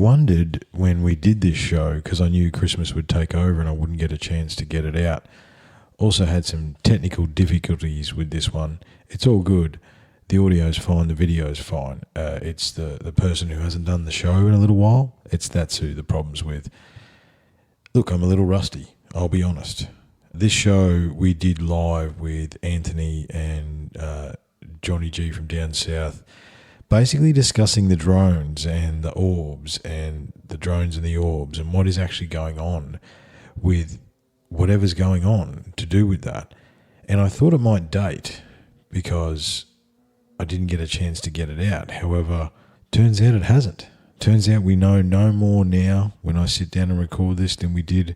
wondered when we did this show, because I knew Christmas would take over and I wouldn't get a chance to get it out. Also had some technical difficulties with this one. It's all good. The audio's fine, the video's fine. It's the person who hasn't done the show in a little while. That's who the problem's with. Look, I'm a little rusty, I'll be honest. This show we did live with Anthony and Johnny G from down south, basically discussing the drones and the orbs and the drones and the orbs and what is actually going on with whatever's going on to do with that. And I thought it might date because I didn't get a chance to get it out. However, turns out it hasn't. Turns out we know no more now when I sit down and record this than we did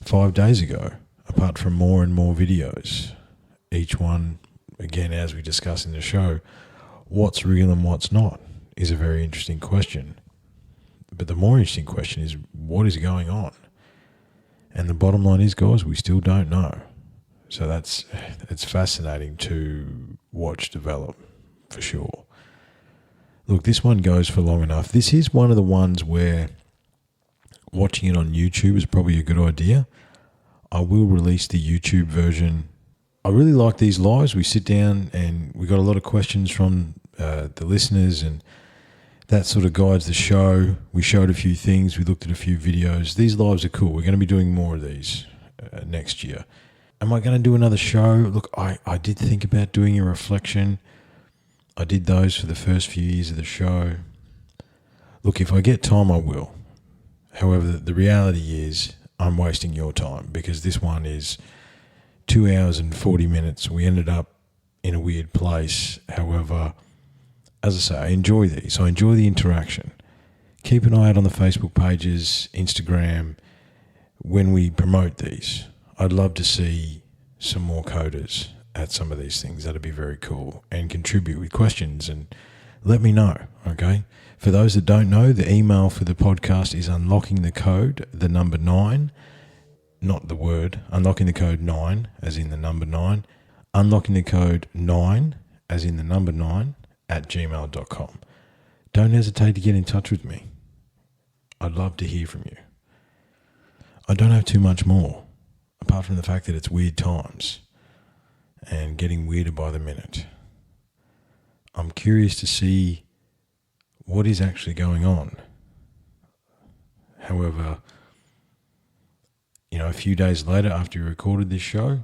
5 days ago, apart from more and more videos. Each one, again, as we discuss in the show, what's real and what's not is a very interesting question. But the more interesting question is, what is going on? And the bottom line is, guys, we still don't know. So it's fascinating to watch develop, for sure. Look, this one goes for long enough. This is one of the ones where watching it on YouTube is probably a good idea. I will release the YouTube version. I really like these lives. We sit down and we got a lot of questions from the listeners, and that sort of guides the show. We showed a few things. We looked at a few videos. These lives are cool. We're going to be doing more of these next year. Am I going to do another show? Look, I did think about doing a reflection. I did those for the first few years of the show. Look, if I get time, I will. However, the reality is I'm wasting your time because this one is 2 hours and 40 minutes. We ended up in a weird place. However, as I say, I enjoy these. I enjoy the interaction. Keep an eye out on the Facebook pages, Instagram, when we promote these. I'd love to see some more coders at some of these things. That'd be very cool. And contribute with questions and let me know, okay? For those that don't know, the email for the podcast is unlocking the code, the number 9, not the word, unlocking the code 9, as in the number 9, unlocking the code 9, as in the number 9, at gmail.com. Don't hesitate to get in touch with me. I'd love to hear from you. I don't have too much more, apart from the fact that it's weird times and getting weirder by the minute. I'm curious to see what is actually going on. However, a few days later after we recorded this show,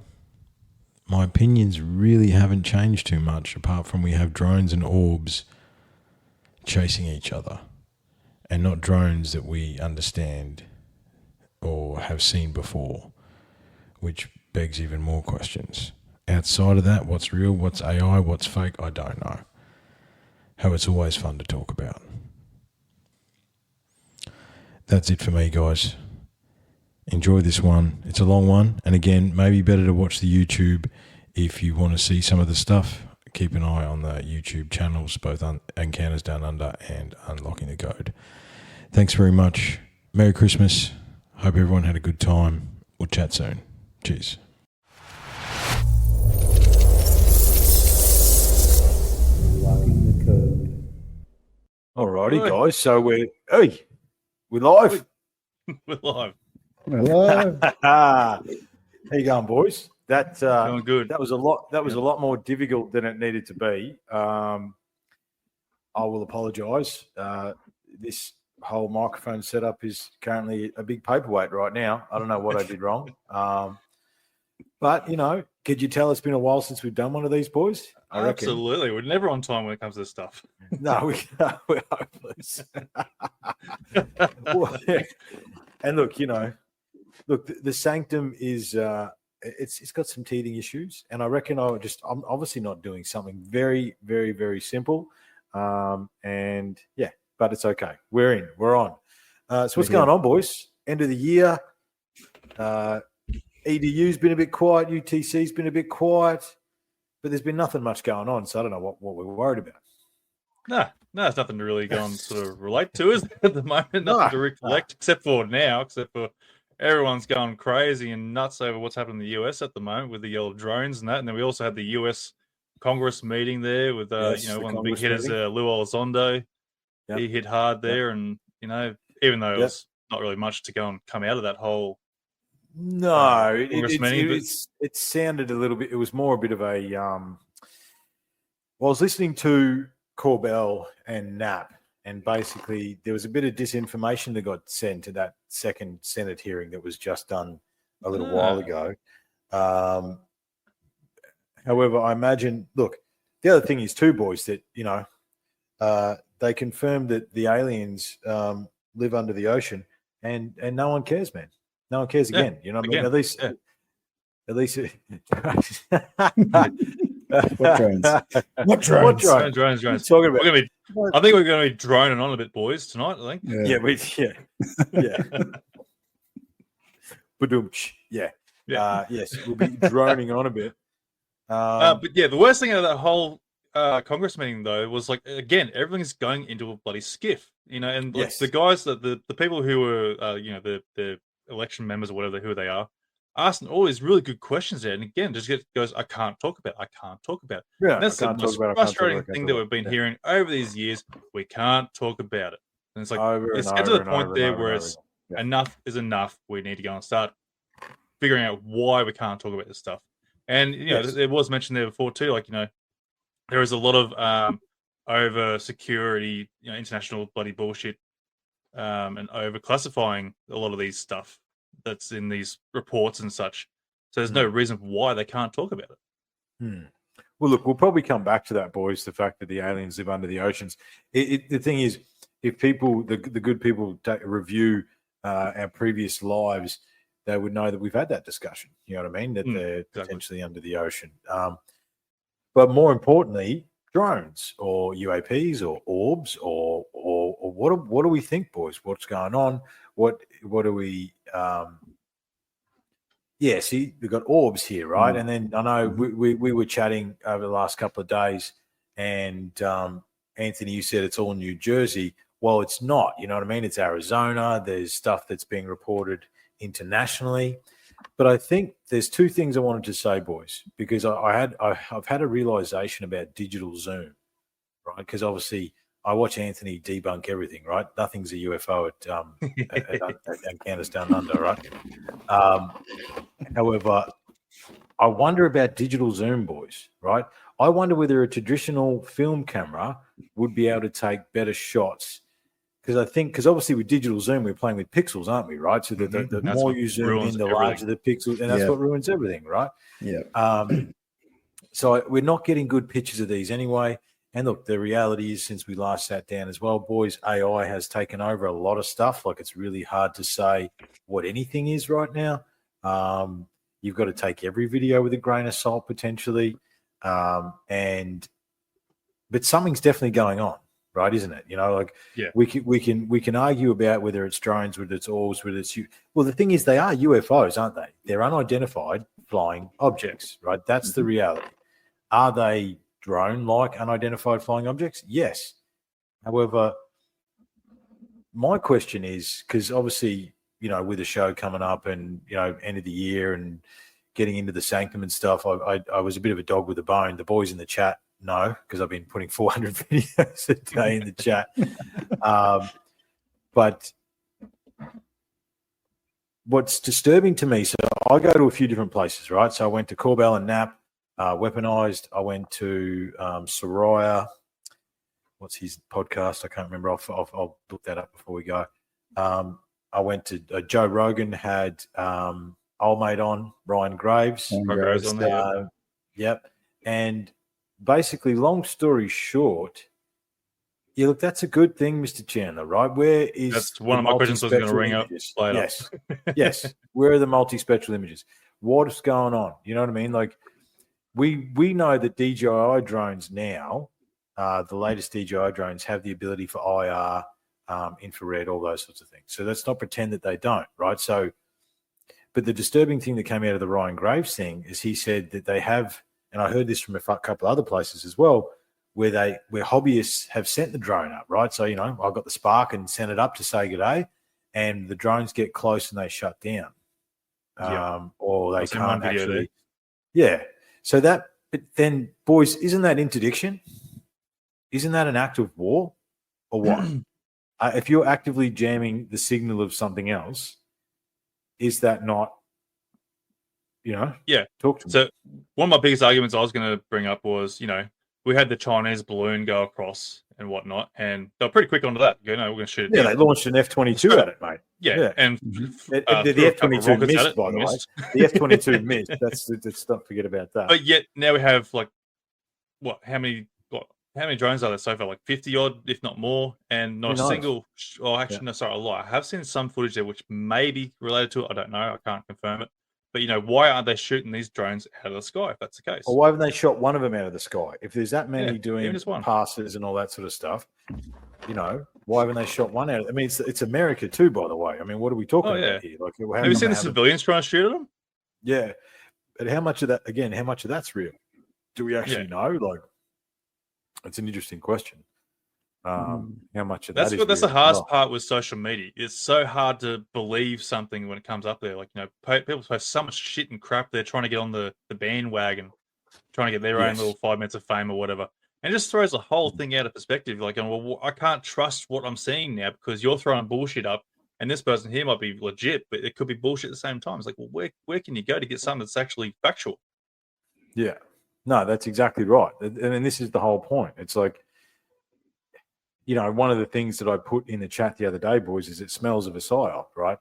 my opinions really haven't changed too much, apart from we have drones and orbs chasing each other, and not drones that we understand or have seen before, which begs even more questions. Outside of that, what's real, what's AI, what's fake, I don't know. How it's always fun to talk about. That's it for me, guys. Enjoy this one. It's a long one. And again, maybe better to watch the YouTube if you want to see some of the stuff. Keep an eye on the YouTube channels, both Encounters Down Under and Unlocking the Code. Thanks very much. Merry Christmas. Hope everyone had a good time. We'll chat soon. Cheers. Unlocking the code. Alrighty, guys. So we're live. We're live. Hello. How you going, boys? Going good. That was a lot. That was a lot more difficult than it needed to be. I will apologise. This whole microphone setup is currently a big paperweight right now. I don't know what I did wrong. But could you tell it's been a while since we've done one of these, boys? I reckon. Absolutely. We're never on time when it comes to this stuff. No, we're hopeless. And look, the Sanctum is it's got some teething issues, and I reckon I'm obviously not doing something very, very, very simple. And yeah, but it's okay. We're on. So what's going on, boys? End of the year. EDU's been a bit quiet. UTC's been a bit quiet, but there's been nothing much going on. So I don't know what we're worried about. No, it's nothing to really go and sort of relate to, is there, at the moment? Nothing to recollect, except for everyone's going crazy and nuts over what's happening in the US at the moment with the yellow drones and that. And then we also had the US Congress meeting there with, one of the big hitters, Lou Elizondo. Yep. He hit hard there, and You know, even though it Yep. was not really much to go and come out of that whole No, Congress meeting, but it sounded a little bit. It was more a bit of a. Well, I was listening to Corbell and Knapp, and basically there was a bit of disinformation that got sent to that second Senate hearing that was just done a little while ago. However, I imagine. Look, the other thing is too, boys, that they confirmed that the aliens live under the ocean, and no one cares, man. No one cares again. You know what I mean? At least. What drones? What What drones? drones? Drones. Talking about? I think we're going to be droning on a bit, boys, tonight. I think. Yeah. Badumch. Yeah. Yes, we'll be droning on a bit. But yeah, the worst thing out of that whole Congress meeting, though, was like, again, everything's going into a bloody skiff, and like, the guys, the people who were, the election members or whatever, who they are, asking all these really good questions there. And again, just goes, I can't talk about it. I can't talk about it. Yeah, and that's the most frustrating thing that we've been hearing over these years. We can't talk about it. And it's like, it's get to the point there where it's enough is enough. We need to go and start figuring out why we can't talk about this stuff. And, it was mentioned there before too, like, there is a lot of over security, international bloody bullshit, and over classifying a lot of these stuff that's in these reports and such. So there's no reason why they can't talk about it. Well, look, we'll probably come back to that, boys. The fact that the aliens live under the oceans. The thing is, if people, the good people, review our previous lives, they would know that we've had that discussion. You know what I mean? That they're potentially under the ocean. But more importantly, drones or UAPs or orbs or what do we think, boys? What's going on? What do we? See, we've got orbs here, right? And then I know we were chatting over the last couple of days, and Anthony, you said it's all New Jersey. Well, it's not. You know what I mean? It's Arizona. There's stuff that's being reported internationally. But I think there's two things I wanted to say, boys, because I've had a realization about digital zoom, right? Because obviously I watch Anthony debunk everything, right? Nothing's a UFO at Candace Down Under, right? However, I wonder about digital zoom, boys, right? I wonder whether a traditional film camera would be able to take better shots. Because obviously with digital zoom, we're playing with pixels, aren't we, right? So the more you zoom in, the larger the pixels, and that's what ruins everything, right? Yeah. So we're not getting good pictures of these anyway. And look, the reality is, since we last sat down as well, boys, AI has taken over a lot of stuff. Like, it's really hard to say what anything is right now. You've got to take every video with a grain of salt potentially. But something's definitely going on. Right, isn't it? We can argue about whether it's drones, whether it's orbs, whether it's well. The thing is, they are UFOs, aren't they? They're unidentified flying objects, right? That's the reality. Are they drone-like unidentified flying objects? Yes. However, my question is, because obviously, with the show coming up and end of the year and getting into the sanctum and stuff, I was a bit of a dog with a bone. The boys in the chat. No, because I've been putting 400 videos a day in the chat. But what's disturbing to me, so I go to a few different places, right? So I went to Corbell and Knapp, Weaponized. I went to Soraya. What's his podcast? I can't remember. I'll look that up before we go. I went to Joe Rogan, had old mate on, Ryan Graves. Yep. And basically, long story short, look, that's a good thing, Mr. Chandler, right? Where is that's one of my questions I was going to ring up later. Yes. Where are the multispectral images? What's going on? You know what I mean? Like, we know that DJI drones now, the latest DJI drones have the ability for IR, infrared, all those sorts of things. So let's not pretend that they don't, right? So, but the disturbing thing that came out of the Ryan Graves thing is he said that they have. And I heard this from a couple of other places as well, where hobbyists have sent the drone up, right? So, I got the Spark and sent it up to say good day, and the drones get close and they shut down. Or they can't actually. Yeah. So but then, boys, isn't that interdiction? Isn't that an act of war or what? if you're actively jamming the signal of something else, is that not, Yeah. Talk to me. So one of my biggest arguments I was going to bring up was, we had the Chinese balloon go across and whatnot, and they were pretty quick onto that. We're going to shoot it Yeah, down. they launched an F-22 at it, mate. Yeah. And The threw a couple F-22 of rockets at missed, it, by the way. missed. The F-22 missed. Let's not forget about that. But yet now we have how many drones are there so far? Like 50 odd, if not more, and not a single. Oh, actually, no, sorry, a lie. I have seen some footage there which may be related to it. I don't know. I can't confirm it. But why aren't they shooting these drones out of the sky? If that's the case, Or why haven't they shot one of them out of the sky? If there's that many doing even just one. passes and all that sort of stuff, why haven't they shot one out? I mean, it's America too, by the way. I mean, what are we talking about here? Like, have you seen the civilians trying to shoot at them? Yeah, but how much of that? Again, how much of that's real? Do we actually know? Like, it's an interesting question. How much of that's the hardest part with social media. It's so hard to believe something when it comes up there. Like, people post so much shit and crap. They're trying to get on the bandwagon, trying to get their own little 5 minutes of fame or whatever. And it just throws the whole thing out of perspective. Like, well, I can't trust what I'm seeing now because you're throwing bullshit up, and this person here might be legit, but it could be bullshit at the same time. It's like, well, where can you go to get something that's actually factual? Yeah. No, that's exactly right. And this is the whole point. It's like, one of the things that I put in the chat the other day, boys, is it smells of a psyop, right?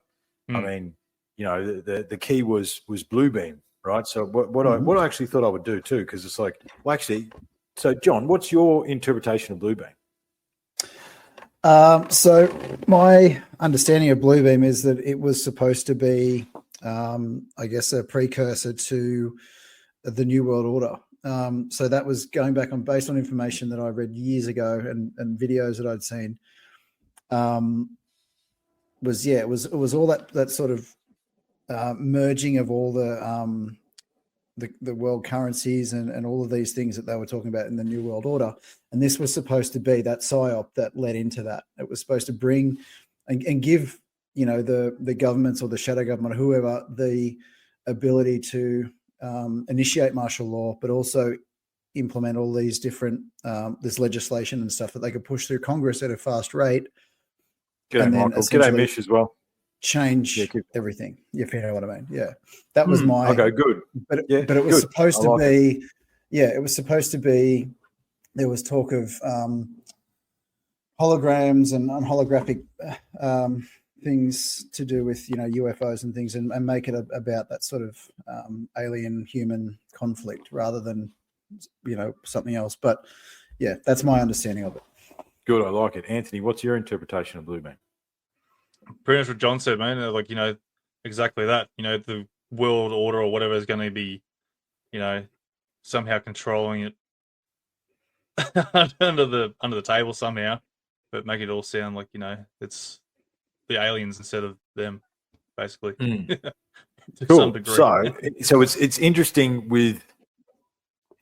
I mean, the key was Bluebeam, right? So what I actually thought I would do too, because it's like, well, actually, so John, what's your interpretation of Bluebeam? So my understanding of Bluebeam is that it was supposed to be, I guess, a precursor to the New World Order. So that was going back based on information that I read years ago and videos that I'd seen. It was all that sort of merging of all the world currencies and all of these things that they were talking about in the New World Order. And this was supposed to be that psyop that led into that. It was supposed to bring and give, the governments or the shadow government, or whoever, the ability to initiate martial law, but also implement all these different this legislation and stuff that they could push through Congress at a fast rate. G'day, Michael. G'day, Mish, as well. Change everything, if you know what I mean. Yeah, that was my okay. Good, but it was supposed to be. It was supposed to be. There was talk of holograms and holographic things to do with UFOs and things, and make it about that sort of alien human conflict rather than something else. But yeah, that's my understanding of it. Good, I like it. Anthony, what's your interpretation of Bluebeam? Pretty much what John said, man. Like, exactly that. The world order or whatever is going to be, somehow controlling it under the table somehow, but make it all sound like it's the aliens instead of them, basically. To some degree. So it's interesting with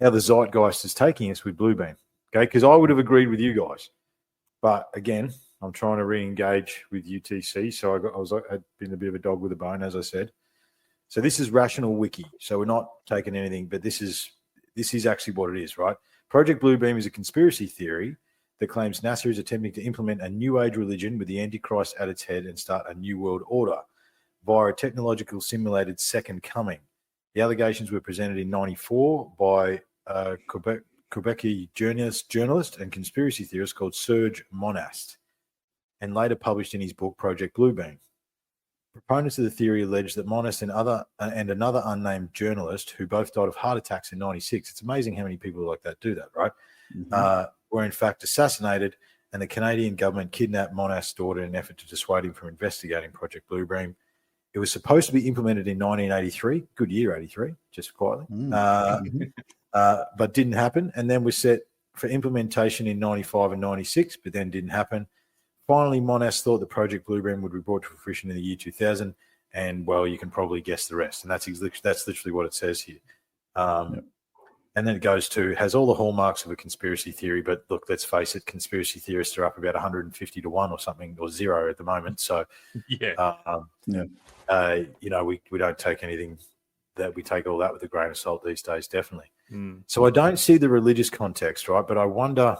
how the zeitgeist is taking us with Bluebeam. Okay, because I would have agreed with you guys, but again, I'm trying to re-engage with UTC, so I'd been a bit of a dog with a bone, as I said. So this is Rational Wiki. So we're not taking anything, but this is actually what it is, right? Project Bluebeam is a conspiracy theory that claims NASA is attempting to implement a new age religion with the Antichrist at its head and start a new world order via a technological simulated second coming. The allegations were presented in '94 by Quebec journalist and conspiracy theorist called Serge Monast, and later published in his book Project Bluebeam. Proponents of the theory allege that Monast and another unnamed journalist, who both died of heart attacks in '96, it's amazing how many people like that do that, right? Were in fact assassinated, and the Canadian government kidnapped Monast's daughter in an effort to dissuade him from investigating Project Bluebeam. It was supposed to be implemented in 1983, good year 83, just quietly, but didn't happen, and then was set for implementation in 95 and 96, but then didn't happen. Finally, Monast thought that Project Bluebeam would be brought to fruition in the year 2000, and, well, you can probably guess the rest, and that's literally what it says here. And then it goes to, has all the hallmarks of a conspiracy theory, but look, let's face it, conspiracy theorists are up about 150 to 1 or something, or 0 at the moment. So, we don't take anything we take all that with a grain of salt these days, definitely. So I don't see the religious context, right? But I wonder,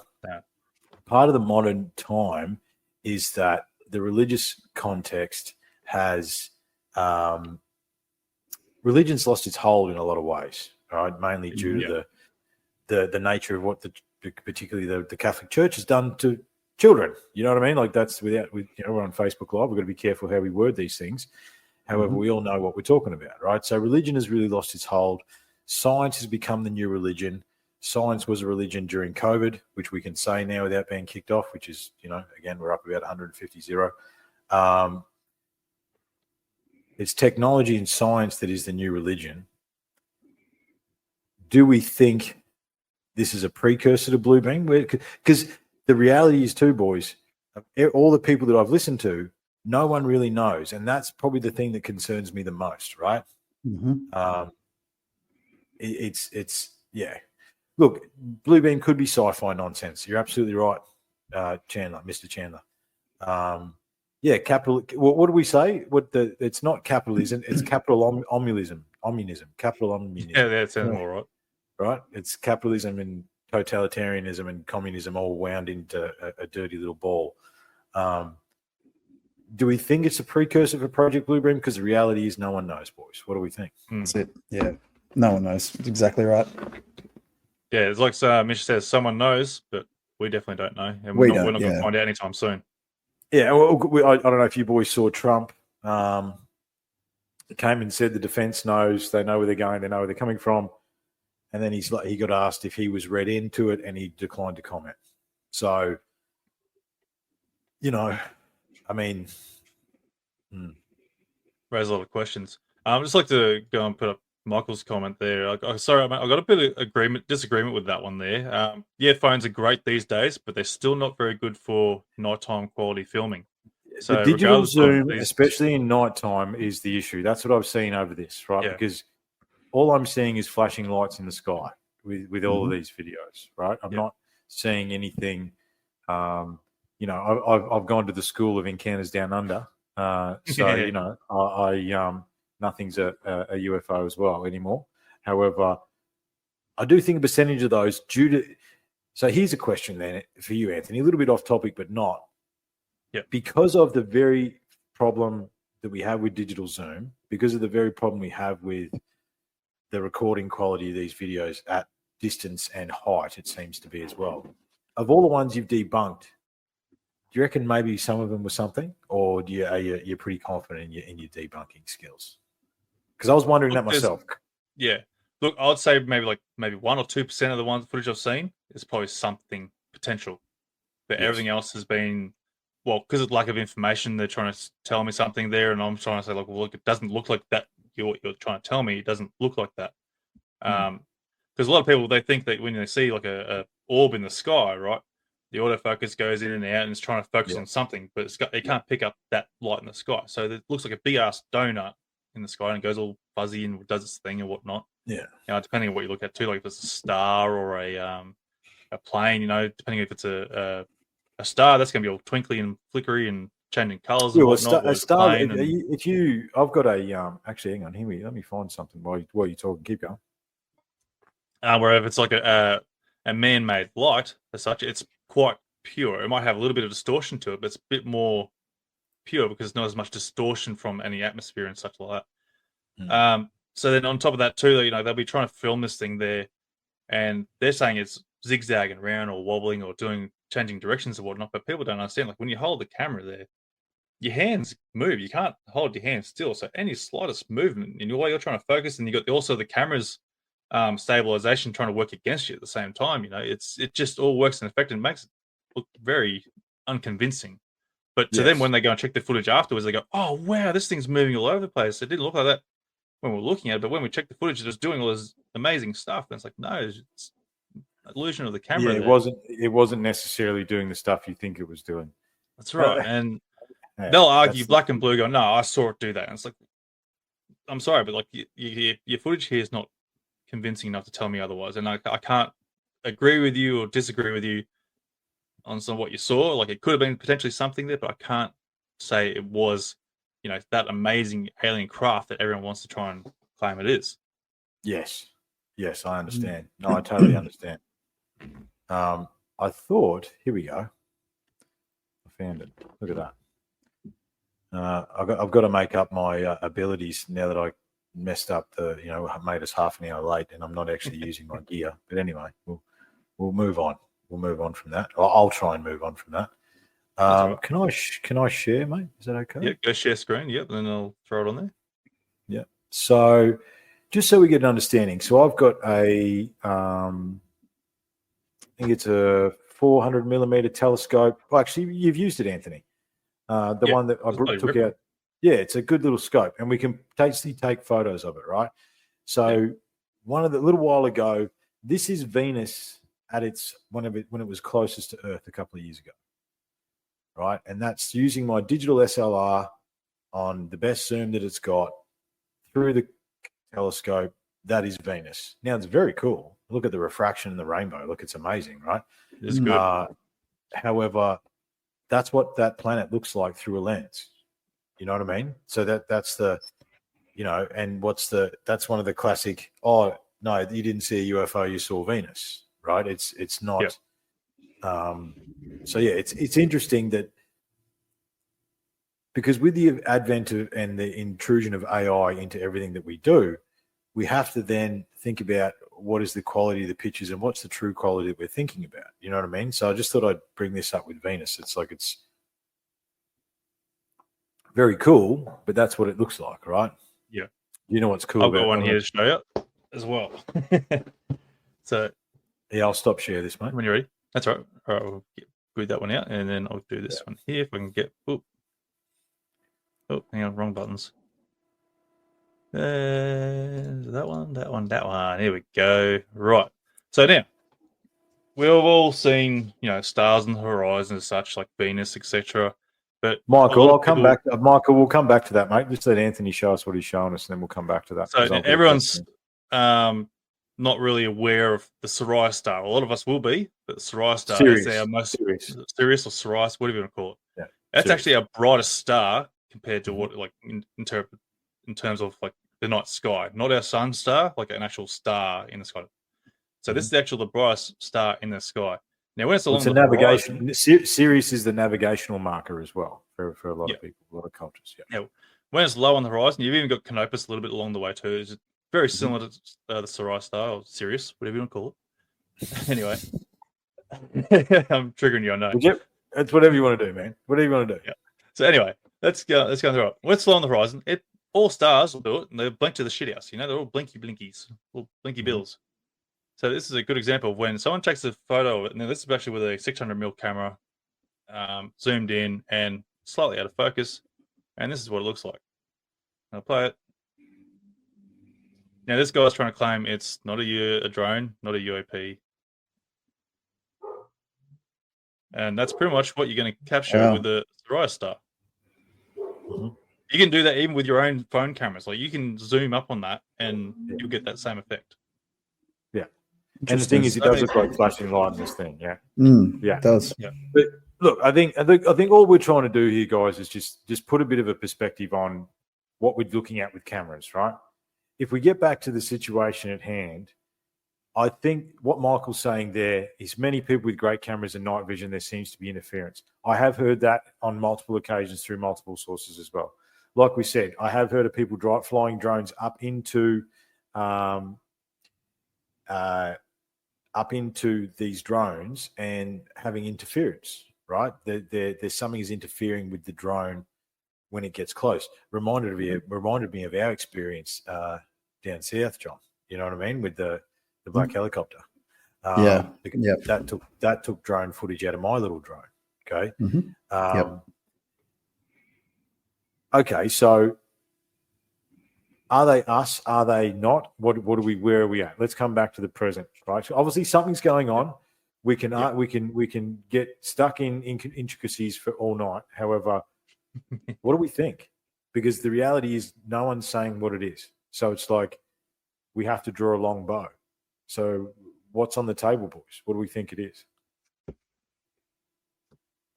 part of the modern time is that the religious context has religion's lost its hold in a lot of ways, right? Mainly due to the nature of what particularly the Catholic Church has done to children. You know what I mean? Like that's we're on Facebook Live. We've got to be careful how we word these things. However, we all know what we're talking about, right? So religion has really lost its hold. Science has become the new religion. Science was a religion during COVID, which we can say now without being kicked off, which is, again, we're up about 150-0. It's technology and science that is the new religion. Do we think this is a precursor to Blue Beam? Because the reality is too, boys, all the people that I've listened to, no one really knows. And that's probably the thing that concerns me the most, right? Yeah. Look, Blue Beam could be sci-fi nonsense. You're absolutely right, Chandler, Mr. Chandler. Capital. What do we say? It's not capitalism. It's capital ommunism. Capital ommunism. Yeah, that sounds more right. Right. It's capitalism and totalitarianism and communism all wound into a dirty little ball. Do we think it's a precursor for Project Blue Beam? Because the reality is no one knows, boys. What do we think? That's it. Yeah. No one knows. It's exactly right. Yeah, it's like Mitch says, someone knows, but we definitely don't know. And we're not going to find out anytime soon. Yeah, well, I don't know if you boys saw Trump. Came and said the defense knows. They know where they're going. They know where they're coming from. And then he got asked if he was read into it, and he declined to comment. So, I mean, raise a lot of questions. I'd just like to go and put up Michael's comment there. Sorry, I got a bit of disagreement with that one there. Phones are great these days, but they're still not very good for nighttime quality filming. So the digital zoom, especially in nighttime, is the issue. That's what I've seen over this, right? Yeah. Because all I'm seeing is flashing lights in the sky with all of these videos, right? I'm not seeing anything. I've gone to the school of encounters down under, nothing's a UFO as well anymore. However, I do think a percentage of those due to. So here's a question then for you, Anthony, a little bit off topic, but not. Yeah. Because of the very problem that we have with digital zoom, because of the very problem we have with the recording quality of these videos at distance and height, it seems to be as well. Of all the ones you've debunked, do you reckon maybe some of them were something, or you're pretty confident in your debunking skills? Because I was wondering that myself. Yeah. Look, I'd say maybe 1 or 2% of the footage I've seen is probably something potential. But everything else has been, because of lack of information, they're trying to tell me something there, and I'm trying to say, look, it doesn't look like that. You're trying to tell me it doesn't look like that. Because a lot of people, they think that when they see like a orb in the sky, right, the autofocus goes in and out and it's trying to focus on something, but it can't pick up that light in the sky. So it looks like a big ass donut in the sky and it goes all fuzzy and does its thing and whatnot. Yeah. Depending on what you look at too, like if it's a star or a plane, depending if it's a star, that's going to be all twinkly and flickery and changing colors and whatnot. A star. I've got a actually, hang on, let me find something while you're talking. Keep going. Where if it's like a man-made light as such, it's quite pure. It might have a little bit of distortion to it, but it's a bit more pure because there's not as much distortion from any atmosphere and such like that. So then on top of that too, they'll be trying to film this thing there, and they're saying it's zigzagging around or wobbling or changing directions or whatnot. But people don't understand. Like when you hold the camera there, your hands move. You can't hold your hands still. So any slightest movement in your way, you're trying to focus, and you got also the camera's stabilization trying to work against you at the same time. It just all works in effect and makes it look very unconvincing. But to them, when they go and check the footage afterwards, they go, "Oh wow, this thing's moving all over the place. It didn't look like that when we were looking at it, but when we checked the footage, it was doing all this amazing stuff." And it's like, no, it's an illusion of the camera. Yeah, it wasn't necessarily doing the stuff you think it was doing. That's right. And they'll argue black and blue, go, "No, I saw it do that." And it's like, I'm sorry, but like your footage here is not convincing enough to tell me otherwise, and I can't agree with you or disagree with you on some of what you saw. Like it could have been potentially something there, but I can't say it was that amazing alien craft that everyone wants to try and claim it is. Yes, I understand. No, I totally understand. I thought, here we go. I Found it. Look at that. I've got to make up my abilities now that I messed up made us half an hour late, and I'm not actually using my gear. But anyway, we'll move on. We'll move on from that. I'll try and move on from that. Right. Can I share, mate? Is that okay? Yeah, go share screen. Yep, then I'll throw it on there. Yeah. So, just so we get an understanding, so I've got I think it's a 400 millimeter telescope. Well, actually, you've used it, Anthony. The one that I took out. Yeah, it's a good little scope, and we can basically take photos of it, right? So, one of the little while ago, this is Venus at its when it was closest to Earth a couple of years ago, right? And that's using my digital SLR on the best zoom that it's got through the telescope. That is Venus. Now it's very cool. Look at the refraction in the rainbow. Look, it's amazing, right? It's good. However, that's what that planet looks like through a lens. You know what I mean? So that's the, and that's one of the classic, oh, no, you didn't see a UFO, you saw Venus, right? It's not. Yeah. It's interesting that because with the advent of and the intrusion of AI into everything that we do, we have to then think about what is the quality of the pictures and what's the true quality that we're thinking about. You know what I mean? So I just thought I'd bring this up with Venus. It's very cool, but that's what it looks like, right? Yeah. You know what's cool? I've got one here to show you as well. So yeah, I'll stop share this, mate. When you're ready. That's right. All right, we'll grid that one out, and then I'll do this one here if I can get. Oh, hang on, wrong buttons. That one. Here we go. Right. So now we've all seen, stars on the horizon and such, like Venus, etc. But Michael, we'll come back to that, mate. Just let Anthony show us what he's showing us, and then we'll come back to that. So everyone's not really aware of the Sirius star. A lot of us will be, but the Sirius star is our most Sirius or Sirius, whatever you want to call it. Yeah, that's actually our brightest star compared to what, like, in terms of like the night sky, not our sun star, like an actual star in the sky. So this is actually the brightest star in the sky. Now, when it's along the navigation, Sirius is the navigational marker as well for a lot of people, a lot of cultures. Yeah. When it's low on the horizon, you've even got Canopus a little bit along the way too. It's very similar to the Sirius star or Sirius, whatever you want to call it. Anyway, I'm triggering you, I know. It's whatever you want to do, man. Whatever you want to do. Yeah. So anyway, let's go through it. When it's low on the horizon, all stars will do it, and they blink to the shit house. They're all blinkies, all blinky bills. So this is a good example of when someone takes a photo of it. Now this is actually with a 600mm camera, zoomed in and slightly out of focus, and this is what it looks like. I'll play it. Now this guy's trying to claim it's not a drone, not a UAP, and that's pretty much what you're going to capture with the Sirius star. Mm-hmm. You can do that even with your own phone cameras. Like you can zoom up on that, and you'll get that same effect. Yeah. And the thing is, it does look like flashing light in this thing. Yeah. It does. Yeah. But look, I think all we're trying to do here, guys, is just put a bit of a perspective on what we're looking at with cameras, right? If we get back to the situation at hand, I think what Michael's saying there is many people with great cameras and night vision, there seems to be interference. I have heard that on multiple occasions through multiple sources as well. Like we said, I have heard of people flying drones up into these drones and having interference, right? There's something is interfering with the drone when it gets close. Reminded me of our experience down south, John. You know what I mean? With the black helicopter. That took drone footage out of my little drone. Okay. Okay, so are they us? Are they not? Where are we at? Let's come back to the present, right? So obviously something's going on. We can get stuck in intricacies for all night. However, what do we think? Because the reality is no one's saying what it is. So it's like we have to draw a long bow. So what's on the table, boys? What do we think it is?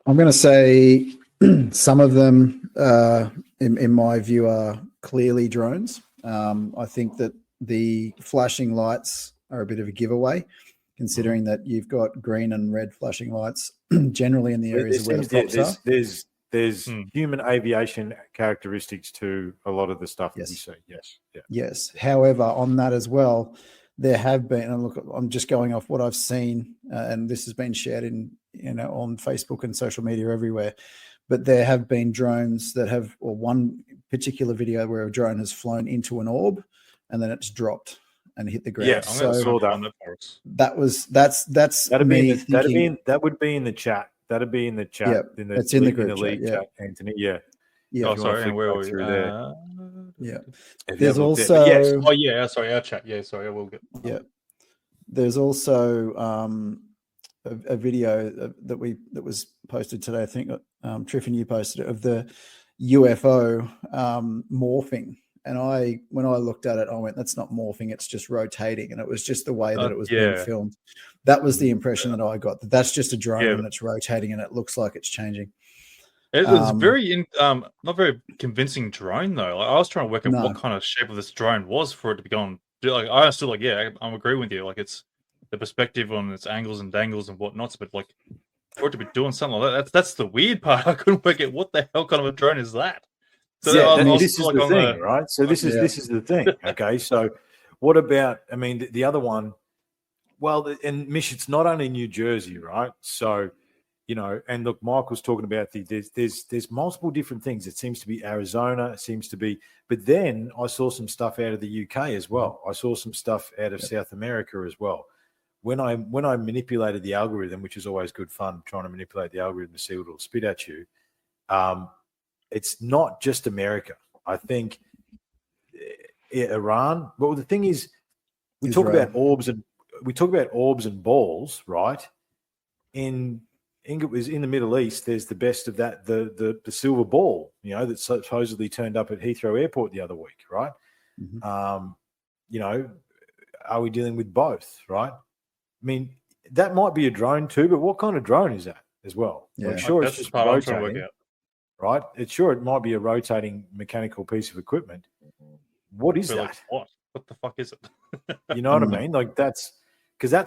I'm going to say some of them, in my view, are clearly drones. I think that the flashing lights are a bit of a giveaway considering that you've got green and red flashing lights generally in the areas of where the props are. There's human aviation characteristics to a lot of the stuff that we see. Yes. Yeah. Yes. However, on that as well, there have been, and look, I'm just going off what I've seen, and this has been shared on Facebook and social media everywhere. But there have been drones that have, or one particular video where a drone has flown into an orb, and then it's dropped and hit the ground. Yeah, I saw that. That would be in the chat. That'd be in the chat. Yeah, it's in the group chat, Anthony. Yeah. Yeah. Oh, sorry. And where are we? Through there? Yeah. There's also. Oh, yeah. Sorry, our chat. Yeah. Sorry, I will get. Yeah. There's also a video that was posted today. I think Triffin, you posted it, of the UFO morphing. And when I looked at it, I went, "That's not morphing; it's just rotating." And it was just the way that it was being filmed. That was the impression that I got. That's just a drone and it's rotating, and it looks like it's changing. It was very not very convincing drone though. Like, I was trying to work out what kind of shape of this drone was for it to be going. Like I was still like, I'm agreeing with you. Like it's the perspective on its angles and dangles and whatnots, but like for it to be doing something like that's the weird part. I couldn't work out what the hell kind of a drone is that. So this is the thing, right? So this is the thing. Okay, so what about? I mean, the other one. Well, and Mish, it's not only New Jersey, right? So, and look, Mike was talking about there's multiple different things. It seems to be Arizona, it seems to be, but then I saw some stuff out of the UK as well. I saw some stuff out of South America as well. When I manipulated the algorithm, which is always good fun, trying to manipulate the algorithm to see what it'll spit at you. It's not just America. I think Iran. Well, the thing is, we talk about orbs and balls, right? In the Middle East, there's the best of that, the silver ball, that supposedly turned up at Heathrow Airport the other week, right? Mm-hmm. Are we dealing with both, right? I mean, that might be a drone too, but what kind of drone is that as well? Yeah, I'm sure that's it's just part I'm rotating, trying to work out. right? It might be a rotating mechanical piece of equipment. What is that? Like, what the fuck is it? You know what I mean? Like that's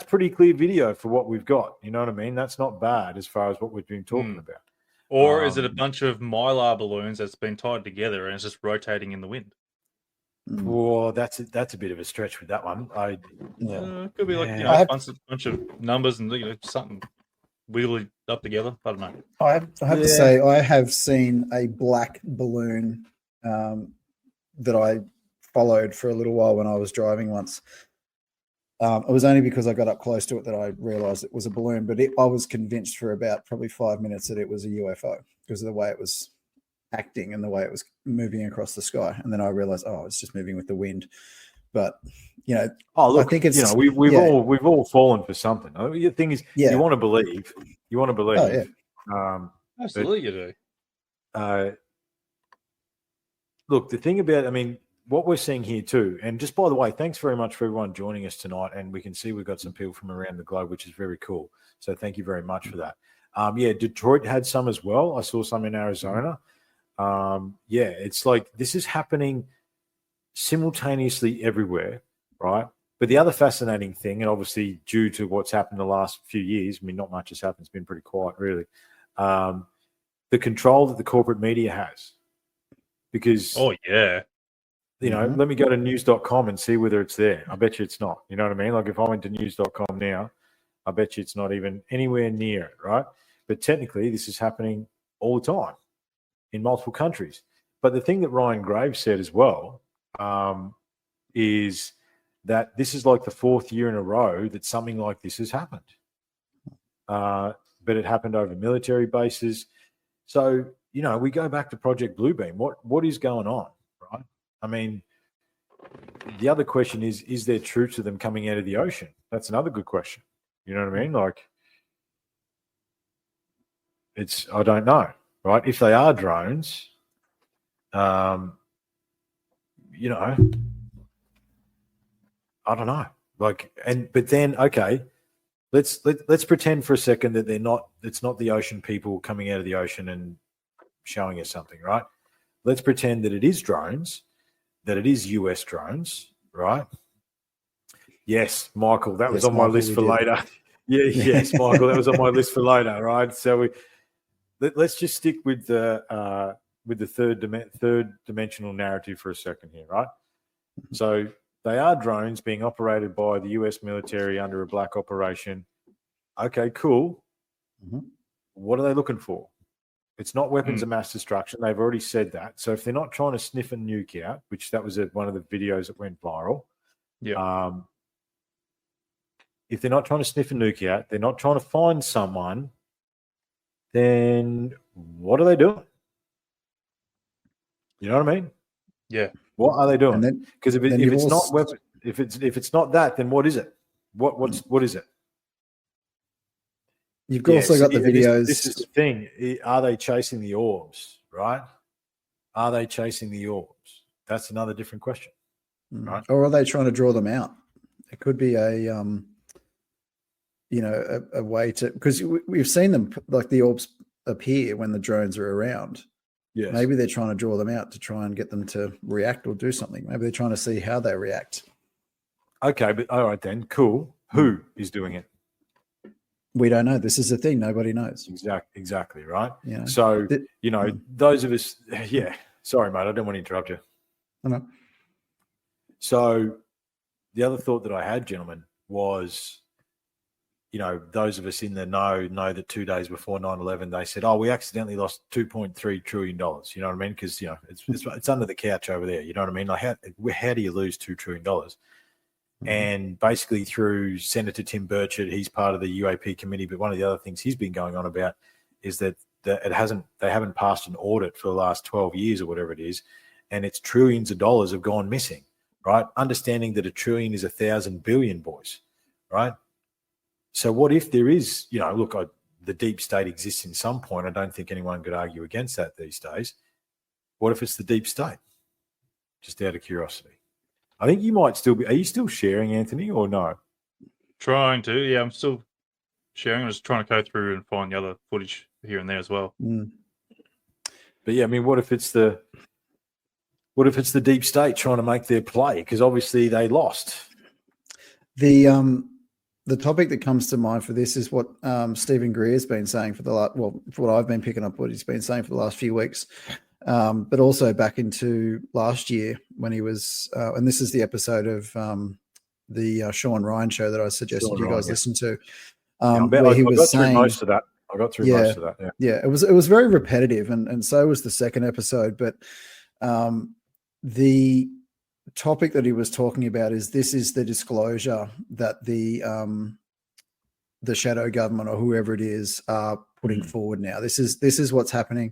pretty clear video for what we've got. You know what I mean? That's not bad as far as what we've been talking about. Or is it a bunch of mylar balloons that's been tied together and it's just rotating in the wind? Well, that's a bit of a stretch with that one. It could be like a bunch of numbers and something wiggly up together. I don't know. I have to say I have seen a black balloon that I followed for a little while when I was driving once. It was only because I got up close to it that I realized it was a balloon, but I was convinced for about probably 5 minutes that it was a UFO because of the way it was acting and the way it was moving across the sky. And then I realized, it's just moving with the wind. But, I think it's, we've all fallen for something. The thing is, you want to believe. Oh, yeah. Absolutely, you do. Look, the thing about, what we're seeing here too, and just by the way, thanks very much for everyone joining us tonight. And we can see we've got some people from around the globe, which is very cool. So thank you very much for that. Detroit had some as well. I saw some in Arizona. It's like this is happening simultaneously everywhere, right? But the other fascinating thing, and obviously due to what's happened the last few years, not much has happened. It's been pretty quiet, really. The control that the corporate media has. Because let me go to news.com and see whether it's there. I bet you it's not. You know what I mean? Like if I went to news.com now, I bet you it's not even anywhere near it, right? But technically, this is happening all the time in multiple countries. But the thing that Ryan Graves said as well is that this is like the fourth year in a row that something like this has happened. But it happened over military bases. So, we go back to Project Bluebeam. What is going on, right? The other question is there truth to them coming out of the ocean? That's another good question. You know what I mean? Like, I don't know, right? If they are drones, I don't know. But then, okay, let's pretend for a second that it's not the ocean people coming out of the ocean and showing us something, right? Let's pretend that it is drones, that it is US drones, right? Yes, Michael, that was Yes, on my Michael, list we for did. later. Yes, Michael, that was on my list for later. Right, so let's just stick with the third dimensional narrative for a second here, right? So they are drones being operated by the US military under a black operation. Okay, cool. Mhm. What are they looking for? It's not weapons of mass destruction. They've already said that. So if they're not trying to sniff a nuke out, which that was one of the videos that went viral. Yeah. If they're not trying to sniff a nuke out, they're not trying to find someone, then what are they doing? You know what I mean? Yeah. What are they doing? And then, Because if then you've it's not also- weapon, if it's not that, then what is it? What is it? you've also got the videos. This is the thing. Are they chasing the orbs? Right? Are they chasing the orbs? That's another different question. Right? Or are they trying to draw them out? It could be a way to, because we've seen them, like the orbs appear when the drones are around. Yes. Maybe they're trying to draw them out to try and get them to react or do something. Maybe they're trying to see how they react. Okay, but all right then, cool. Who is doing it? We don't know. This is the thing. Nobody knows. Exactly, right? You know? So, those of us, yeah. Sorry, mate, I don't want to interrupt you. No. So the other thought that I had, gentlemen, was, those of us in the know that 2 days before 9/11, they said, "Oh, we accidentally lost $2.3 trillion." You know what I mean? Because it's under the couch over there. You know what I mean? Like how do you lose $2 trillion? And basically through Senator Tim Burchett, he's part of the UAP committee. But one of the other things he's been going on about is that they haven't passed an audit for the last 12 years or whatever it is, and it's trillions of dollars have gone missing. Right? Understanding that $1 trillion is 1,000 billion, boys. Right? So what if there is, the deep state exists in some point. I don't think anyone could argue against that these days. What if it's the deep state? Just out of curiosity. I think you might still be. Are you still sharing, Anthony, or no? Trying to. Yeah, I'm still sharing. I'm just trying to go through and find the other footage here and there as well. But yeah, I mean, what if it's the deep state trying to make their play? Because obviously they lost. The topic that comes to mind for this is what Stephen Greer's been saying for what I've been picking up, what he's been saying for the last few weeks, but also back into last year when he was, and this is the episode of the Sean Ryan show that I suggested you guys listen to. Where he was saying most of that. I got through most of that. Yeah, it was very repetitive, and so was the second episode. But the topic that he was talking about is the disclosure that the shadow government or whoever it is are putting forward now. This is what's happening.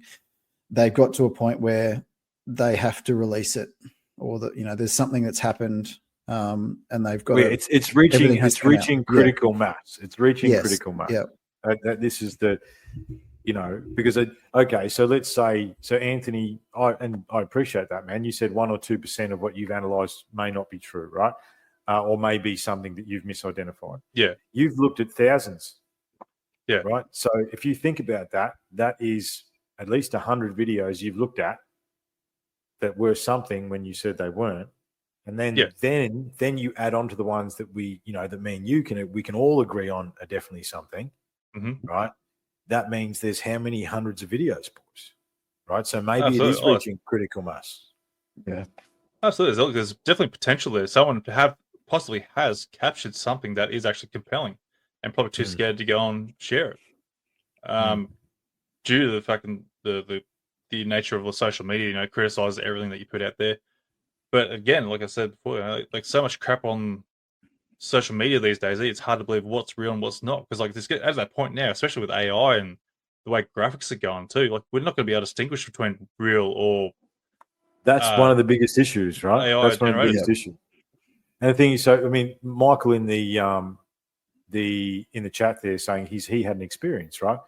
They've got to a point where they have to release it, or that there's something that's happened, and they've got. It's reaching critical mass. It's reaching critical mass. Yeah. This is the. Because so let's say, Anthony, I appreciate that, man. You said 1 or 2% of what you've analysed may not be true, right? Or may be something that you've misidentified. Yeah. You've looked at thousands. Yeah. Right. So if you think about that, that is at least 100 videos you've looked at that were something when you said they weren't. And then you add on to the ones that that me and you we can all agree on are definitely something. Mm-hmm. Right. That means there's how many hundreds of videos, boys, right? So maybe it is reaching critical mass. Yeah, absolutely. There's definitely potential there. Someone possibly has captured something that is actually compelling, and probably too scared to go and share it, due to the fact that the nature of the social media, criticize everything that you put out there. But again, like I said before, like so much crap on social media these days, it's hard to believe what's real and what's not, because like this at that point now, especially with AI and the way graphics are going too, like we're not going to be able to distinguish between real or that's one of the biggest issues, right? AI that's one of the biggest issues. And the thing is, so I mean, Michael in the chat there saying he had an experience, right?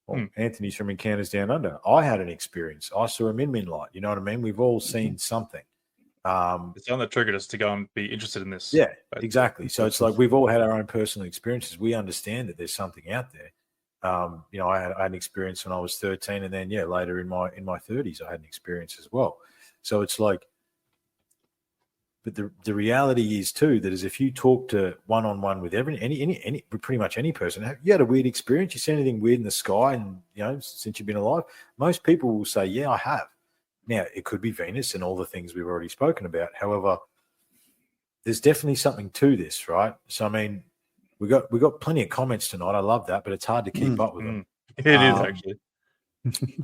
Well, Anthony's from Encounters Down Under. I had an experience. I saw a min light. You know what I mean? We've all seen something. It's something that triggered us to go and be interested in this. Yeah, exactly. So it's like we've all had our own personal experiences. We understand that there's something out there. I had an experience when I was 13, and then later in my 30s, I had an experience as well. So it's like But the reality is too that is if you talk to one-on-one with any pretty much any person, you had a weird experience, you see anything weird in the sky, and since you've been alive, most people will say, yeah, I have. Now it could be Venus and all the things we've already spoken about. However, there's definitely something to this, right? So I mean, we got plenty of comments tonight. I love that, but it's hard to keep up with them. It is actually.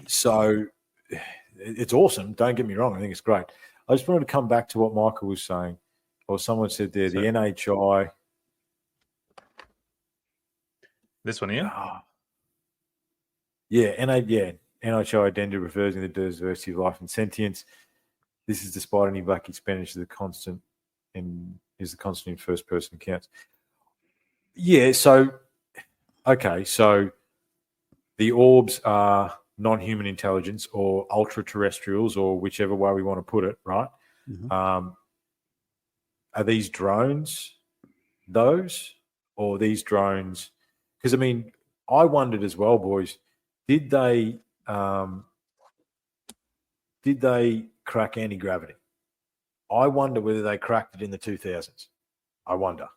So it's awesome. Don't get me wrong. I think it's great. I just wanted to come back to what Michael was saying, or someone said there, the NHI. This one here? NHI addenda refers to the diversity of life and sentience. This is despite any black expenditure, the constant in first person accounts. Yeah, so the orbs are non-human intelligence or ultra-terrestrials, or whichever way we want to put it, right? Mm-hmm. Are these drones those, or these drones? Because, I mean, I wondered as well, boys, did they crack anti-gravity? I wonder whether they cracked it in the 2000s. I wonder.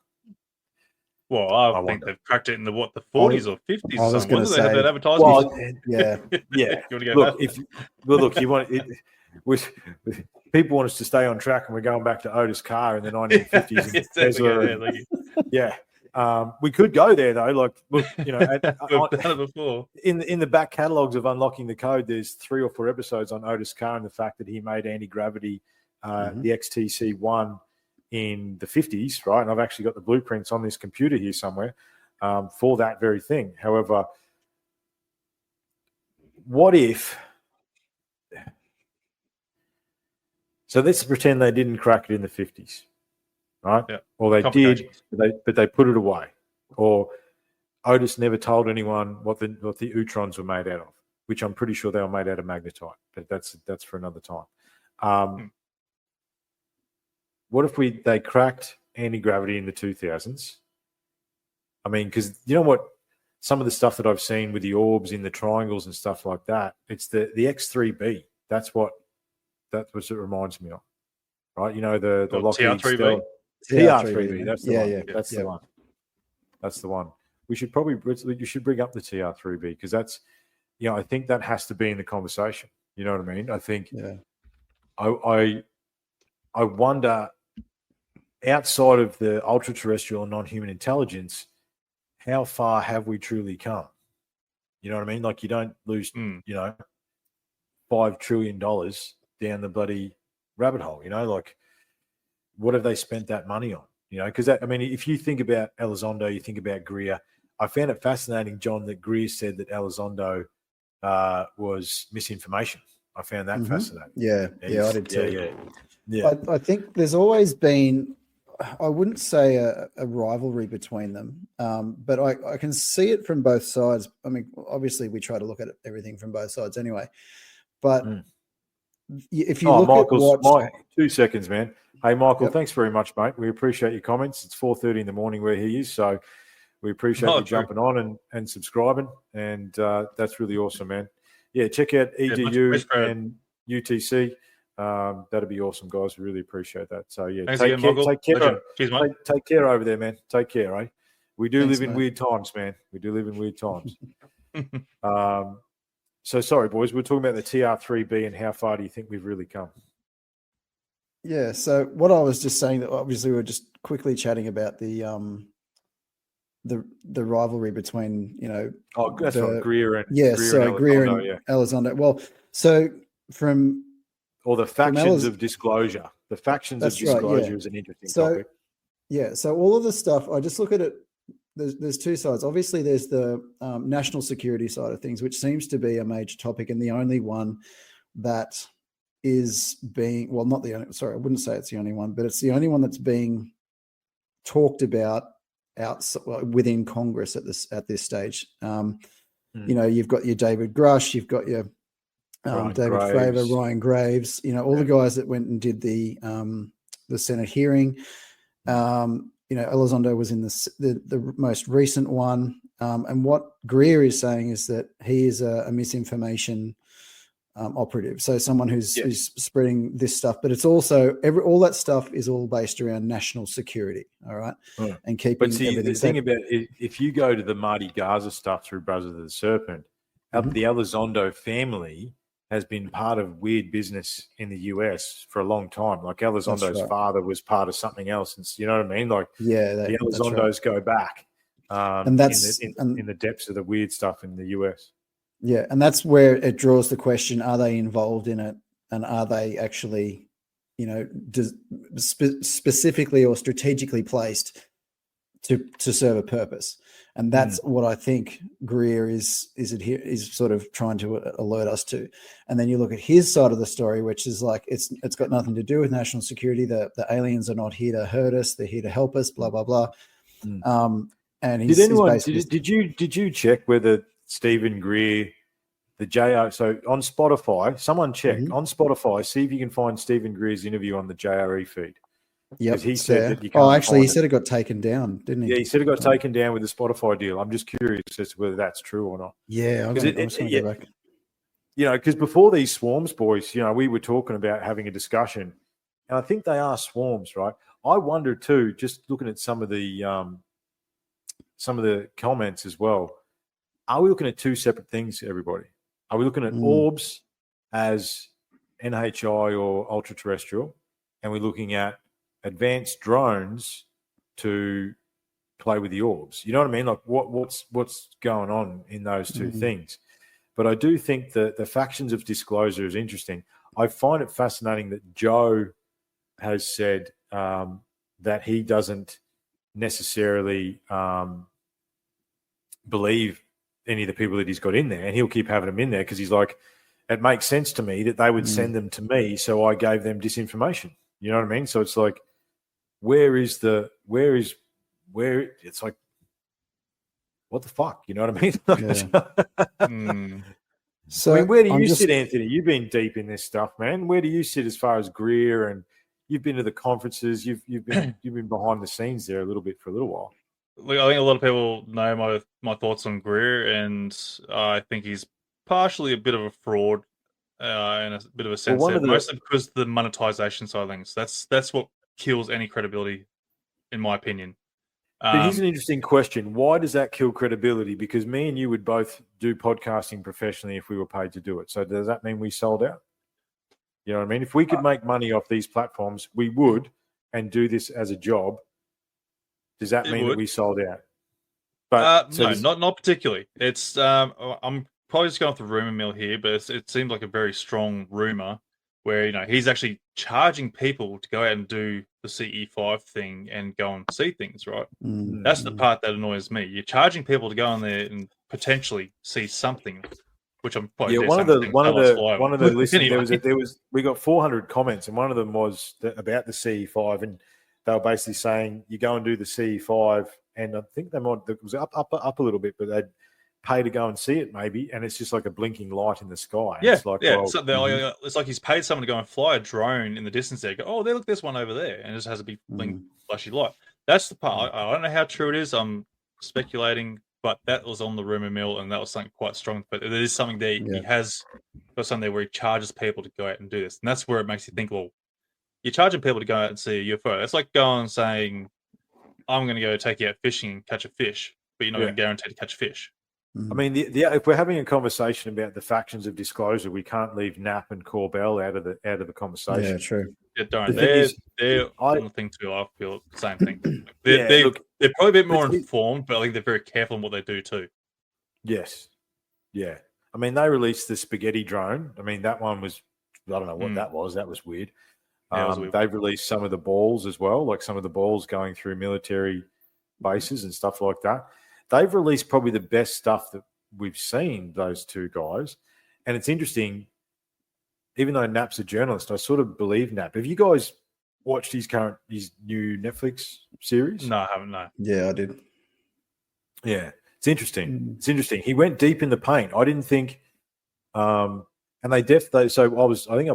Well, I think they've cracked it in the 40s or 50s. I was going to say, they have that advertisement. Yeah. Look, you want it. People want us to stay on track, and we're going back to Otis Carr in the 1950s. We could go there though. Like, look, we've done it before. In the back catalogues of Unlocking the Code, there's 3 or 4 episodes on Otis Carr and the fact that he made anti-gravity, the XTC-1 in the 50s, right? And I've actually got the blueprints on this computer here somewhere for that very thing. However, what if? So let's pretend they didn't crack it in the 50s, right? Yeah. Or they did, but they put it away. Or Otis never told anyone what the Utrons were made out of, which I'm pretty sure they were made out of magnetite. But that's for another time. What if they cracked anti-gravity in the 2000s? I mean, because you know what? Some of the stuff that I've seen with the orbs in the triangles and stuff like that, it's the X3B. That's what it reminds me of, right? You know, the Lockheed TR3B. TR3B. That's the one. Yeah. That's the one. That's the one. You should bring up the TR3B because that's, I think that has to be in the conversation. You know what I mean? I think. Yeah. I wonder, outside of the ultra-terrestrial and non-human intelligence, how far have we truly come? You know what I mean? Like, you don't lose, $5 trillion down the bloody rabbit hole, like, what have they spent that money on? Because if you think about Elizondo, you think about Greer. I found it fascinating, John, that Greer said that Elizondo was misinformation. I found that fascinating. Yeah, I did too. Yeah. I think there's always been, I wouldn't say a rivalry between them, but I can see it from both sides. I mean, obviously we try to look at everything from both sides anyway, but if you look at what... 2 seconds, man. Hey, Michael, thanks very much, mate. We appreciate your comments. It's 4:30 in the morning where he is, so we appreciate you jumping on and subscribing, and that's really awesome, man. Yeah, check out EDU and UTC. That'd be awesome, guys. We really appreciate that. So yeah, take care. Cheers, mate. Take care over there, man. Take care, eh? We do live in weird times, man. We do live in weird times. So sorry, boys. We're talking about the TR3B and how far do you think we've really come? Yeah. So what I was just saying, that obviously we were just quickly chatting about the rivalry between that's right, Greer and Greer and Elizondo. Well, so from the factions of disclosure. The factions of disclosure is an interesting topic. Yeah. So all of the stuff, I just look at it. There's 2 sides. Obviously, there's the national security side of things, which seems to be a major topic, and the only one that is being, well, not the only, sorry, I wouldn't say it's the only one, but it's the only one that's being talked about within Congress at this stage. You've got your David Grush, you've got your David Fravor, Ryan Graves, all the guys that went and did the Senate hearing. Elizondo was in the most recent one. And what Greer is saying is that he is a misinformation operative. So someone who's Yes. who's spreading this stuff, but it's also all that stuff is all based around national security. All right, and keeping But see, everything. the thing about it, if you go to the Mardi Gaza stuff through Brothers of the Serpent, the Elizondo family has been part of weird business in the US for a long time. Like Elizondo's father was part of something else, and you know what I mean. Like the Elizondos go back, and that's in the depths of the weird stuff in the US. Yeah, and that's where it draws the question: are they involved in it, and are they actually, specifically or strategically placed to serve a purpose? And that's what I think Greer is sort of trying to alert us to. And then you look at his side of the story, which is like it's got nothing to do with national security. The aliens are not here to hurt us; they're here to help us. Blah blah blah. And he's, did you check whether Stephen Greer, the JR, so on Spotify, someone check on Spotify, see if you can find Stephen Greer's interview on the JRE feed. Yep, he said that you can't. Oh, actually, he said it got taken down, didn't he? Yeah, he said it got taken down with the Spotify deal. I'm just curious as to whether that's true or not. Yeah, I'm just going to go back. Because before these swarms, boys, we were talking about having a discussion, and I think they are swarms, right? I wonder too, just looking at some of the comments as well. Are we looking at two separate things, everybody? Are we looking at orbs as NHI or ultra-terrestrial, and we're looking at advanced drones to play with the orbs? You know what I mean? Like what's going on in those two things? But I do think that the factions of disclosure is interesting. I find it fascinating that Joe has said that he doesn't necessarily believe any of the people that he's got in there, and he'll keep having them in there because he's like, it makes sense to me that they would send them to me, so I gave them disinformation. You know what I mean? So it's like, where it's like, what the fuck? You know what I mean? So I mean, where do you sit, Anthony? You've been deep in this stuff, man. Where do you sit as far as Greer, and you've been to the conferences, you've been behind the scenes there a little bit for a little while. Look, I think a lot of people know my thoughts on Greer, and I think he's partially a bit of a fraud in a bit of a sense, mostly because of the monetization side of things. That's what kills any credibility, in my opinion. But here's an interesting question. Why does that kill credibility? Because me and you would both do podcasting professionally if we were paid to do it. So does that mean we sold out? You know what I mean? If we could make money off these platforms, we would, and do this as a job. Does that mean that we sold out? But no, not particularly. It's I'm probably just going off the rumor mill here, but it seems like a very strong rumor where he's actually charging people to go out and do the CE5 thing and go and see things. Right? That's the part that annoys me. You're charging people to go in there and potentially see something, which I'm probably one of the listeners. We got 400 comments, and one of them was about the CE5, and they were basically saying you go and do the CE5, and I think it was up a little bit, but they'd pay to go and see it maybe, and it's just like a blinking light in the sky. Yeah, it's like, well, so it's like he's paid someone to go and fly a drone in the distance there. Go, oh, look, there's one over there, and it just has a big blink, flashy light. That's the part. I don't know how true it is. I'm speculating, but that was on the rumor mill, and that was something quite strong. But there is something there. He has got something there where he charges people to go out and do this, and that's where it makes you think, well, you're charging people to go out and see a UFO. It's like going and saying, I'm going to go take you out fishing and catch a fish, but you're not going to guarantee to catch fish. I mean, if we're having a conversation about the factions of disclosure, we can't leave Knapp and Corbell out of the conversation. Yeah, true. Yeah, don't. They're on the thing too. I feel the same thing. They're probably a bit more informed, but I think they're very careful in what they do too. Yes. Yeah. I mean, they released the spaghetti drone. I mean, that one was, I don't know what that was. That was weird. They've released some of the balls as well, like some of the balls going through military bases and stuff like that. They've released probably the best stuff that we've seen, those two guys. And it's interesting, even though Knapp's a journalist, I sort of believe Knapp. Have you guys watched his new Netflix series? No, I haven't, no. Yeah, I did. Yeah, it's interesting. It's interesting. He went deep in the paint. I didn't think and I think I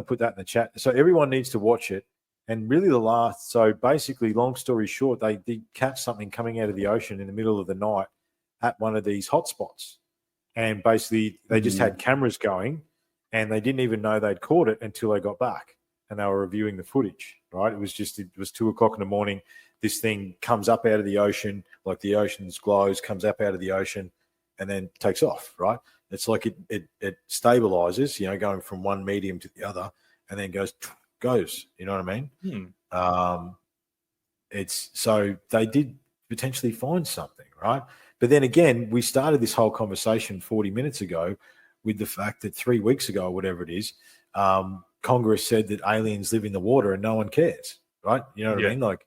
put that in the chat. So everyone needs to watch it. And really basically, long story short, they did catch something coming out of the ocean in the middle of the night at one of these hotspots. And basically they just had cameras going, and they didn't even know they'd caught it until they got back and they were reviewing the footage, right? It was 2:00 in the morning. This thing comes up out of the ocean, like the ocean's glows, comes up out of the ocean and then takes off, right? It's like it stabilizes, going from one medium to the other and then goes, you know what I mean? It's so they did potentially find something, right? But then again, we started this whole conversation 40 minutes ago with the fact that 3 weeks ago, or whatever it is, Congress said that aliens live in the water and no one cares, right? You know what I mean? Like,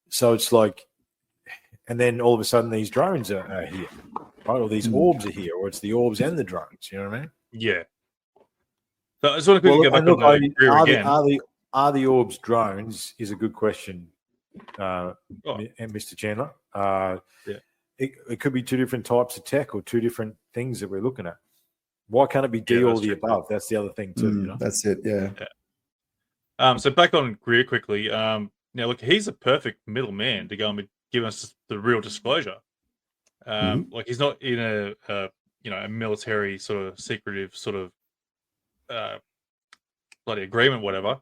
so it's like, and then all of a sudden these drones are here, right? Or these orbs are here, or it's the orbs and the drones. You know what I mean? Yeah. So I just want to quickly go back on the career again. Are the orbs drones? Is a good question, Mr. Chandler. It could be two different types of tech or two different things that we're looking at. Why can't it be D or the above? That's the other thing too. That's it. Yeah. So back on Greer quickly. Now, look, he's a perfect middleman to go and give us the real disclosure. Like he's not in a military sort of secretive sort of bloody agreement, whatever.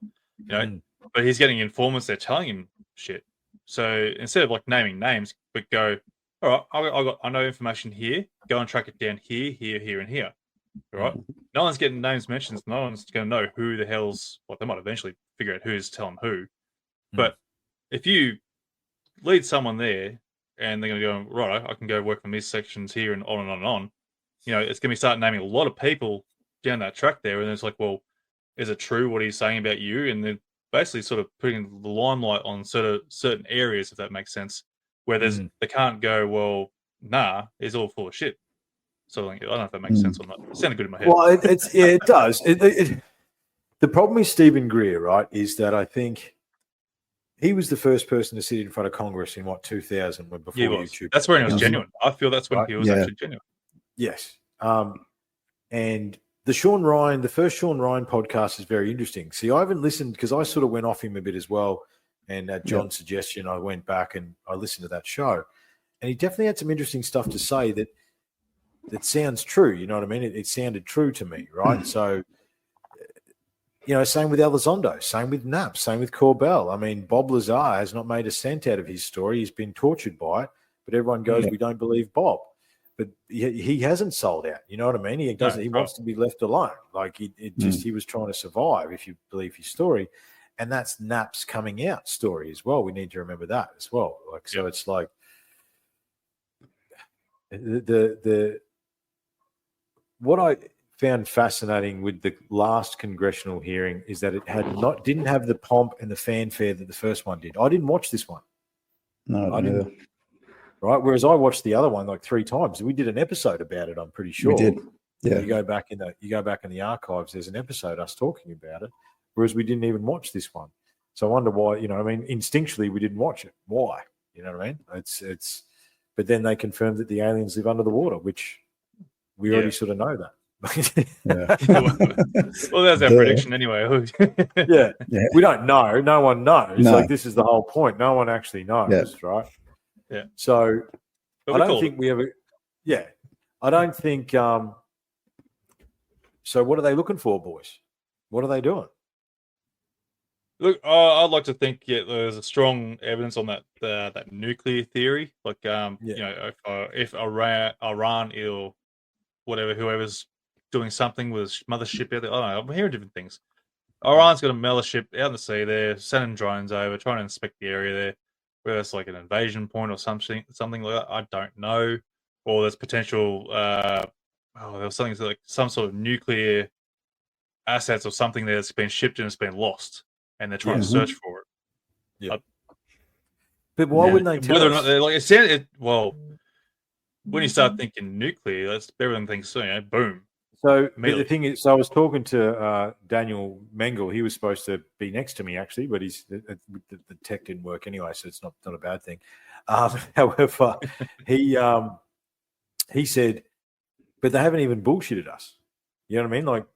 But he's getting informants. They're telling him shit. So instead of like naming names, but go, all right, I know information here. Go and track it down here, here, and here. All right. No one's getting names mentioned. No one's going to know who the hell's. Well, they might eventually figure out who's telling who. But if you lead someone there and they're going to go, right, I can go work on these sections here and on and on and on. It's going to start naming a lot of people down that track there, and it's like, well, is it true what he's saying about you? And then basically sort of putting the limelight on certain areas, if that makes sense, where they can't go, well, nah, it's all full of shit. So I don't know if that makes sense or not. It sounded good in my head. Well, it does. The problem with Stephen Greer, right, is that I think he was the first person to sit in front of Congress in 2000, before YouTube. That's when he was genuine. I feel that's when he was actually genuine. Yes. And the first Sean Ryan podcast is very interesting. See, I haven't listened because I sort of went off him a bit as well. And at John's suggestion, I went back and I listened to that show. And he definitely had some interesting stuff to say that sounds true. You know what I mean? It sounded true to me, right? So, same with Elizondo, same with Knapp, same with Corbell. I mean, Bob Lazar has not made a cent out of his story. He's been tortured by it, but everyone goes, we don't believe Bob. But he hasn't sold out. You know what I mean? He doesn't. He wants to be left alone. Like he was trying to survive, if you believe his story, and that's Knapp's coming out story as well. We need to remember that as well. Like so, it's like the what I found fascinating with the last congressional hearing is that it didn't have the pomp and the fanfare that the first one did. I didn't watch this one. No, I didn't. Right, whereas I watched the other one like 3 times. We did an episode about it. I'm pretty sure. We did. Yeah. You go back in the archives. There's an episode us talking about it. Whereas we didn't even watch this one. So I wonder why. Instinctually we didn't watch it. Why? You know what I mean? It's. But then they confirmed that the aliens live under the water, which we already sort of know that. Well, that's our prediction anyway. We don't know. No one knows. Like this is the whole point. No one actually knows, right? Yeah. So but I don't think we ever. Yeah, I don't think. So what are they looking for, boys? What are they doing? Look, I'd like to think there's a strong evidence on that nuclear theory. Like, if Iran or whatever, whoever's doing something with a mothership out there, I don't know. I'm hearing different things. Iran's got a mothership out in the sea. They're sending drones over, trying to inspect the area there. Whether it's like an invasion point or something like that, I don't know. Or there's potential. There was something like some sort of nuclear assets or something that's been shipped and it's been lost, and they're trying to search for it. Yeah. But why wouldn't they tell whether us? or not they're like it sounded well? When you start thinking nuclear, that's everyone thinks boom. So the thing is, I was talking to Daniel Mengel. He was supposed to be next to me actually, but the tech didn't work anyway, so it's not a bad thing. However, he said, but they haven't even bullshitted us. You know what I mean? Like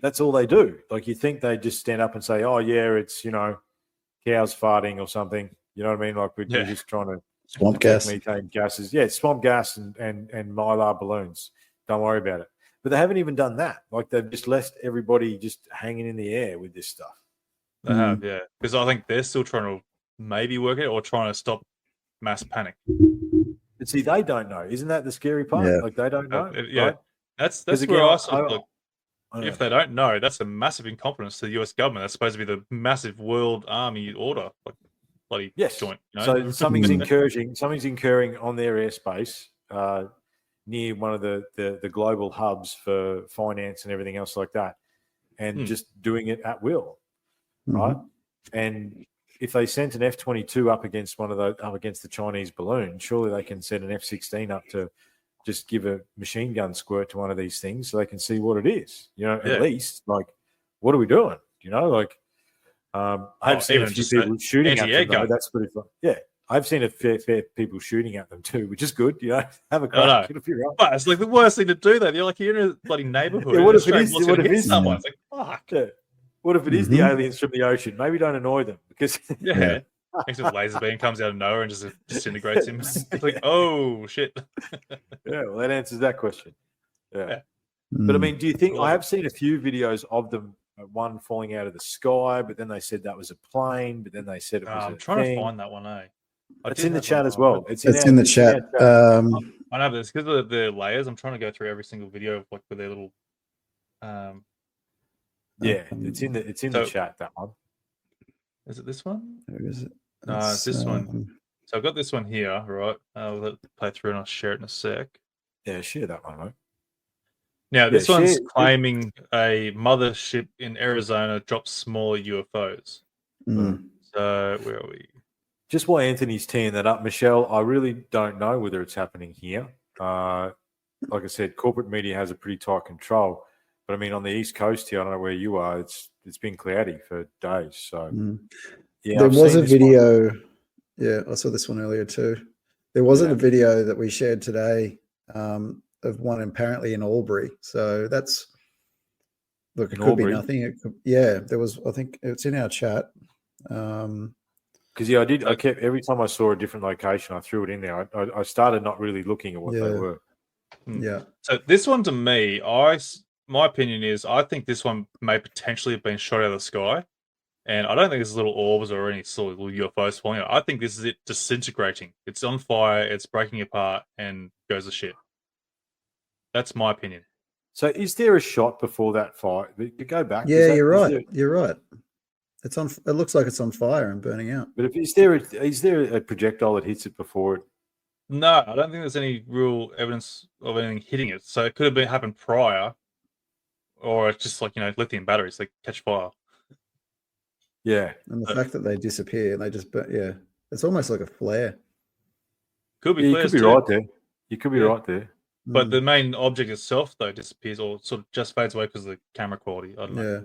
that's all they do. Like you think they just stand up and say, "Oh yeah, it's cows farting or something." You know what I mean? Like we're just trying to swamp gas, methane gases. Yeah, swamp gas and mylar balloons. Don't worry about it. But they haven't even done that. Like they've just left everybody just hanging in the air with this stuff. They have, yeah. Because I think they're still trying to maybe work it or trying to stop mass panic. But see, they don't know. Isn't that the scary part? Yeah. Like they don't know. Yeah, right? that's again, where I sort of if they don't know, that's a massive incompetence to the US government. That's supposed to be the massive world army order, like bloody joint. You know? So something's incurring on their airspace near one of the global hubs for finance and everything else like that, and just doing it at will, right? And if they sent an F-22 up against the Chinese balloon, surely they can send an F-16 up to just give a machine gun squirt to one of these things so they can see what it is. You know, at least, like, what are we doing? You know, like, I've seen a few people shooting at them, though. That's pretty fun. Yeah, I've seen a fair people shooting at them too, which is good. You know, have a crack. It'll be right. But it's like the worst thing to do, though. You're like, you're in a bloody neighborhood. Yeah, what if it is? What if it is someone? It's like, fuck. Yeah. What if it is the aliens from the ocean? Maybe don't annoy them because Next laser beam comes out of nowhere and just disintegrates him. It's like, oh shit. Yeah, well, that answers that question. Yeah. But I mean, do you think I have seen a few videos of them? One falling out of the sky, but then they said that was a plane. But then they said it was. I'm trying to find that one. It's in the chat as well. It's in the chat. I know, but it's because of the layers. I'm trying to go through every single video of like with their little. Yeah, it's in the chat. That one. Is it this one? Where is it? No, it's this one. So I've got this one here, right? I'll play through and I'll share it in a sec. Yeah, share that one, mate. Now, this one's claiming a mothership in Arizona dropped smaller UFOs. So, where are we? Just while Anthony's teeing that up, Michelle, I really don't know whether it's happening here. Like I said, corporate media has a pretty tight control. But, I mean, on the East Coast here, I don't know where you are, it's been cloudy for days. So, there was a video. Yeah, I saw this one earlier too. There wasn't a video that we shared today of one apparently in Albury. So that's look, it could be nothing. It could, there was. I think it's in our chat. Because I did. I kept every time I saw a different location, I threw it in there. I started not really looking at what they were. Yeah. So this one to me, my opinion is I think this one may potentially have been shot out of the sky. And I don't think it's little orbs or any sort of little UFOs falling out. I think this is it disintegrating. It's on fire, it's breaking apart, and goes to shit. That's my opinion. So is there a shot before that fire? Go back. Yeah, you're right. You're right. It's on. It looks like it's on fire and burning out. But is there a projectile that hits it before it? No, I don't think there's any real evidence of anything hitting it. So it could have happened prior, or it's just like lithium batteries they catch fire. Yeah, and the fact that they disappear and they just it's almost like a flare. Could be. You could be right there. You could be right there. But the main object itself though disappears or sort of just fades away because of the camera quality. I don't know. Yeah.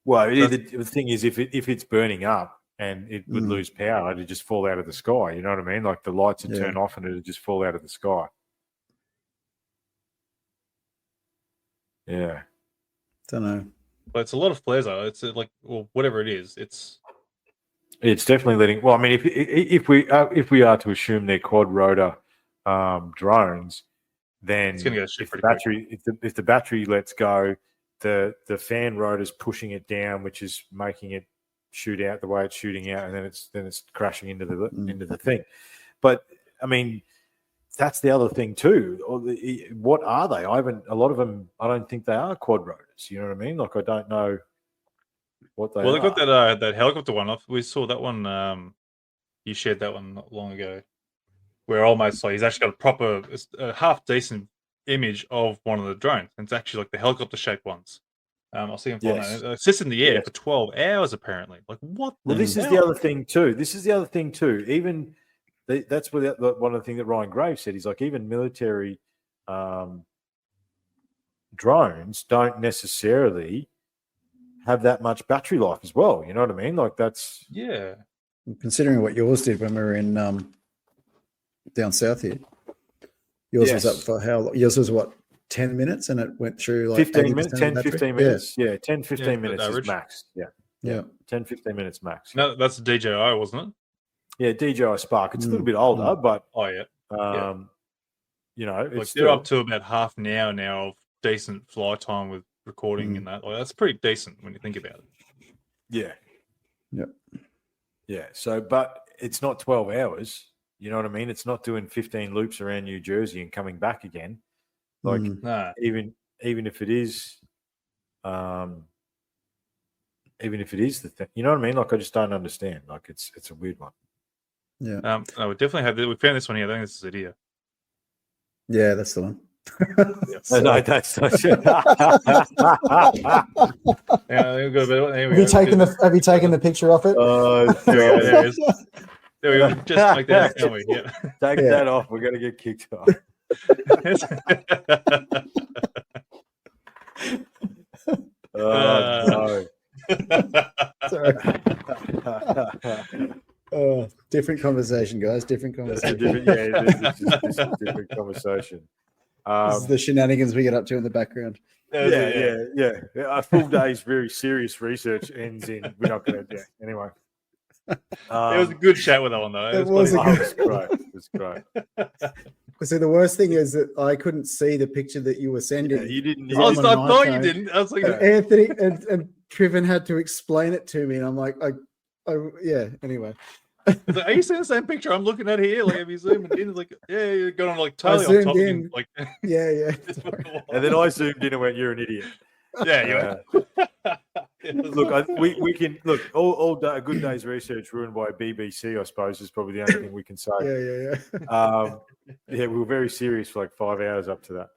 Well, the thing is, if it's burning up and it would lose power, it'd just fall out of the sky. You know what I mean? Like the lights would turn off and it'd just fall out of the sky. Yeah. Don't know. But it's a lot of flares though. It's like, well, whatever it is, it's definitely letting. Well, I mean, if we are to assume they're quad rotor drones, then it's going to go shit if the battery lets go, the fan rotor's pushing it down, which is making it shoot out the way it's shooting out, and then it's crashing into the thing. But I mean, that's the other thing too. What are they? A lot of them, I don't think they are quad rotors. You know what I mean? Like I don't know what they are. Well, they got that helicopter one. We saw that one. You shared that one not long ago, where almost like he's actually got a half decent image of one of the drones. And it's actually like the helicopter shaped ones. I'll see him flying. It sits in the air for 12 hours apparently. Like what? Well, this is the other thing too. Even that's one of the things that Ryan Graves said. He's like, even military drones don't necessarily have that much battery life as well. You know what I mean? Like that's considering what yours did when we were in down south here. Yours was up for how long? Yours was what, 10 minutes, and it went through like 15 minutes, 10, 15 minutes. Yeah, 10, 15 minutes is max. Yeah, 10, 15 minutes max. No, that's DJI, wasn't it? Yeah, DJI Spark. It's a little bit older, but you know, it's they're up to about half an hour now of decent fly time with recording and that. Like, that's pretty decent when you think about it. Yeah. Yep. Yeah. So, but it's not 12 hours. You know what I mean? It's not doing 15 loops around New Jersey and coming back again. Like Nah. even if it is, even if it is the thing, you know what I mean? Like I just don't understand. Like it's a weird one. Yeah. No, we definitely have. We found this one here. I think this is it here. Yeah, that's the one. No, that's not. Yeah, we've got a bit. There we Have you taken the picture off it? There it is. There we go. Just like that, can't we? Yeah. Take that off. We're gonna get kicked off. No. Sorry. Different conversation, guys. Different conversation. This is a different conversation. This is the shenanigans we get up to in the background. Yeah. A full day's very serious research ends in we're not going to. Anyway, it was a good chat with that one though. It was great. It was great. So the worst thing is that I couldn't see the picture that you were sending. Yeah, you didn't. I thought you didn't. I was like, and Anthony and Trivan had to explain it to me, and I'm like, yeah. Anyway. Like, are you seeing the same picture I'm looking at here? Like, have you zoomed in? Like, yeah, you're going like I totally on top zoomed of him. in. Like, Yeah. And then I zoomed in and went, "You're an idiot." Yeah, Look, we can look all day, a good day's research ruined by BBC. I suppose is probably the only thing we can say. Yeah. We were very serious for like 5 hours up to that.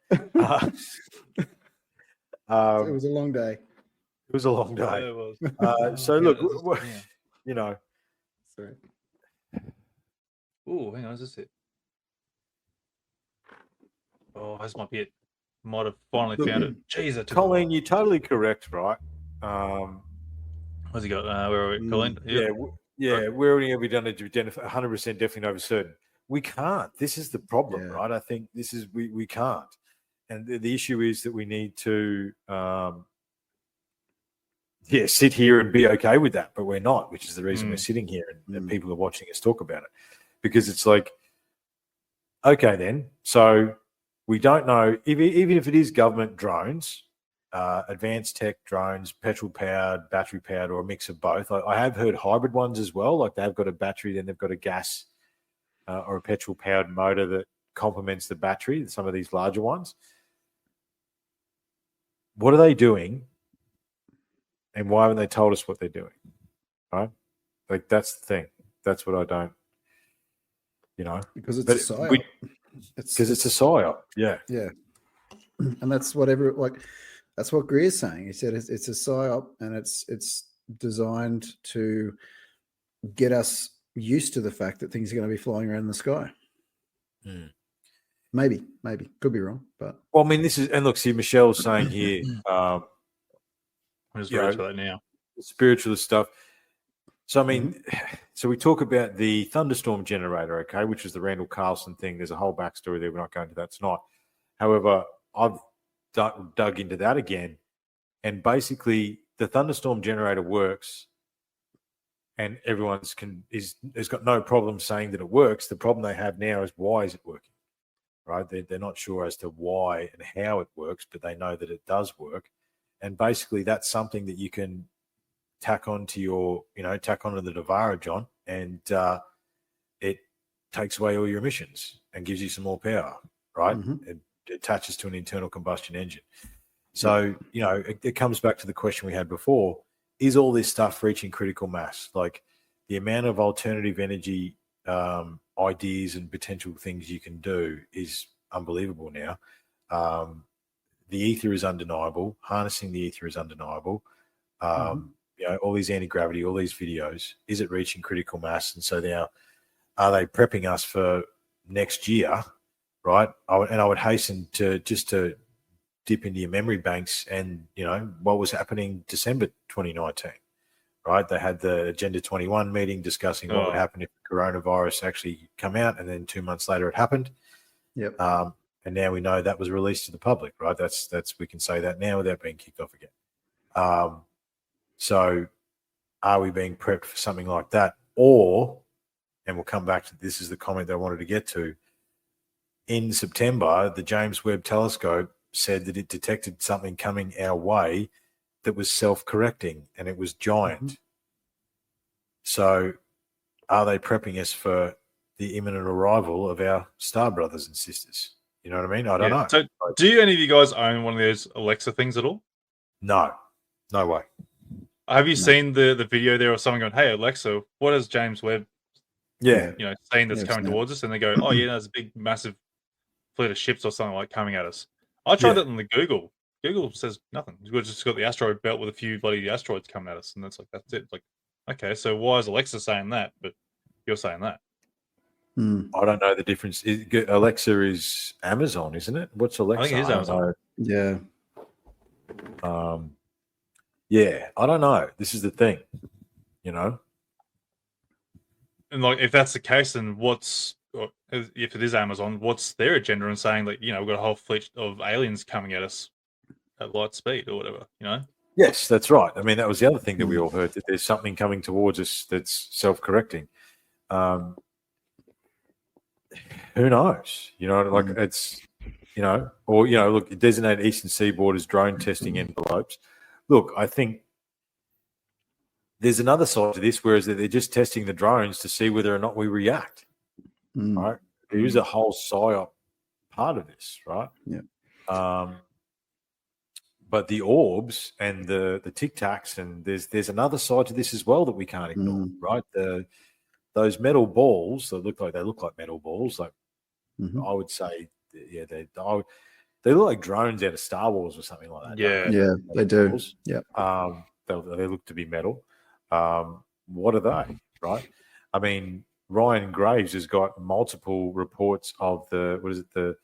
It was a long day. It was a long day. Yeah, it was. So look, Yeah. you know. Sorry. Oh, hang on, is this it? Oh, this might be it. Might have finally found it. Jeez, that took a Colleen, while. you're totally correct, right? What's he got? Where are we? Colleen? We're only ever done to identify 100% definitely know for certain. We can't. This is the problem, Yeah. right? I think this is we can't, and the issue is that we need to, sit here and be okay with that, but we're not, which is the reason we're sitting here and people are watching us talk about it, because it's like, okay, then, so we don't know even if it is government drones. Advanced tech drones, petrol-powered, battery-powered, or a mix of both. I have heard hybrid ones as well, like they've got a battery, then they've got a gas or a petrol-powered motor that complements the battery, some of these larger ones. What are they doing, and why haven't they told us what they're doing? Right? Like, that's the thing. That's what I don't, Because it's a psyop. Because it's a psyop, yeah. Yeah. And that's that's what Greer's saying. He said it's a psyop, and it's designed to get us used to the fact that things are going to be flying around in the sky. Maybe, could be wrong, but well, I mean, this is, and look, see, Michelle's saying here, I'm just going to that now. Spiritualist stuff. So, I mean, so we talk about the thunderstorm generator, okay, which is the Randall Carlson thing. There's a whole backstory there. We're not going to that tonight. However, I've dug into that again, and basically the thunderstorm generator works, and everyone's has got no problem saying that it works. The problem they have now is, why is it working, right? They're not sure as to why and how it works, but they know that it does work, and basically that's something that you can tack onto the Navara, John, and it takes away all your emissions and gives you some more power, right? It attaches to an internal combustion engine. So, it comes back to the question we had before. Is all this stuff reaching critical mass? Like, the amount of alternative energy ideas and potential things you can do is unbelievable now. The ether is undeniable. Harnessing the ether is undeniable. All these anti-gravity, all these videos. Is it reaching critical mass? And so now, are they prepping us for next year? Right, I would hasten to dip into your memory banks, and what was happening December 2019. Right, they had the Agenda 21 meeting discussing what would happen if the coronavirus actually come out, and then 2 months later it happened. Yep. And now we know that was released to the public. Right, that's we can say that now without being kicked off again. So, are we being prepped for something like that, or? And we'll come back to this. Is the comment that I wanted to get to. In September, the James Webb Telescope said that it detected something coming our way that was self-correcting, and it was giant. Mm-hmm. So are they prepping us for the imminent arrival of our star brothers and sisters? You know what I mean? I don't know. So do any of you guys own one of those Alexa things at all? No way. Have you seen the video there of someone going, "Hey Alexa, what is James Webb Yeah. saying that's Yeah, coming I've towards us?" And they go, "Oh yeah, there's a big massive fleet of ships or something like coming at us." I tried that on the Google. Google says nothing. We've just got the asteroid belt with a few bloody asteroids coming at us, and that's it. Like, okay, so why is Alexa saying that, but you're saying that? I don't know the difference. Alexa is Amazon, isn't it? What's Alexa? I think it is Amazon. Yeah. Yeah, I don't know. This is the thing, And like, if that's the case, then if it is Amazon, what's their agenda in saying that, we've got a whole fleet of aliens coming at us at light speed or whatever, Yes, that's right. I mean, that was the other thing that we all heard, that there's something coming towards us that's self-correcting. Who knows? It's, look, designate eastern seaboard as drone testing envelopes. Look, I think there's another side to this, whereas they're just testing the drones to see whether or not we react. Right? There is a whole psyop part of this, right? Yeah. But the orbs and the Tic Tacs, and there's another side to this as well that we can't ignore, right? Those metal balls that look like metal balls. Like I would say, yeah, they look like drones out of Star Wars or something like that. Yeah, they do. Yeah. They look to be metal. What are they, right? I mean, Ryan Graves has got multiple reports of the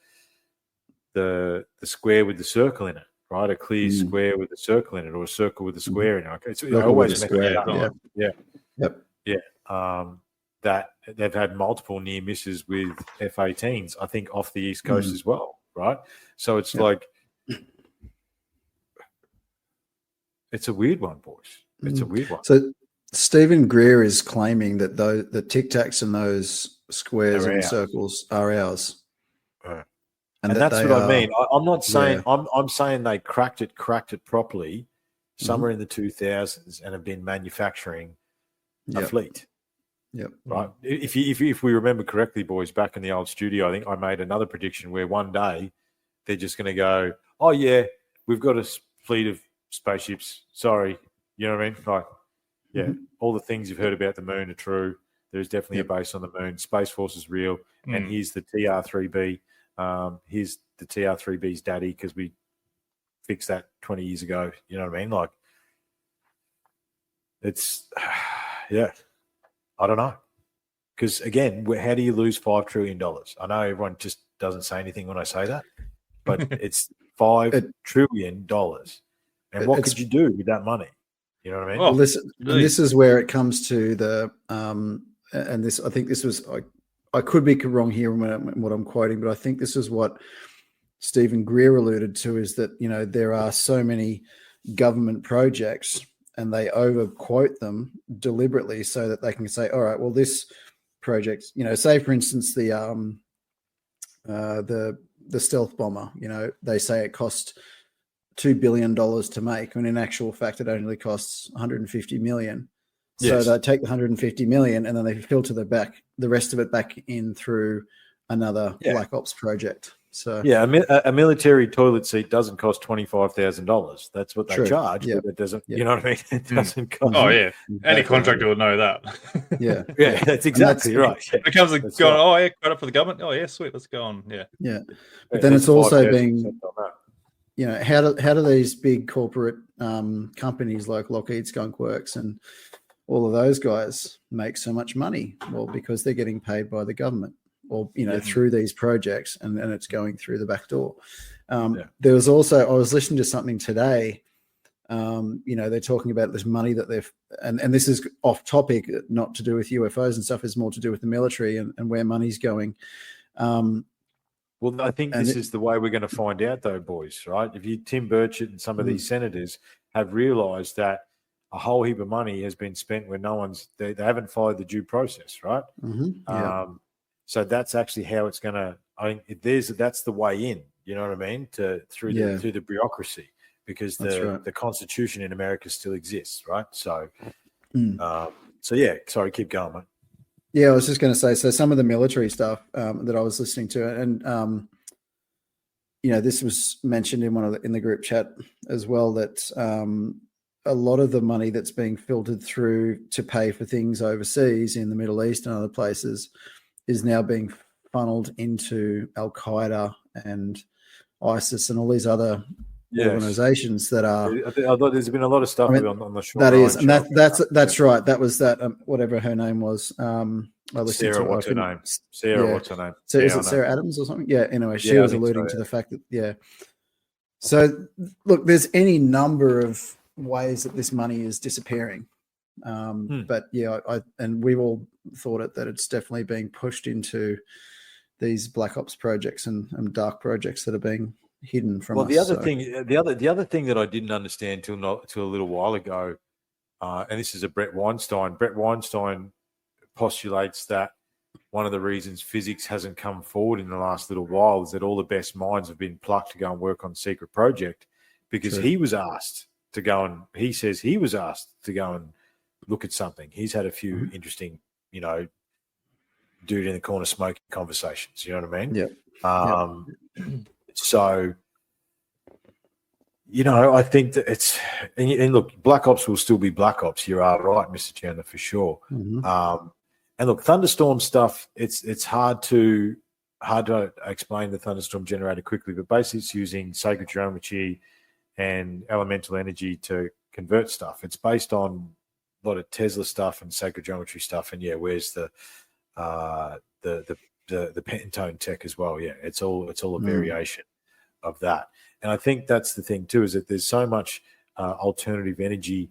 square with the circle in it, right? A clear square with a circle in it, or a circle with a square in it. I always mess it up. Yeah. That they've had multiple near misses with F-18s, I think, off the East Coast as well, right? So it's like, it's a weird one, boys. It's a weird one. So Stephen Greer is claiming that the Tic Tacs and those squares and circles are ours. And that's what I mean. I'm not saying I'm saying they cracked it properly somewhere in the 2000s and have been manufacturing a fleet. Yep. Right. If we remember correctly, boys, back in the old studio, I think I made another prediction where one day they're just going to go, "Oh yeah, we've got a fleet of spaceships. Sorry." You know what I mean? Like, yeah, all the things you've heard about the moon are true. There's definitely a base on the moon. Space Force is real. And here's the TR-3B. Here's the TR-3B's daddy, because we fixed that 20 years ago. You know what I mean? Like, it's, I don't know. Because, again, how do you lose $5 trillion? I know everyone just doesn't say anything when I say that, but it's $5 trillion. And what could you do with that money? You know what I mean? Well, this is where it comes to the and this, I think this was, I could be wrong here in what I'm quoting, but I think this is what Stephen Greer alluded to, is that, there are so many government projects and they overquote them deliberately so that they can say, all right, well, this project, say for instance, the stealth bomber, they say it cost $2 billion to make, when in actual fact it only costs $150 million. So they take the $150 million and then they filter the rest of it back in through another Black Ops project. So a military toilet seat doesn't cost $25,000. That's what they charge, but it doesn't. You know what I mean? It doesn't cost. Oh yeah, any contractor would know that. Yeah, that's exactly right. It comes and going. Oh yeah, credit for the government. Oh yeah, sweet. Let's go on. Yeah. But then it's also being, how do these big corporate companies like Lockheed, Skunk Works, and all of those guys make so much money? Well, because they're getting paid by the government, or through these projects, and it's going through the back door. There was also, I was listening to something today. They're talking about this money that they've, and this is off topic, not to do with UFOs and stuff. It's more to do with the military and where money's going. Well, I think this is the way we're going to find out, though, boys, right? If Tim Burchett and some of these senators have realised that a whole heap of money has been spent where they haven't followed the due process, right? Mm-hmm. So that's actually how it's going to, I think that's the way in. You know what I mean? Through Yeah. the bureaucracy, because That's right. the Constitution in America still exists, right? So, Mm. so yeah. Sorry, keep going, mate. Yeah, I was just going to say, so some of the military stuff that I was listening to, and this was mentioned in the group chat as well, that a lot of the money that's being filtered through to pay for things overseas in the Middle East and other places is now being funneled into Al Qaeda and ISIS and all these other organizations that are. There's been a lot of stuff on the shore. That is, and that's right. That was that whatever her name was. I listened Sarah, to what's her name? Sarah, what's her name? So is it Sarah Adams or something? Yeah. Anyway, she was alluding to the fact that So look, there's any number of ways that this money is disappearing. But we've all thought that it's definitely being pushed into these black ops projects and dark projects that are being hidden from us. The other thing that I didn't understand till a little while ago, and this is a Brett Weinstein. Brett Weinstein postulates that one of the reasons physics hasn't come forward in the last little while is that all the best minds have been plucked to go and work on secret project, because he was asked to go and he says he was asked to go and look at something. He's had a few interesting, dude in the corner smoking conversations. You know what I mean? Yeah. So, I think that it's and look, Black Ops will still be Black Ops. You are right, Mr. Chandler, for sure. Mm-hmm. And look, thunderstorm stuff. It's hard to explain the thunderstorm generator quickly, but basically it's using sacred geometry and elemental energy to convert stuff. It's based on a lot of Tesla stuff and sacred geometry stuff. And where's the pentone tech as well? Yeah, it's all a variation of that. And I think that's the thing too, is that there's so much alternative energy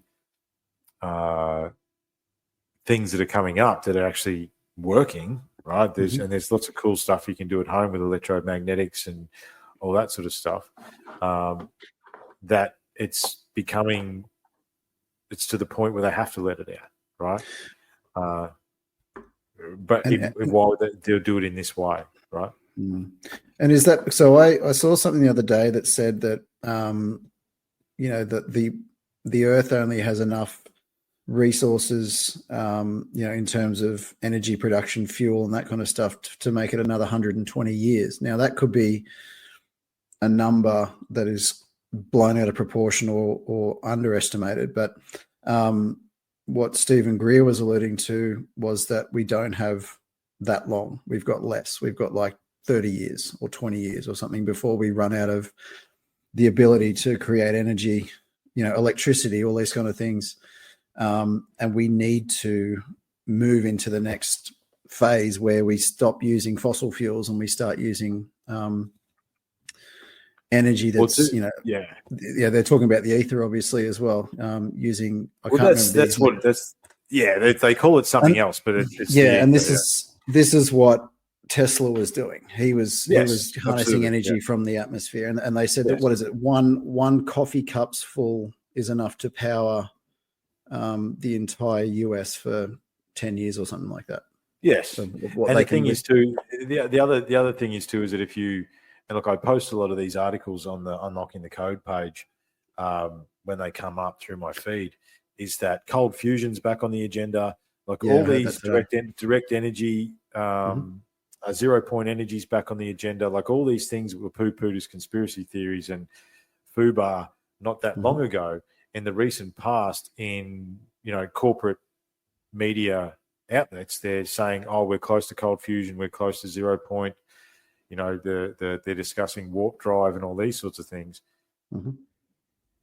things that are coming up that are actually working, right? There's lots of cool stuff you can do at home with electromagnetics and all that sort of stuff. That it's to the point where they have to let it out, right? But why would they do it in this way, right? And is that so? I saw something the other day that said that that the Earth only has enough resources, in terms of energy production, fuel, and that kind of stuff to make it another 120 years. Now that could be a number that is blown out of proportion or underestimated, but what Stephen Greer was alluding to was that we don't have that long. We've got less. We've got like 30 years or 20 years or something before we run out of the ability to create energy, electricity, all these kind of things. And we need to move into the next phase where we stop using fossil fuels and we start using energy that's they're talking about the ether obviously as well, using they call it something else, but it's and this is what Tesla was doing. He was harnessing energy from the atmosphere, and they said that what is it, one coffee cup's full is enough to power the entire US for 10 years or something like that. Yes. So and the thing is too, the other thing is too, is that if you, and look, I post a lot of these articles on the Unlocking the Code page when they come up through my feed, is that cold fusion's back on the agenda. Like all these direct energy, 0 point energy's back on the agenda. Like all these things were poo-pooed as conspiracy theories and FUBAR not that long ago. In the recent past, in corporate media outlets, they're saying, "Oh, we're close to cold fusion, we're close to 0 point." They're discussing warp drive and all these sorts of things.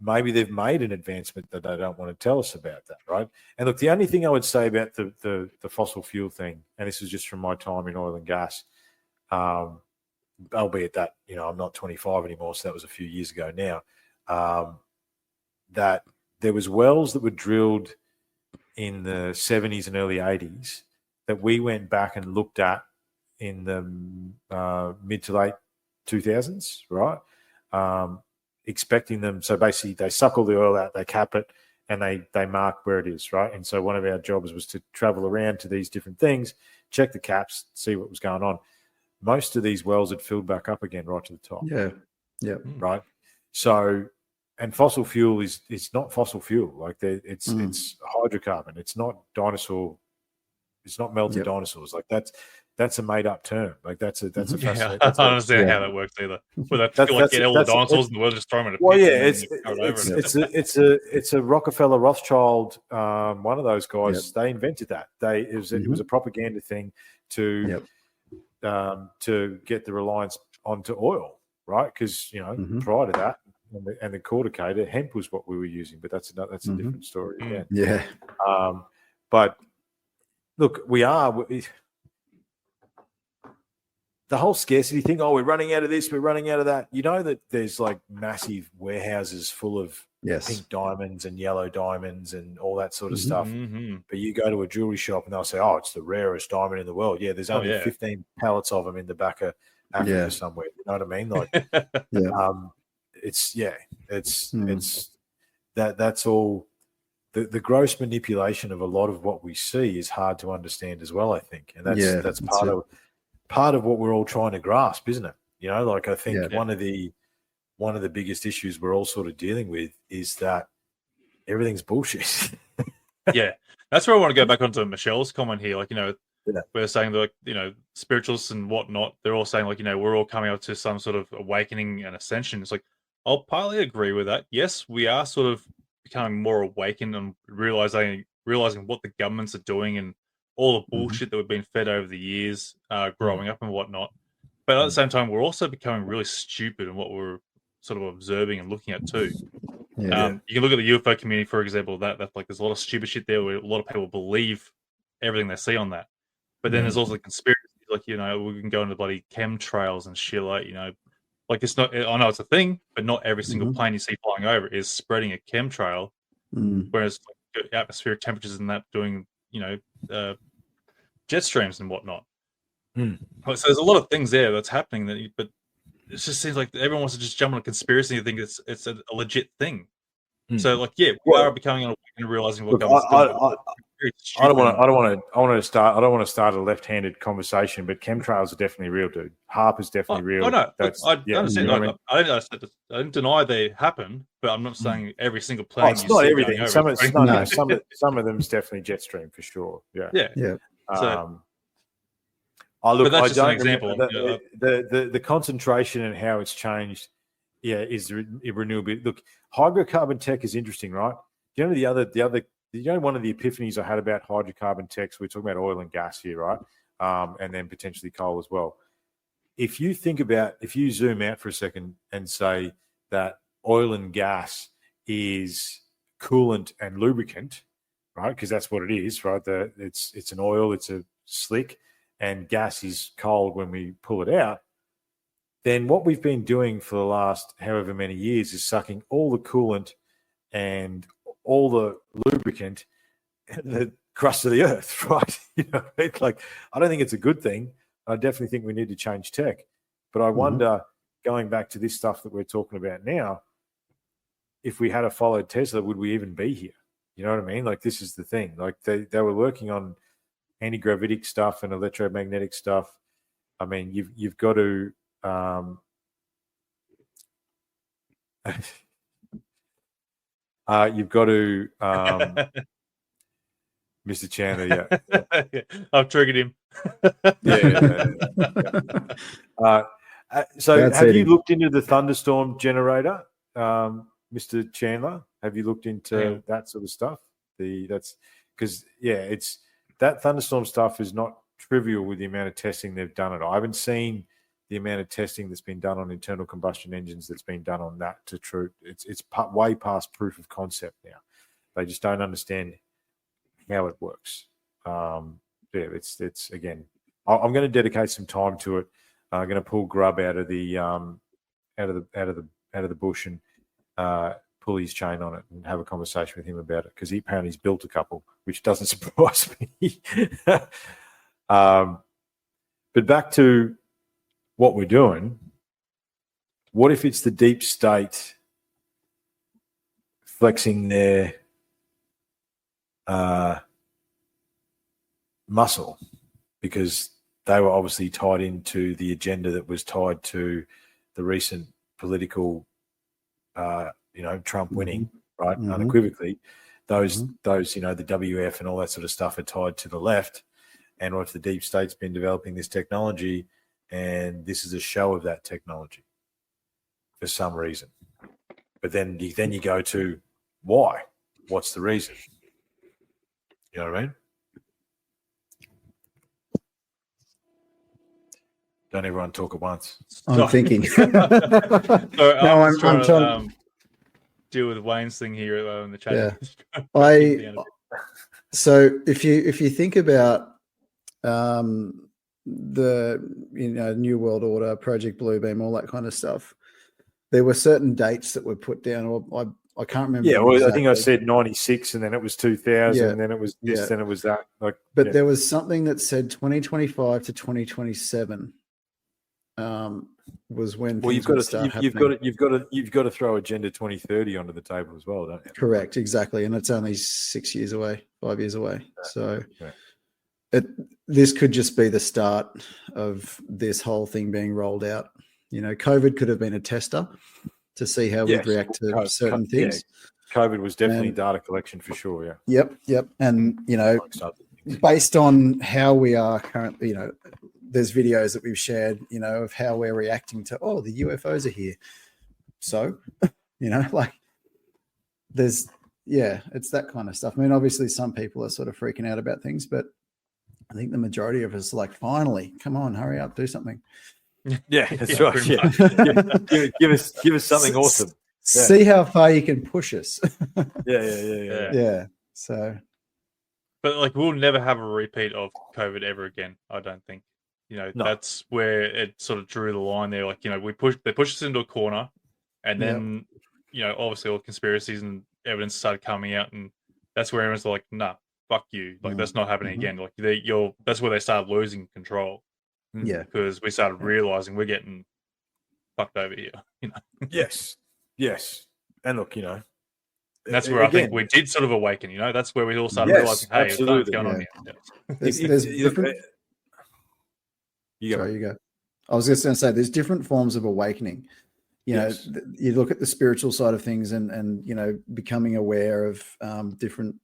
Maybe they've made an advancement that they don't want to tell us about that, right? And look, the only thing I would say about the fossil fuel thing, and this is just from my time in oil and gas, albeit that I'm not 25 anymore, so that was a few years ago now. That there was wells that were drilled in the 70s and early 80s that we went back and looked at in the mid to late 2000s, right? Expecting them. So basically they suck all the oil out, they cap it, and they mark where it is, right? And so one of our jobs was to travel around to these different things, check the caps, see what was going on. most of these wells had filled back up again right to the top. Yeah. Yeah. Right. So, and fossil fuel is not fossil fuel. Like it's hydrocarbon. It's not dinosaur. It's not melted dinosaurs. Like that's a made up term. Like that's a fascinating. I don't understand how that works either. Where they feel like get all the dinosaurs in the world, just throw them in a pit. Well, yeah, it's a Rockefeller Rothschild. One of those guys. They invented that. It was a propaganda thing to get the reliance onto oil, right? Because prior to that, and the corticator, hemp was what we were using, but that's a different story again. Yeah. But look, the whole scarcity thing. Oh, we're running out of this, we're running out of that. You know that there's like massive warehouses full of pink diamonds and yellow diamonds and all that sort of stuff. But you go to a jewelry shop and they'll say, "Oh, it's the rarest diamond in the world." Yeah, there's only 15 pallets of them in the back of Africa somewhere. You know what I mean? Like, it's that's all. The gross manipulation of a lot of what we see is hard to understand as well, I think, and that's part of what we're all trying to grasp, isn't it? You know, like I think one of the biggest issues we're all sort of dealing with is that everything's bullshit. Yeah, that's where I want to go back onto Michelle's comment here. Like, we're saying that, like, spiritualists and whatnot, they're all saying, like, we're all coming up to some sort of awakening and ascension. It's like, I'll partly agree with that. Yes, we are sort of becoming more awakened and realizing what the governments are doing and all the bullshit that we've been fed over the years, growing up and whatnot. But at the same time, we're also becoming really stupid in what we're sort of observing and looking at too. You can look at the UFO community, for example. That's like there's a lot of stupid shit there where a lot of people believe everything they see on that. But then there's also conspiracies, like, we can go into bloody chemtrails and shit, like it's not. I know it's a thing, but not every single plane you see flying over is spreading a chemtrail. Whereas like, atmospheric temperatures and that doing, jet streams and whatnot. So there's a lot of things there that's happening but it just seems like everyone wants to just jump on a conspiracy and think it's a legit thing. So like, we are becoming awake and realizing what government's doing. I don't want to start a left-handed conversation, but chemtrails are definitely real, dude. HAARP is definitely real. I understand. I didn't deny they happen, but I'm not saying every single plane. It's not everything. Some of them is definitely jet stream for sure. Yeah. But that's just an example. The concentration and how it's changed, is renewable. Look, hydrocarbon tech is interesting, right? You know, one of the epiphanies I had about hydrocarbon tech, so we're talking about oil and gas here, right? And then potentially coal as well. If you zoom out for a second and say that oil and gas is coolant and lubricant, right? Because that's what it is, right? It's an oil, it's a slick, and gas is cold when we pull it out. Then what we've been doing for the last however many years is sucking all the coolant and all the lubricant and the crust of the earth, right? It's like, I don't think it's a good thing. I definitely think we need to change tech. But I wonder, going back to this stuff that we're talking about now, if we had followed Tesla, would we even be here? You know what I mean? Like, this is the thing. Like, they were working on anti-gravitic stuff and electromagnetic stuff. I mean, you've got to Mr. Chandler, I've triggered him. So have you looked into the thunderstorm generator, Mr. Chandler? Have you looked into that sort of stuff? That's because it's that thunderstorm stuff is not trivial with the amount of testing they've done it. I haven't seen the amount of testing that's been done on internal combustion engines that's been done on that to truth. It's way past proof of concept now. They just don't understand how it works. It's again. I'm going to dedicate some time to it. I'm going to pull Grub out of the bush and pull his chain on it and have a conversation with him about it, because he apparently he's built a couple, which doesn't surprise me. But back to what we're doing. What if it's the deep state flexing their muscle? Because they were obviously tied into the agenda that was tied to the recent political, Trump winning, right, unequivocally. Those, the WF and all that sort of stuff are tied to the left, and what if the deep state's been developing this technology, and this is a show of that technology for some reason. But then you go to why? What's the reason? You know what I mean? Don't everyone talk at once. I'm thinking. Sorry, No, I'm trying trying. to deal with Wayne's thing here in the chat. Yeah. So if you think about the New World Order, Project Bluebeam, all that kind of stuff, there were certain dates that were put down, or I can't remember. Yeah, well, exactly. I think I said 96, and then it was 2000, and then it was this, then it was that. But there was something that said 2025 to 2027 was when. Well, you've got to throw Agenda 2030 onto the table as well, don't you? Correct, exactly, and it's only 5 years away. So this could just be the start of this whole thing being rolled out. COVID could have been a tester to see how we'd react to certain things. Yeah. COVID was definitely data collection for sure. Yeah. Yep. And based on how we are currently, there's videos that we've shared, of how we're reacting to, the UFOs are here. So, there's, it's that kind of stuff. I mean, obviously some people are sort of freaking out about things, but I think the majority of us are like, finally, come on, hurry up, do something. Yeah, that's right. Yeah. Give us something awesome. Yeah. See how far you can push us. Yeah. So, but we'll never have a repeat of COVID ever again. I don't think. That's where it sort of drew the line there. They pushed us into a corner, and then obviously all conspiracies and evidence started coming out, and that's where everyone's like, "Nah, fuck you." That's not happening again. That's where they started losing control. Yeah, because we started realizing we're getting fucked over here. Yes, and look, that's where I think we did sort of awaken. That's where we all started realizing, hey, what's going on here? There's different. You go. I was just going to say, there's different forms of awakening. You look at the spiritual side of things, and becoming aware of different,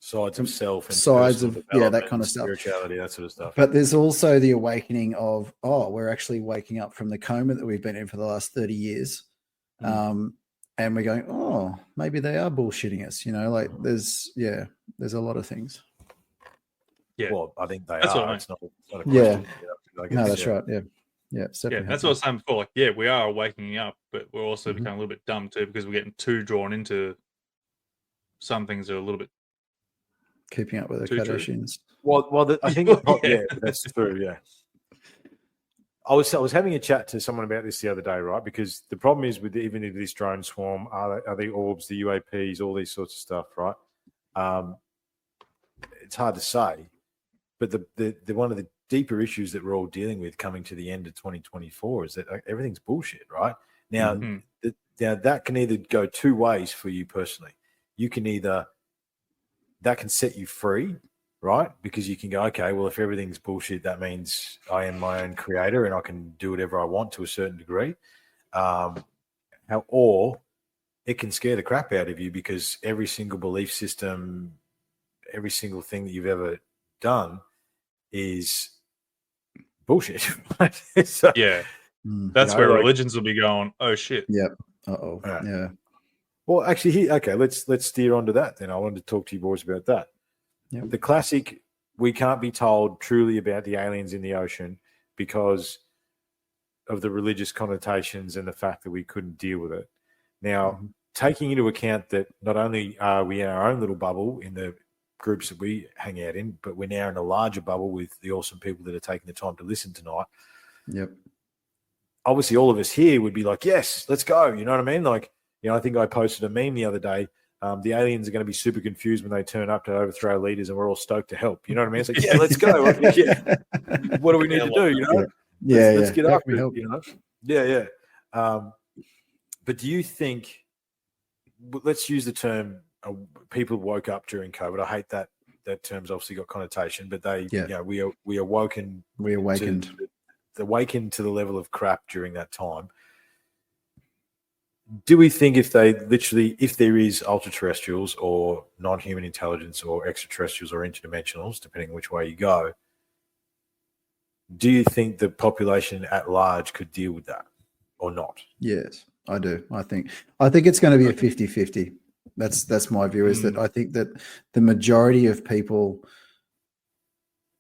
sides of self, and sides of that kind of stuff, spirituality, that sort of stuff. But there's also the awakening of we're actually waking up from the coma that we've been in for the last 30 years, and we're going, maybe they are bullshitting us. There's a lot of things. Yeah, well, I think they are. It's not a question. Yeah, no, that's right. Yeah, that's what I was saying before. We are waking up, but we're also becoming a little bit dumb too, because we're getting too drawn into some things that are a little bit. Keeping up with the Kardashians. Well, I think that's true. Yeah, I was having a chat to someone about this the other day, right? Because the problem is with even this drone swarm, are the orbs, the UAPs, all these sorts of stuff, right? It's hard to say, but the one of the deeper issues that we're all dealing with coming to the end of 2024 is that everything's bullshit, right? Now, that can either go two ways for you personally. You can either that can set you free, right? Because you can go, okay, well, if everything's bullshit, that means I am my own creator and I can do whatever I want to a certain degree. Or it can scare the crap out of you, because every single belief system, every single thing that you've ever done is bullshit. So, that's where religions will be going, oh, shit. Yep. Uh-oh. Right. Yeah. Well, actually, let's steer onto that then. I wanted to talk to you boys about that. Yep. The classic, we can't be told truly about the aliens in the ocean because of the religious connotations and the fact that we couldn't deal with it. Now, taking into account that not only are we in our own little bubble in the groups that we hang out in, but we're now in a larger bubble with the awesome people that are taking the time to listen tonight. Yep. Obviously, all of us here would be like, yes, let's go. You know what I mean? I think I posted a meme the other day. The aliens are going to be super confused when they turn up to overthrow leaders, and we're all stoked to help. You know what I mean? It's like, yeah, let's go. What do we need to do? Let's get after it. Yeah. But do you think? Let's use the term people woke up during COVID. I hate that that term's obviously got connotation, but they, Yeah. we awakened awakened to the level of crap during that time. Do we think if there is ultra-terrestrials or non-human intelligence or extraterrestrials or interdimensionals, depending which way you go, do you think the population at large could deal with that or not? Yes, I do. I think it's going to be a 50-50. That's my view, is that I think that the majority of people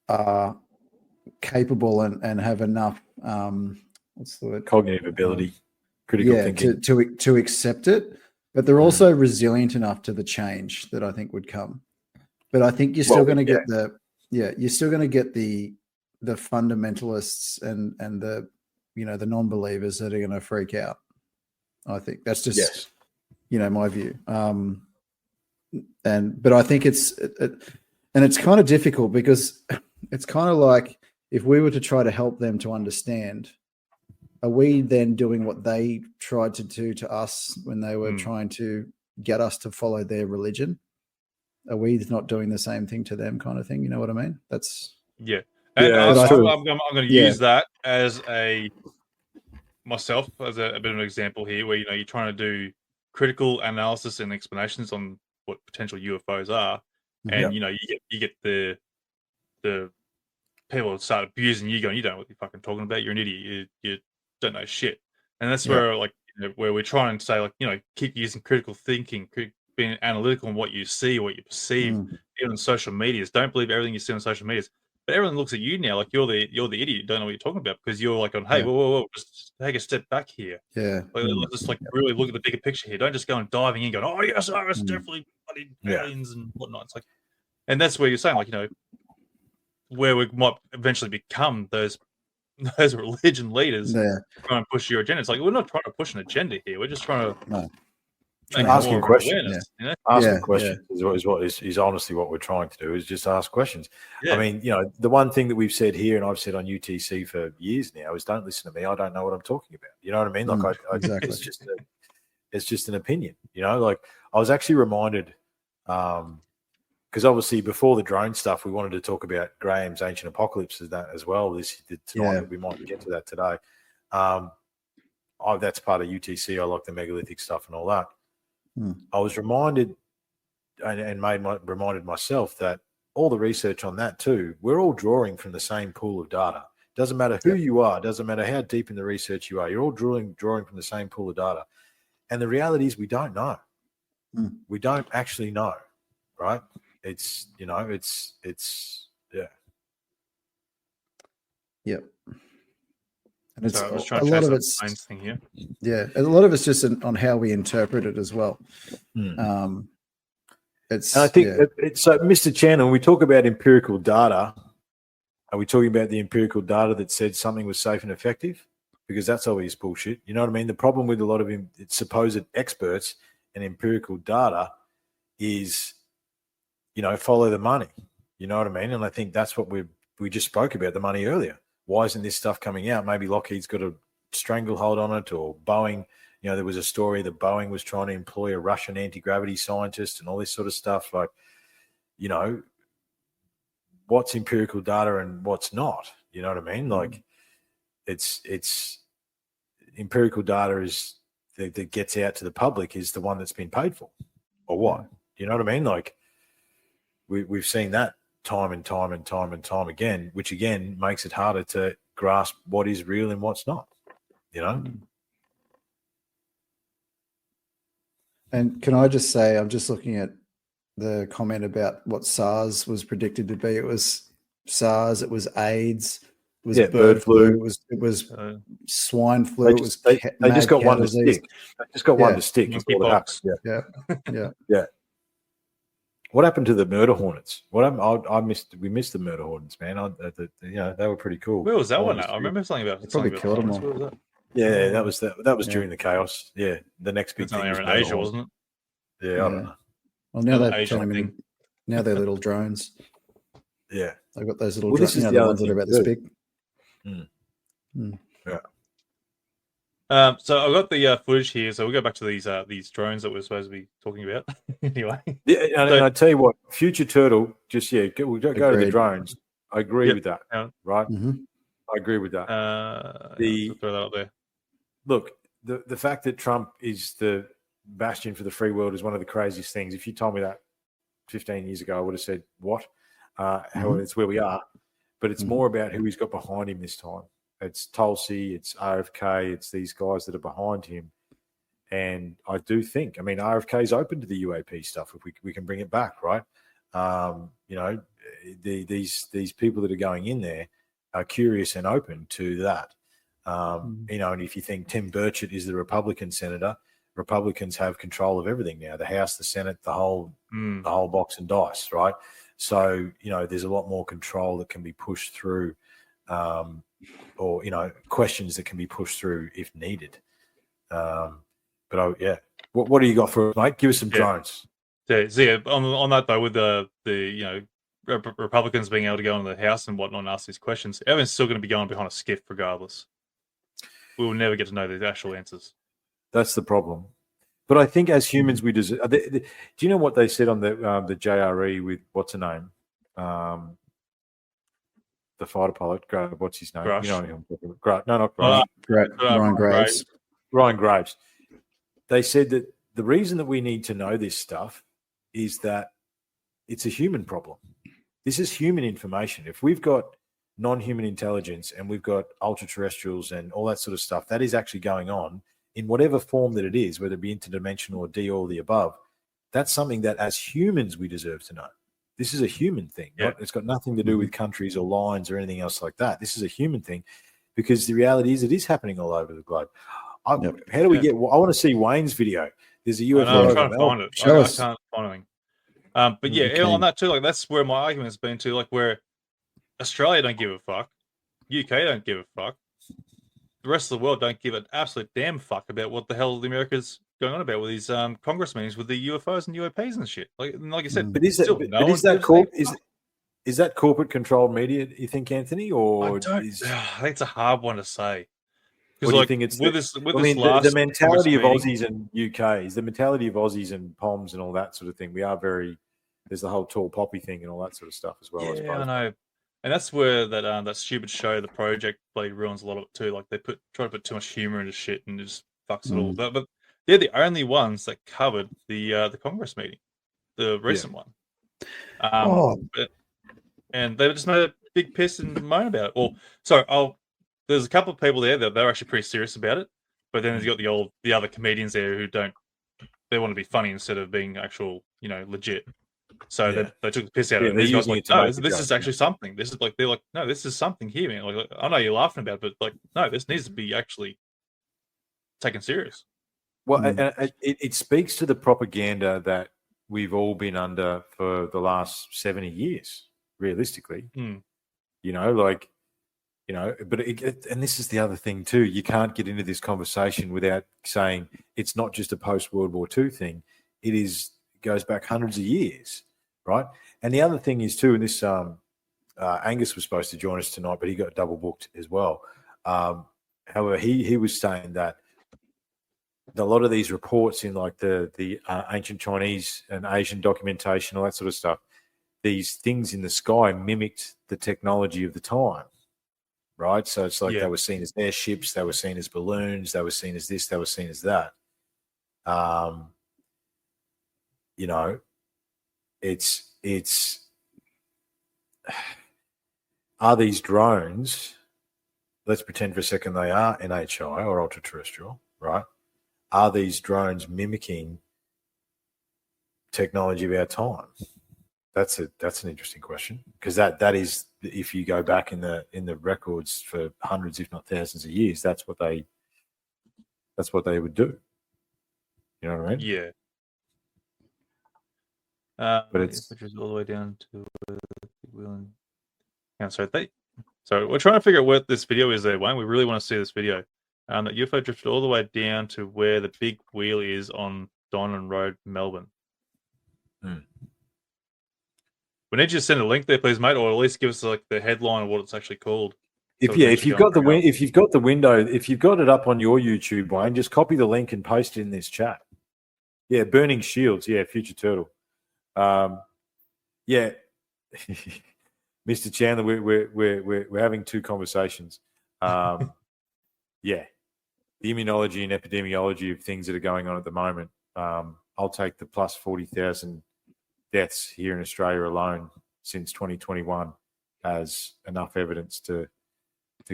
are capable and have enough what's the word? Cognitive ability, critical thinking. to accept it, but they're also resilient enough to the change that I think would come. But I think you're still going to get you're still going to get the fundamentalists and the the non-believers that are going to freak out. I think that's just my view. But I think it's kind of difficult, because it's kind of like, if we were to try to help them to understand, are we then doing what they tried to do to us when they were trying to get us to follow their religion? Are we not doing the same thing to them, kind of thing? You know what I mean? That's And I'm going to use that as myself as a bit of an example here, where you're trying to do critical analysis and explanations on what potential UFOs are, and you get the people start abusing you, going, you don't know what you're fucking talking about, you're an idiot, you don't know shit. And that's where where we're trying to say, keep using critical thinking, being analytical on what you see, what you perceive, even on social medias. Don't believe everything you see on social medias. But everyone looks at you now like you're the idiot, you don't know what you're talking about, because you're like, hey, whoa, just take a step back here. Let's just really look at the bigger picture here. Don't just go and diving in, going, oh yes, it's definitely bloody aliens and whatnot. It's like, and that's where you're saying, where we might eventually become those religion leaders trying to push your agenda. It's like, we're not trying to push an agenda here. We're just trying to asking questions. Asking questions is honestly what we're trying to do, is just ask questions. I mean, the one thing that we've said here, and I've said on UTC for years now, is don't listen to me. I don't know what I'm talking about. You know what I mean? Exactly. It's just an opinion. I was actually reminded, because obviously before the drone stuff, we wanted to talk about Graham's Ancient Apocalypse as well. We might get to that today. That's part of UTC. I like the megalithic stuff and all that. I was reminded and reminded myself that all the research on that too, we're all drawing from the same pool of data. Doesn't matter who you are, doesn't matter how deep in the research you are, you're all drawing from the same pool of data. And the reality is we don't know. We don't actually know, right? It's And it's I was trying a to lot of it's it's thing here. a lot of it's just on how we interpret it as well. It's and I think so, Mr. Chan, when we talk about empirical data, are we talking about the empirical data that said something was safe and effective? Because that's obvious bullshit. You know what I mean? The problem with a lot of supposed experts and empirical data is, follow the money. You know what I mean? And I think that's what we just spoke about, the money earlier. Why isn't this stuff coming out? Maybe Lockheed's got a stranglehold on it, or Boeing. There was a story that Boeing was trying to employ a Russian anti-gravity scientist and all this sort of stuff. What's empirical data and what's not? You know what I mean? It's empirical data is that gets out to the public is the one that's been paid for, or what? You know what I mean? We've seen that time and time and time and time again, which again makes it harder to grasp what is real and what's not. And can I just say, I'm just looking at the comment about what SARS was predicted to be. It was SARS, it was AIDS, it was bird flu, it was swine flu, they just got one to stick. They just got one to stick. Yeah. What happened to the murder hornets? What happened? We missed the murder hornets, man. They were pretty cool. Where was that one at? I remember something about it. Probably killed them all. Where was that? Yeah, that was during the chaos. Yeah, the next big thing was in Asia, wasn't it? Yeah, I don't know. Well, now they're turning them in. Now they're little drones. Yeah, they've got those little drones. The ones that are about this big. Yeah. So I've got the footage here. So we'll go back to these drones that we're supposed to be talking about. Anyway, Yeah, and I tell you what, Future Turtle, we'll go to the Agreed. drones. I agree Yep. with that, Yeah. right? Mhm. I agree with that. Let's throw that up there. Look, the fact that Trump is the bastion for the free world is one of the craziest things. If you told me that 15 years ago, I would have said, what? However, it's where we are. But it's more about who he's got behind him this time. It's Tulsi, it's RFK, it's these guys that are behind him. And I do think, I mean, RFK is open to the UAP stuff if we can bring it back, right? You know, these people that are going in there are curious and open to that. You know, and if you think Tim Burchett is the Republican senator, Republicans have control of everything now: the House, the Senate, the whole box and dice, right? So you know, there's a lot more control that can be pushed through, or you know, questions that can be pushed through if needed. But what do you got for us, mate? Give us some drones. So on that though, with the you know Republicans being able to go into the House and whatnot and ask these questions, everyone's still going to be going behind a skiff regardless. We will never get to know the actual answers. That's the problem. But I think as humans, we deserve. Do you know what they said on the JRE with what's her name? The fighter pilot. What's his name? Grush. You know him. No, not Grush. Ryan Graves. Ryan Graves. They said that the reason that we need to know this stuff is that it's a human problem. This is human information. If we've got non-human intelligence and we've got ultra-terrestrials and all that sort of stuff, that is actually going on in whatever form that it is, whether it be interdimensional or D or the above. That's something that as humans we deserve to know. This is a human thing. Yeah. Right? It's got nothing to do with countries or lines or anything else like that. This is a human thing because the reality is it is happening all over the globe. How do we get? I want to see Wayne's video. There's a UFO. I'm trying to find it. I can't find anything. But yeah, on that too, like that's where my argument has been too, like where Australia don't give a fuck, UK don't give a fuck, the rest of the world don't give an absolute damn fuck about what the hell the America's going on about with these Congress meetings with the UFOs and UAPs and shit. Like I said, but is that corporate controlled media? You think, Anthony, or I think it's a hard one to say. Because like, do you think it's the mentality of Aussies and UKs, the mentality of Aussies and POMs and all that sort of thing. We are there's the whole tall poppy thing and all that sort of stuff as well. Yeah, I suppose. I know. And that's where that stupid show, The Project, bloody ruins a lot of it too. Like they try to put too much humor into shit and it just fucks it all. But they're the only ones that covered the Congress meeting, the recent one. And they just made a big piss and moan about it. There's a couple of people there that they're actually pretty serious about it. But then you've got the other comedians there who they want to be funny instead of being actual, legit. So they took the piss out of it. These guys like, no, this is actually something. This is like, they're like, no, this is something here, man. Like, I know you're laughing about it, but like, no, this needs to be actually taken serious. Well, it speaks to the propaganda that we've all been under for the last 70 years, realistically. But and this is the other thing too. You can't get into this conversation without saying it's not just a post-World War II thing. It goes back hundreds of years, right? And the other thing is too, and this Angus was supposed to join us tonight, but he got double booked as well. However, he was saying that a lot of these reports in like the ancient Chinese and Asian documentation, all that sort of stuff, these things in the sky mimicked the technology of the time. Right. So it's like they were seen as airships, they were seen as balloons, they were seen as this, they were seen as that. It's are these drones, let's pretend for a second they are NHI or ultra terrestrial, right? Are these drones mimicking technology of our time? That's an interesting question, because that is, if you go back in the records for hundreds, if not thousands of years, that's what they would do. You know what I mean? Yeah. But it's all the way down to so we're trying to figure out what this video is there, Wayne. We really want to see this video. That UFO drifted all the way down to where the big wheel is on Diamond Road, Melbourne. We need you to send a link there, please, mate, or at least give us like the headline of what it's actually called. If you've got the window, if you've got it up on your YouTube, Wayne, just copy the link and paste it in this chat. Yeah, burning shields. Yeah, future turtle. Yeah, Mr. Chandler, we're having two conversations. Yeah, the immunology and epidemiology of things that are going on at the moment. I'll take the plus 40,000 deaths here in Australia alone since 2021 as enough evidence to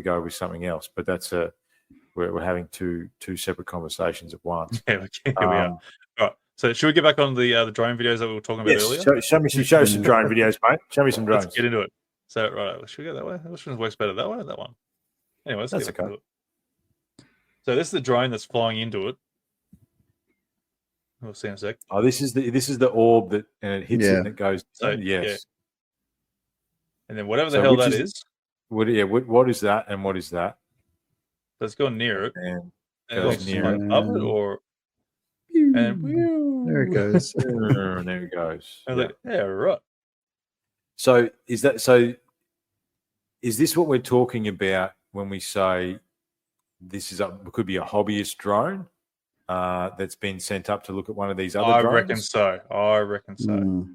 go with something else. But that's we're having two separate conversations at once. Yeah, we are. All right. So should we get back on the drone videos that we were talking about earlier? Show us some drone videos, mate. Show me some drones. Let's get into it. So right, should we go that way? Which one works better, that one or that one? Anyway, let's That's get okay. into it. So this is the drone that's flying into it. We'll see in a sec. Oh, this is the orb that and it hits it and it goes. So, yes. Yeah. And then whatever the hell that is. What is that and what is that? Let's go near it. And goes near it. Up it or there it goes. There it goes. Yeah, right. So is this what we're talking about when we say this could be a hobbyist drone that's been sent up to look at one of these other drones? I reckon so.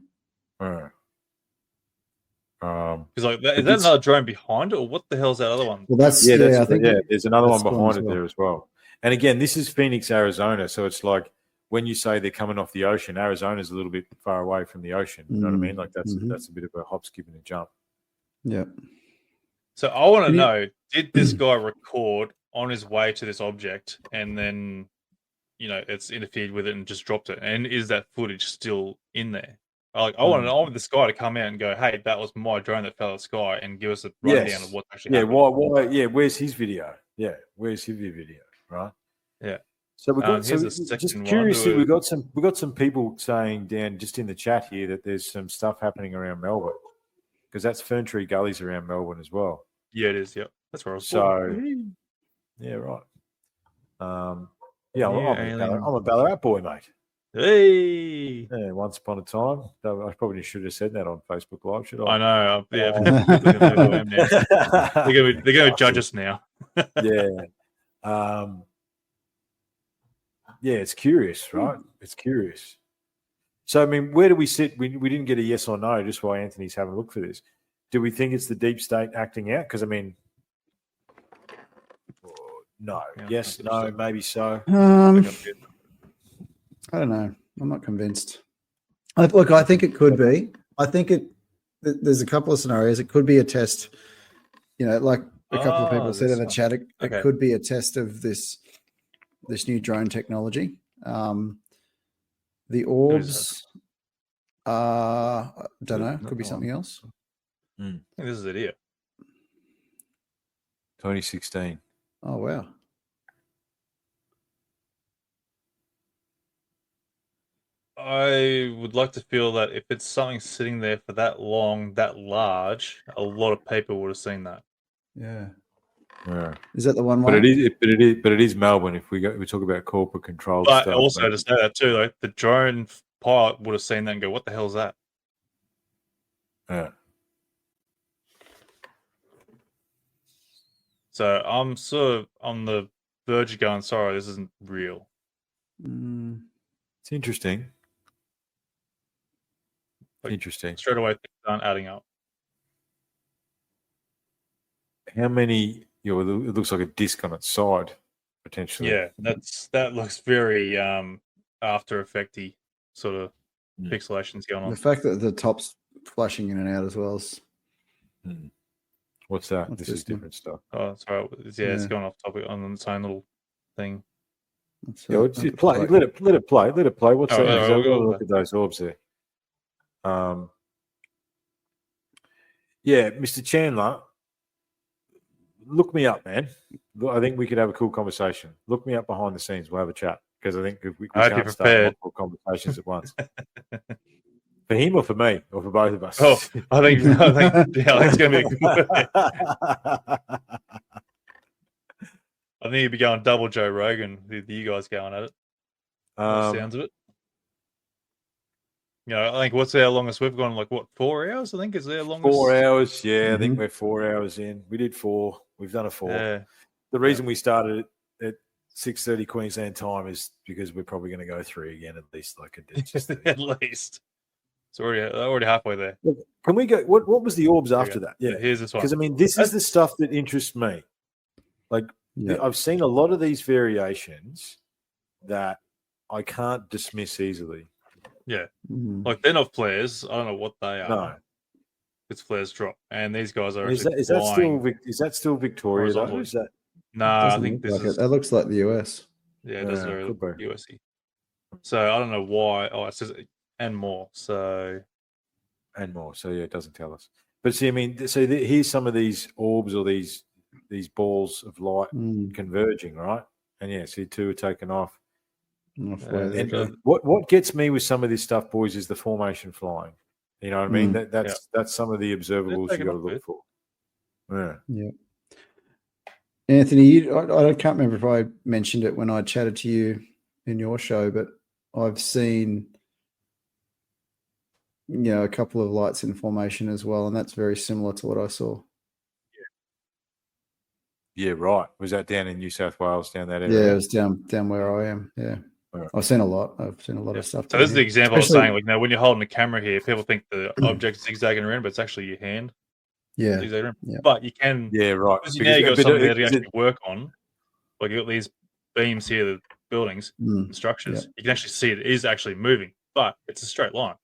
Because is that another drone behind it, or what the hell's that other one? Well, there's another one behind it there as well. And again, this is Phoenix, Arizona, so it's like when you say they're coming off the ocean, Arizona's a little bit far away from the ocean. You know what I mean? Like that's a bit of a hop, skip, and a jump. Yeah. So I want to know: did this guy record on his way to this object, and then it's interfered with it and just dropped it? And is that footage still in there? I want this guy to come out and go, "Hey, that was my drone that fell out of the sky," and give us a rundown of what actually happened. Why? Yeah, where's his video? Yeah, where's his video? Right. Yeah. So we've got just curiously, we've got some people saying down just in the chat here that there's some stuff happening around Melbourne because that's Fern Tree Gullies around Melbourne as well. Yeah, it is. Yeah, that's where I was. Yeah, right. I'm a Ballarat boy, mate. Hey. Yeah, once upon a time. I probably should have said that on Facebook Live, should I? I know. Yeah. They're going to judge us now. Yeah. Yeah, it's curious, right? It's curious. So, I mean, where do we sit? We didn't get a yes or no, just while Anthony's having a look for this. Do we think it's the deep state acting out? Because, I mean, no. Yeah, yes, no, maybe so. I don't know. I'm not convinced. I think it could be. I think there's a couple of scenarios. It could be a test. Like a couple of people said in the chat, it could be a test of this new drone technology. The orbs, I don't know. Could be something else. I think this is it here. 2016. Oh, wow. I would like to feel that if it's something sitting there for that long, that large, a lot of people would have seen that. Yeah. Yeah. Is that the one? But it is Melbourne. If we talk about corporate control, but stuff, also to say that too, like the drone pilot would have seen that and go, "What the hell is that?" Yeah. So I'm sort of on the verge of going, "Sorry, this isn't real." It's interesting. Interesting. Straight away, things aren't adding up. How many? It looks like a disc on its side, potentially. Yeah, that looks very After Effecty sort of pixelations going on. The fact that the top's flashing in and out as well is. What's that? This is different stuff. Oh, sorry. Yeah, it's going off topic on its own little thing. Let it play. Let it play. What's that? We'll look at those orbs there. Yeah, Mr. Chandler, look me up, man. I think we could have a cool conversation. Look me up behind the scenes. We'll have a chat because I think if we can't start multiple conversations at once. For him or for me or for both of us? Oh, I think it's going to be good. I think you'd be going double Joe Rogan with you guys going at it. Sounds of it. You know, I think what's our longest we've gone, like, what, 4 hours? I think is our longest. 4 hours. Yeah, I think Mhm. we're 4 hours in. We did 4. We've done a 4. Yeah. The reason we started at 6:30 Queensland time is because we're probably going to go 3 again at least. Like At least. It's already halfway there. Can we go? What was the orbs after that? Yeah, Here's this one. because I mean, this is the stuff that interests me. Like Yeah. I've seen a lot of these variations that I can't dismiss easily. Yeah. Mhm. Like, they're not flares. I don't know what they are. No, It's flares drop. And these guys are is actually that still Victoria though? horizontally. Is that No, I Doesn't think look this like is it. That looks like the US. yeah, it does Yeah, very could be. USy. So I don't know why. Oh, it says and more. So and more? So yeah, it doesn't tell us. But see, I mean, so here's some of these orbs or these balls of light Mm. converging, right? And yeah, see, 2 are taken off. Halfway there. And what gets me with some of this stuff, boys, is the formation flying. You know what I mean? That's some of the observables you got to look for. Yeah. Yeah. Anthony, I can't remember if I mentioned it when I chatted to you in your show, but I've seen, a couple of lights in formation as well, and that's very similar to what I saw. Yeah, right. Was that down in New South Wales, down that Yeah, area? it was down where I am. Yeah. All right. I've seen a lot. I've seen a lot of stuff. So this is the down here. example I was Especially- saying. Like, now when you're holding the camera here, people think the object's zigzagging around, but it's actually your hand Yeah. zigzagging around. Yeah. But you can, Yeah, right. because now you got but something there to is actually it- work on. Like, you got these beams here, the buildings, Mm. and structures. Yeah. You can actually see it is actually moving, but it's a straight line.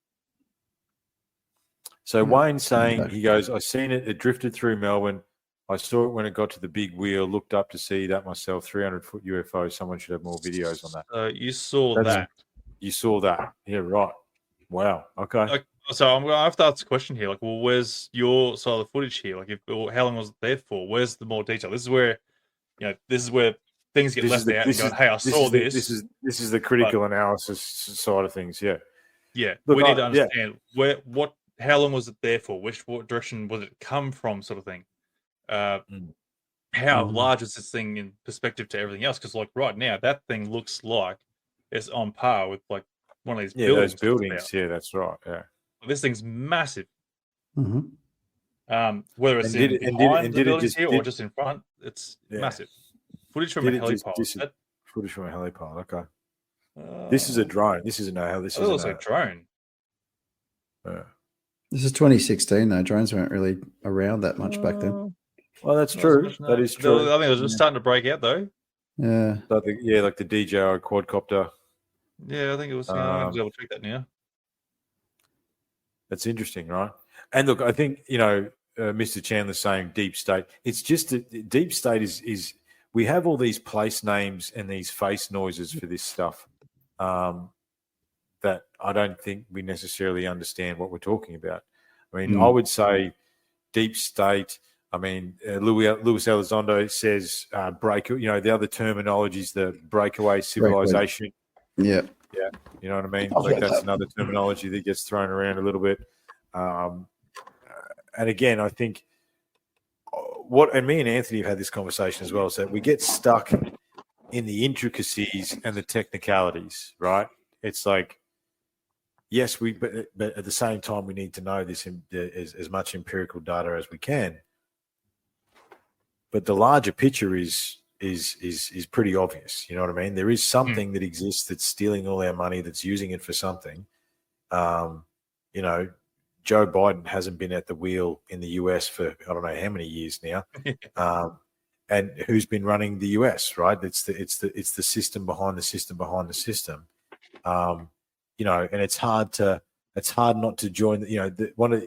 So Wayne's saying, Okay. he goes, I seen it. It drifted through Melbourne. I saw it when it got to the big wheel. Looked up to see that myself. 300-foot UFO. Someone should have more videos on that. You saw That's- that. You saw that? Yeah, right. Wow. Okay. So I'm going to have to ask a question here. Like, well, where's your side of the footage here? Like, how long was it there for? Where's the more detail? This is where, things get left out and going, hey, I saw this. This is the critical analysis side of things. Yeah. Yeah. Look, we need to understand how long was it there for? What direction was it come from, sort of thing? How large is this thing in perspective to everything else? Because, like, right now, that thing looks like it's on par with, like, one of these buildings. Those buildings. Yeah, that's right. Yeah. This thing's massive. Mm-hmm. Whether it's behind the buildings here or just in front, it's massive. Footage from a helipad. Footage from a helipad. Okay. This is a drone. This isn't a hell. This is a drone. This is 2016, though. Drones weren't really around that much back then. Well, that's true. That is true. I think it was just starting to break out, though. Yeah. Like the DJI quadcopter. Yeah, I think it was. I'm able to check that now. That's interesting, right? And look, I think Mr. Chandler's saying deep state. It's just that deep state is we have all these place names and these face noises for this stuff that I don't think we necessarily understand what we're talking about. I mean, I would say deep state. I mean, Luis Elizondo says break. The other terminology is the breakaway civilization. Yeah. Yeah, you know what I mean? Like that's another terminology that gets thrown around a little bit. And again, I think and me and Anthony have had this conversation as well, is that we get stuck in the intricacies and the technicalities, right? It's like, yes, but at the same time, we need to know this as much empirical data as we can. But the larger picture is pretty obvious. You know what I mean? There is something that exists that's stealing all our money, that's using it for something. Joe Biden hasn't been at the wheel in the US for I don't know how many years now. And who's been running the US, right? It's the system behind the system behind the system. And it's hard not to join.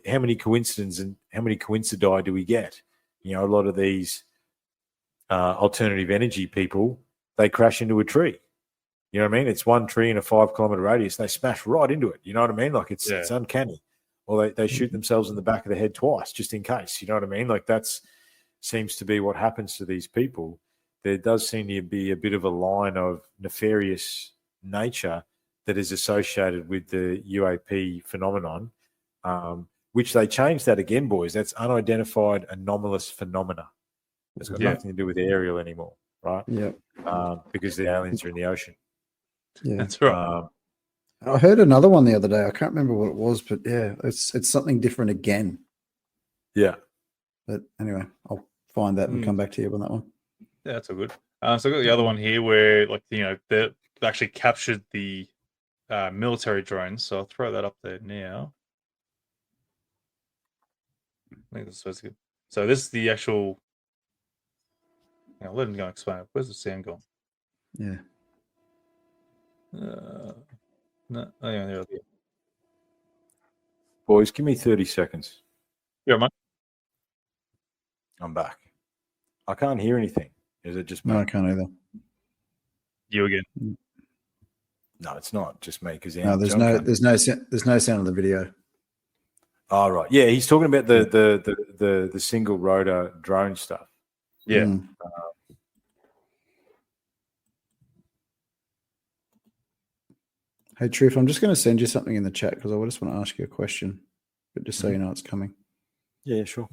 How many coincidences and how many coincidi do we get? A lot of these alternative energy people, they crash into a tree. You know what I mean? It's one tree in a 5-kilometer radius. They smash right into it. You know what I mean? Like it's uncanny. Or they shoot themselves in the back of the head twice, just in case. You know what I mean? Like seems to be what happens to these people. There does seem to be a bit of a line of nefarious nature that is associated with the UAP phenomenon, which they changed that again, boys. That's unidentified anomalous phenomena. It's got nothing to do with aerial anymore, right? Yeah. Because the aliens are in the ocean. Yeah. That's right. I heard another one the other day. I can't remember what it was, but yeah, it's something different again. Yeah. But anyway, I'll find that and come back to you on that one. Yeah, that's all good. So I've got the other one here where, like, they actually captured the military drones. So I'll throw that up there now. I think that's supposed to go. So this is the actual. Let him go and explain it. Where's the sound gone? Yeah. No. Oh, yeah, there it is. Boys, give me 30 seconds. Yeah, mate. I'm back. I can't hear anything. Is it just me? No, I can't either. You again. No, it's not just me because No, there's no sound of the video. Oh, right. Yeah, he's talking about the single rotor drone stuff. Yeah. Hey, Truth, I'm just going to send you something in the chat because I just want to ask you a question, but just so you know it's coming. Yeah, sure.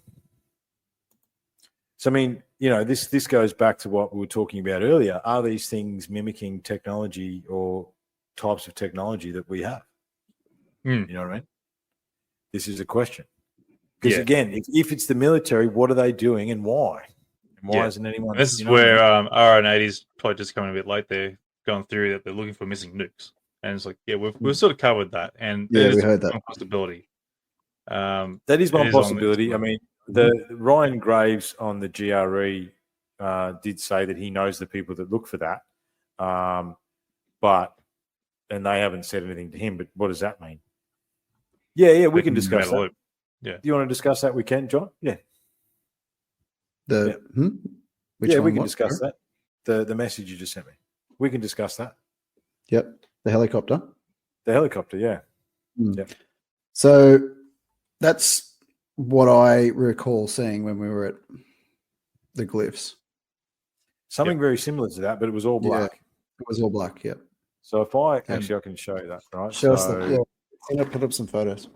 So, I mean, this goes back to what we were talking about earlier. Are these things mimicking technology or types of technology that we have? You know what I mean? This is a question. Because, again, if it's the military, what are they doing and why? And why isn't anyone... This is where RN80's probably just coming a bit late there, going through that they're looking for missing nukes. And it's like, we've sort of covered that. And yeah, we heard that. One possibility. That is one possibility. I mean, the Ryan Graves on the GRE did say that he knows the people that look for that. And they haven't said anything to him, but what does that mean? Yeah, we can discuss that. Yeah. Do you want to discuss that? We can, John? Yeah. We can discuss that. The message you just sent me. We can discuss that. Yep. The helicopter. The helicopter, yeah. Yep. So that's what I recall seeing when we were at the glyphs. Something very similar to that, but it was all black. Yeah, it was all black, yep. So if I can show you that, right? Show us that. Yeah. I'm going to put up some photos.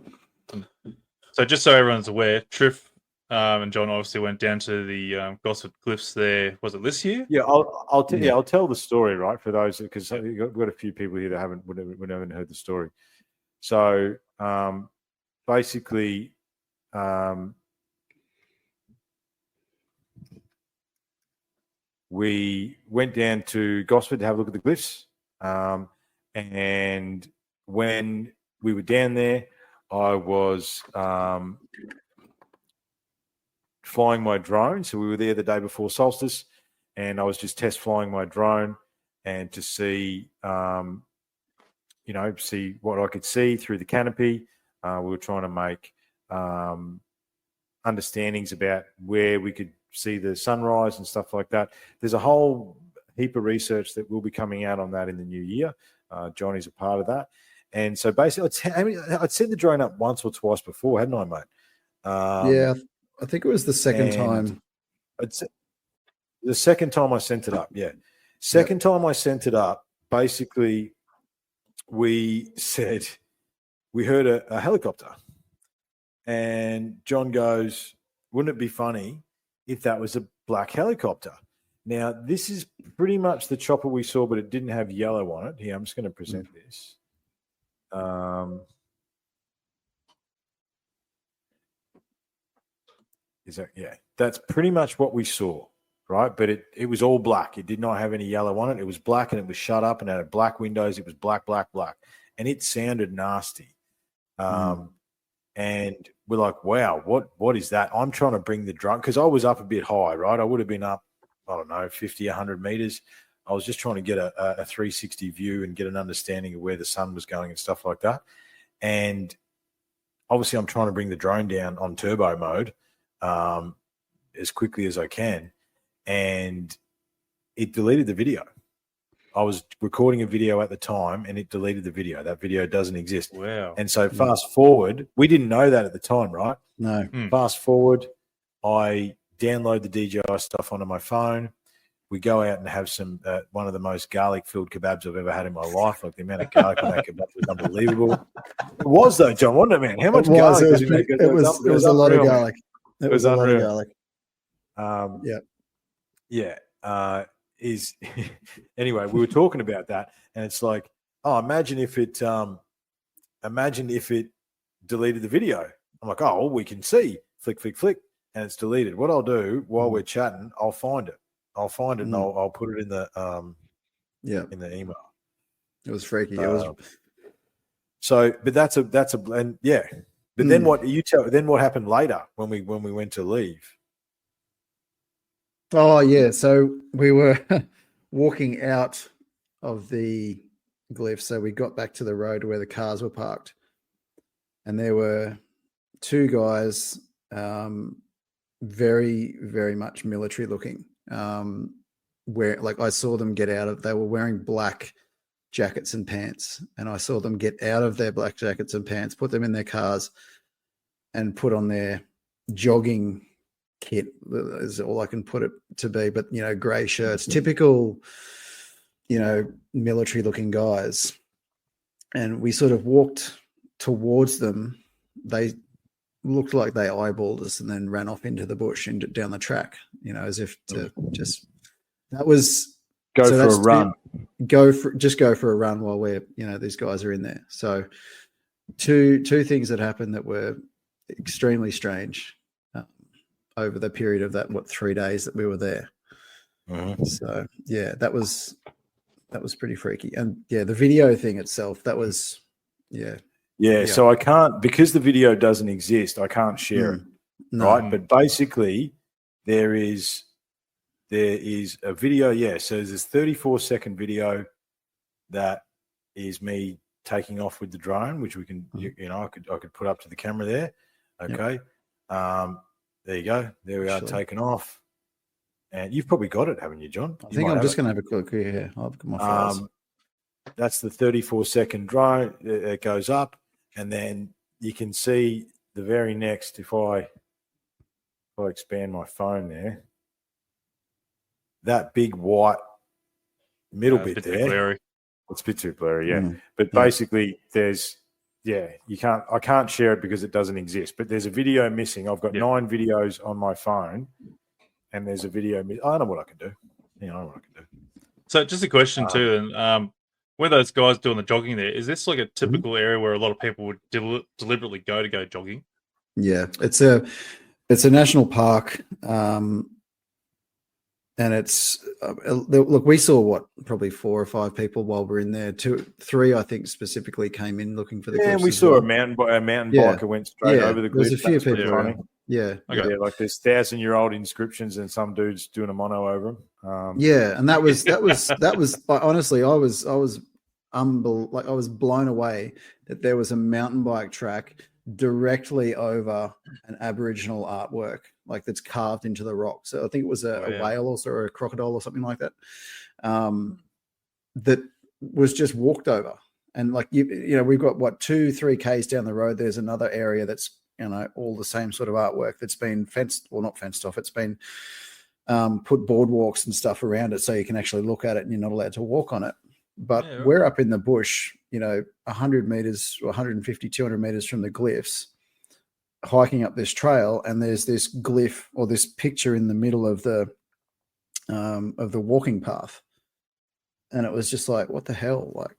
So just so everyone's aware, Triff and John obviously went down to the Gosford Cliffs there. Was it this year? Yeah, I'll tell the story, right, for those, because we've got a few people here that haven't heard the story. So basically, we went down to Gosford to have a look at the glyphs, and when we were down there, I was flying my drone. So we were there the day before solstice, and I was just test flying my drone and to see, see what I could see through the canopy. We were trying to make understandings about where we could see the sunrise and stuff like that. There's a whole heap of research that will be coming out on that in the new year. Johnny's a part of that. And so basically, I'd sent the drone up once or twice before, hadn't I, mate? Yeah, I think it was the second time. The second time I sent it up, yeah. Second time I sent it up, basically, we said we heard a helicopter. And John goes, wouldn't it be funny if that was a black helicopter? Now, this is pretty much the chopper we saw, but it didn't have yellow on it. Here, I'm just going to present this. That's pretty much what we saw, right? But it was all black. It did not have any yellow on it. It was black, and it was shut up and had black windows. It was black, and it sounded nasty. And we're like, wow, what is that? I'm trying to bring the drone, because I was up a bit high, right? I would have been up, I don't know, 50, 100 meters. I was just trying to get a 360 view and get an understanding of where the sun was going and stuff like that. And obviously I'm trying to bring the drone down on turbo mode as quickly as I can. And it deleted the video. I was recording a video at the time and it deleted the video. That video doesn't exist. Wow. And so fast forward, we didn't know that at the time, right? No. Fast forward, I download the DJI stuff onto my phone. We go out and have some one of the most garlic-filled kebabs I've ever had in my life. Like, the amount of garlic on that kebab was unbelievable. It was though, John, wasn't it, man? How much garlic? It was a lot of garlic. It was a lot of garlic. Anyway, we were talking about that, and it's like, oh, imagine if it deleted the video. I'm like, oh, well, we can see flick, flick, flick, and it's deleted. What I'll do while we're chatting, I'll find it. And I'll put it in the in the email. It was freaky. It was. So, but that's a and yeah. But then what you tell? Then what happened later when we went to leave? Oh yeah, so we were walking out of the glyph. So we got back to the road where the cars were parked, and there were two guys, very, very much military looking. Where like I saw them get out of. They were wearing black jackets and pants, and I saw them get out of their black jackets and pants, put them in their cars, and put on their jogging kit is all I can put it to be, but grey shirts, typical military looking guys. And we sort of walked towards them. They looked like they eyeballed us and then ran off into the bush and down the track, as if to just that was go for a run. Go for a run while we're these guys are in there. So two things that happened that were extremely strange over the period of that 3 days that we were there. So yeah, that was pretty freaky. And yeah, the video thing itself, that was yeah. So I can't, because the video doesn't exist, I can't share it. No. Right, but basically there is a video. So there's this 34-second video that is me taking off with the drone, which we can I could put up to the camera there. Okay. Yep. There you go. There we are, taking off. And you've probably got it, haven't you, John? I think I'm just going to have a quick look here. I've got my files. That's the 34-second drone. It goes up, and then you can see the very next. If I expand my phone there, that big white middle bit there. It's a bit too blurry, yeah. But basically, there's. Yeah, I can't share it because it doesn't exist. But there's a video missing. I've got 9 videos on my phone, and there's a video. I don't know what I can do. I know what I can do. So just a question too, and when those guys doing the jogging there, is this like a typical area where a lot of people would deliberately go jogging? Yeah, it's a national park, and it's look. We saw probably 4 or 5 people while we're in there. 2, 3, I think, specifically came in looking for the. Yeah, we saw a mountain biker went straight over the glyph. There's a few people around. Yeah, okay. Like there's 1,000-year-old inscriptions, and some dude's doing a mono over them. And that was honestly, I was blown away that there was a mountain bike track directly over an Aboriginal artwork, like that's carved into the rock. So I think it was a whale or a crocodile or something like that, that was just walked over. And like we've got 2-3 Ks down the road. There's another area that's all the same sort of artwork that's been not fenced off. It's been put boardwalks and stuff around it so you can actually look at it, and you're not allowed to walk on it. But we're up in the bush, 100 meters, 150, 200 meters from the glyphs, hiking up this trail, and there's this glyph or this picture in the middle of the walking path, and it was just like, what the hell, like,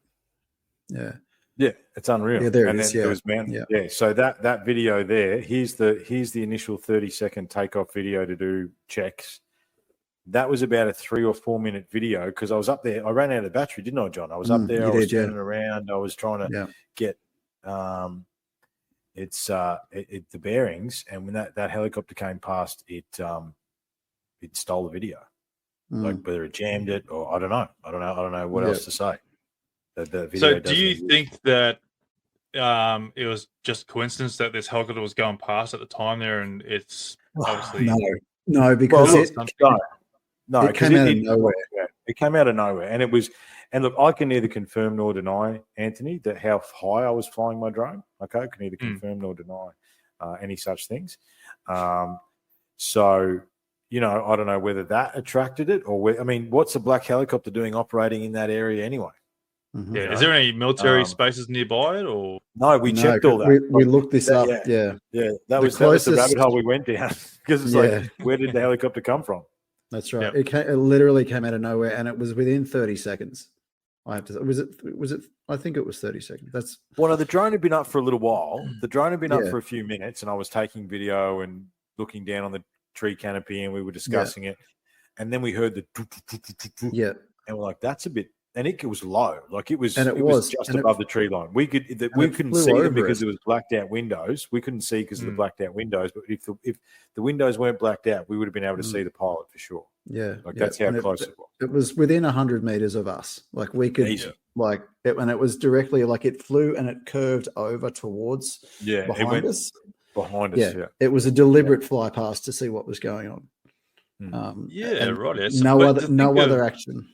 it's unreal. Yeah, there and it is. There was mountain. Yeah. So that video there, here's the initial 30-second takeoff video to do checks. That was about a 3 or 4 minute video because I was up there. I ran out of battery, didn't I, John? I was up there. I was turning around. I was trying to get the bearings. And when that helicopter came past, it stole the video. Like whether it jammed it or I don't know. I don't know what else to say. The video. So do you think that it was just coincidence that this helicopter was going past at the time there, and it's obviously no, because it came out of nowhere. It came out of nowhere, and it was. And look, I can neither confirm nor deny, Anthony, that how high I was flying my drone. Okay, I can neither confirm nor deny any such things. So, I don't know whether that attracted it or what's a black helicopter doing operating in that area anyway? Mm-hmm. Yeah, is there any military spaces nearby it, or no? We checked all that. We looked this up. Yeah. That was the rabbit hole we went down because it's like, where did the helicopter come from? That's right. Yep. It literally came out of nowhere, and it was within 30 seconds. I have to. Was it? I think it was 30 seconds. That's Well, no, the drone had been up for a little while. The drone had been up Yeah. for a few minutes, and I was taking video and looking down on the tree canopy, and we were discussing it. And then we heard the, yeah. and we're like, "That's a bit." And it was low, like it was. And It it was was, just and above the tree line. We could. We it couldn't flew see them over because us. there was blacked out windows. We couldn't see because of the blacked out windows. But if the windows weren't blacked out, we would have been able to see the pilot for sure. Yeah, Like yeah. that's how And close it was. It was within 100 meters of us. Like we could, Easy. like, and it was directly like it flew and it curved over towards Yeah, it behind went us. behind us. Yeah, Yeah. it was a deliberate fly past to see what was going on. Yeah, and right. No other action.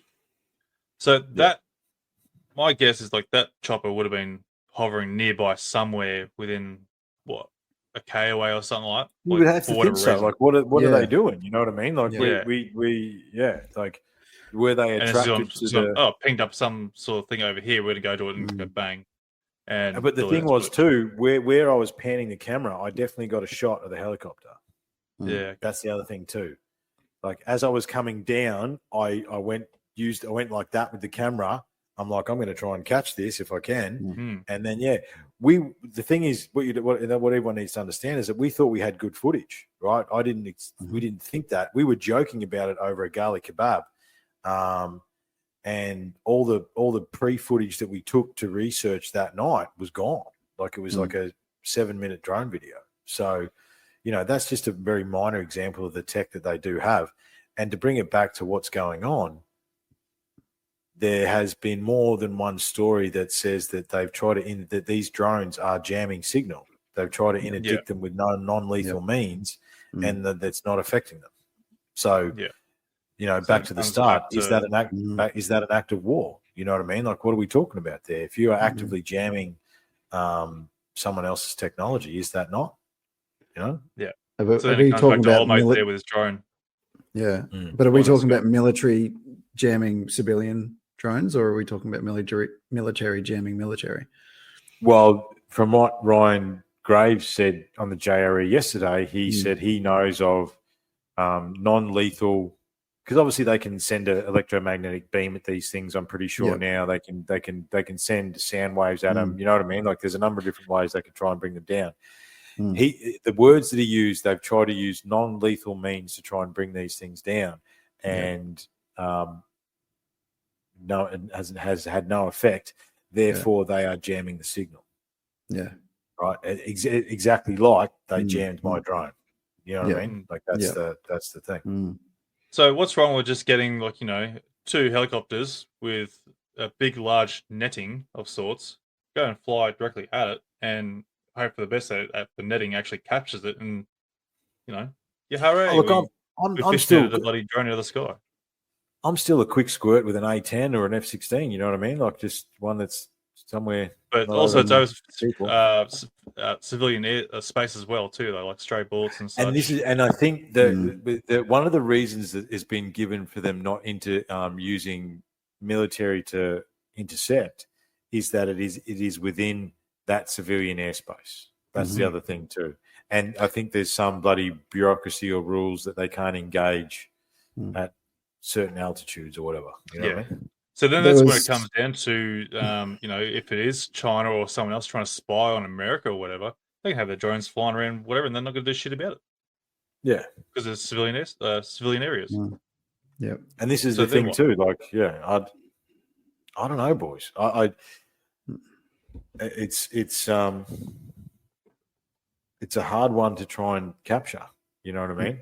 So that, my guess is like that chopper would have been hovering nearby somewhere within what, a K away or something like. You would have to think so. Like, what are they doing? You know what I mean? Like, we like, were they attracted to the? Pinged up some sort of thing over here. We're gonna go to it and go bang. And but the thing was too, where I was panning the camera, I definitely got a shot of the helicopter. Yeah, that's the other thing too. Like as I was coming down, I went like that with the camera. I'm like, I'm going to try and catch this if I can. And then the thing is, what everyone needs to understand is that we thought we had good footage, right? We didn't think that. We were joking about it over a garlic kebab, and all the pre-footage that we took to research that night was gone. Like it was like a 7-minute drone video. So, that's just a very minor example of the tech that they do have. And to bring it back to what's going on, there has been more than one story that says that they've tried that these drones are jamming signal. They've tried to interdict them with non-lethal means, and that's not affecting them. So, back to the start, is that an act of war? You know what I mean? Like, what are we talking about there? If you are actively jamming someone else's technology, is that not? Yeah. So then it comes back to old mate there with his drone. Yeah, but are we talking about military jamming civilian drones, or are we talking about military jamming military? Well, from what Ryan Graves said on the JRE yesterday, he said he knows of non-lethal, because obviously they can send an electromagnetic beam at these things. I'm pretty sure now they can send sound waves at them. You know what I mean? Like there's a number of different ways they can try and bring them down. The words that he used, they've tried to use non-lethal means to try and bring these things down, and no, it has had no effect. Therefore, they are jamming the signal. Yeah, right. Exactly like they jammed my drone. You know what I mean? Like that's the thing. So what's wrong with just getting 2 helicopters with a big, large netting of sorts, go and fly directly at it, and hope for the best that the netting actually captures it, and hooray! Look, I'm still the bloody drone out of the sky. I'm still a quick squirt with an A10 or an F16. You know what I mean? Like just one that's somewhere. But also it's over civilian space as well too, though, like stray bullets and such. And I think that one of the reasons that has been given for them not using military to intercept is that it is within that civilian airspace. That's the other thing too. And I think there's some bloody bureaucracy or rules that they can't engage at certain altitudes or whatever. You know what I mean? So then that's when it comes down to, if it is China or someone else trying to spy on America or whatever, they can have their drones flying around, whatever, and they're not going to do shit about it. Yeah, because it's civilian areas. Yeah, and this is the thing too. Like, I don't know, boys. It's a hard one to try and capture. You know what I mean?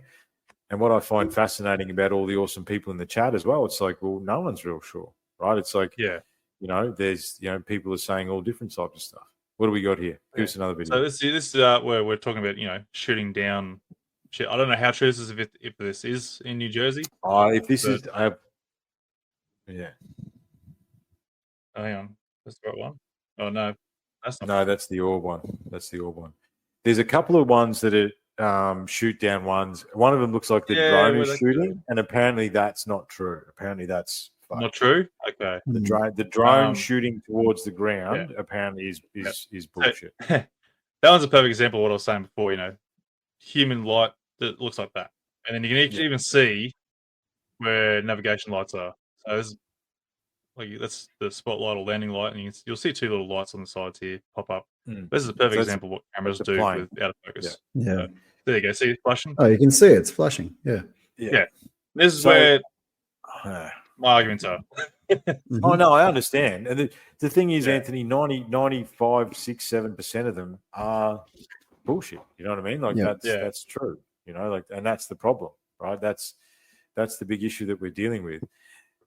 And what I find fascinating about all the awesome people in the chat as well, it's like, well, no one's real sure, right? It's like, there's, people are saying all different types of stuff. What do we got here? Give us another video. So this is where we're talking about, shooting down shit. I don't know how true this is if this is in New Jersey. If this is, yeah. Oh, hang on, that's the right one. Oh no, that's not. No, that's the orb one. That's the orb one. There's a couple of ones that are shoot down ones. One of them looks like the drone is shooting, and apparently that's not true. Apparently that's not true. Okay, the drone shooting towards the ground apparently is bullshit. That one's a perfect example of what I was saying before. Human light that looks like that, and then you can even see where navigation lights are. So Like that's the spotlight or landing light, and you'll see two little lights on the sides here pop up. Mm. This is a perfect So example of what cameras that's a do plane. with out of focus. Yeah. There you go. See it flashing? Oh, you can see it's flashing. Yeah. Yeah. This is So- where my arguments are. Oh no, I understand. And the thing is, Yeah. Anthony, 95, 6, 7% of them are bullshit. You know what I mean? Like Yeah. that's true. You know, like, and that's the problem, right? That's the big issue that we're dealing with.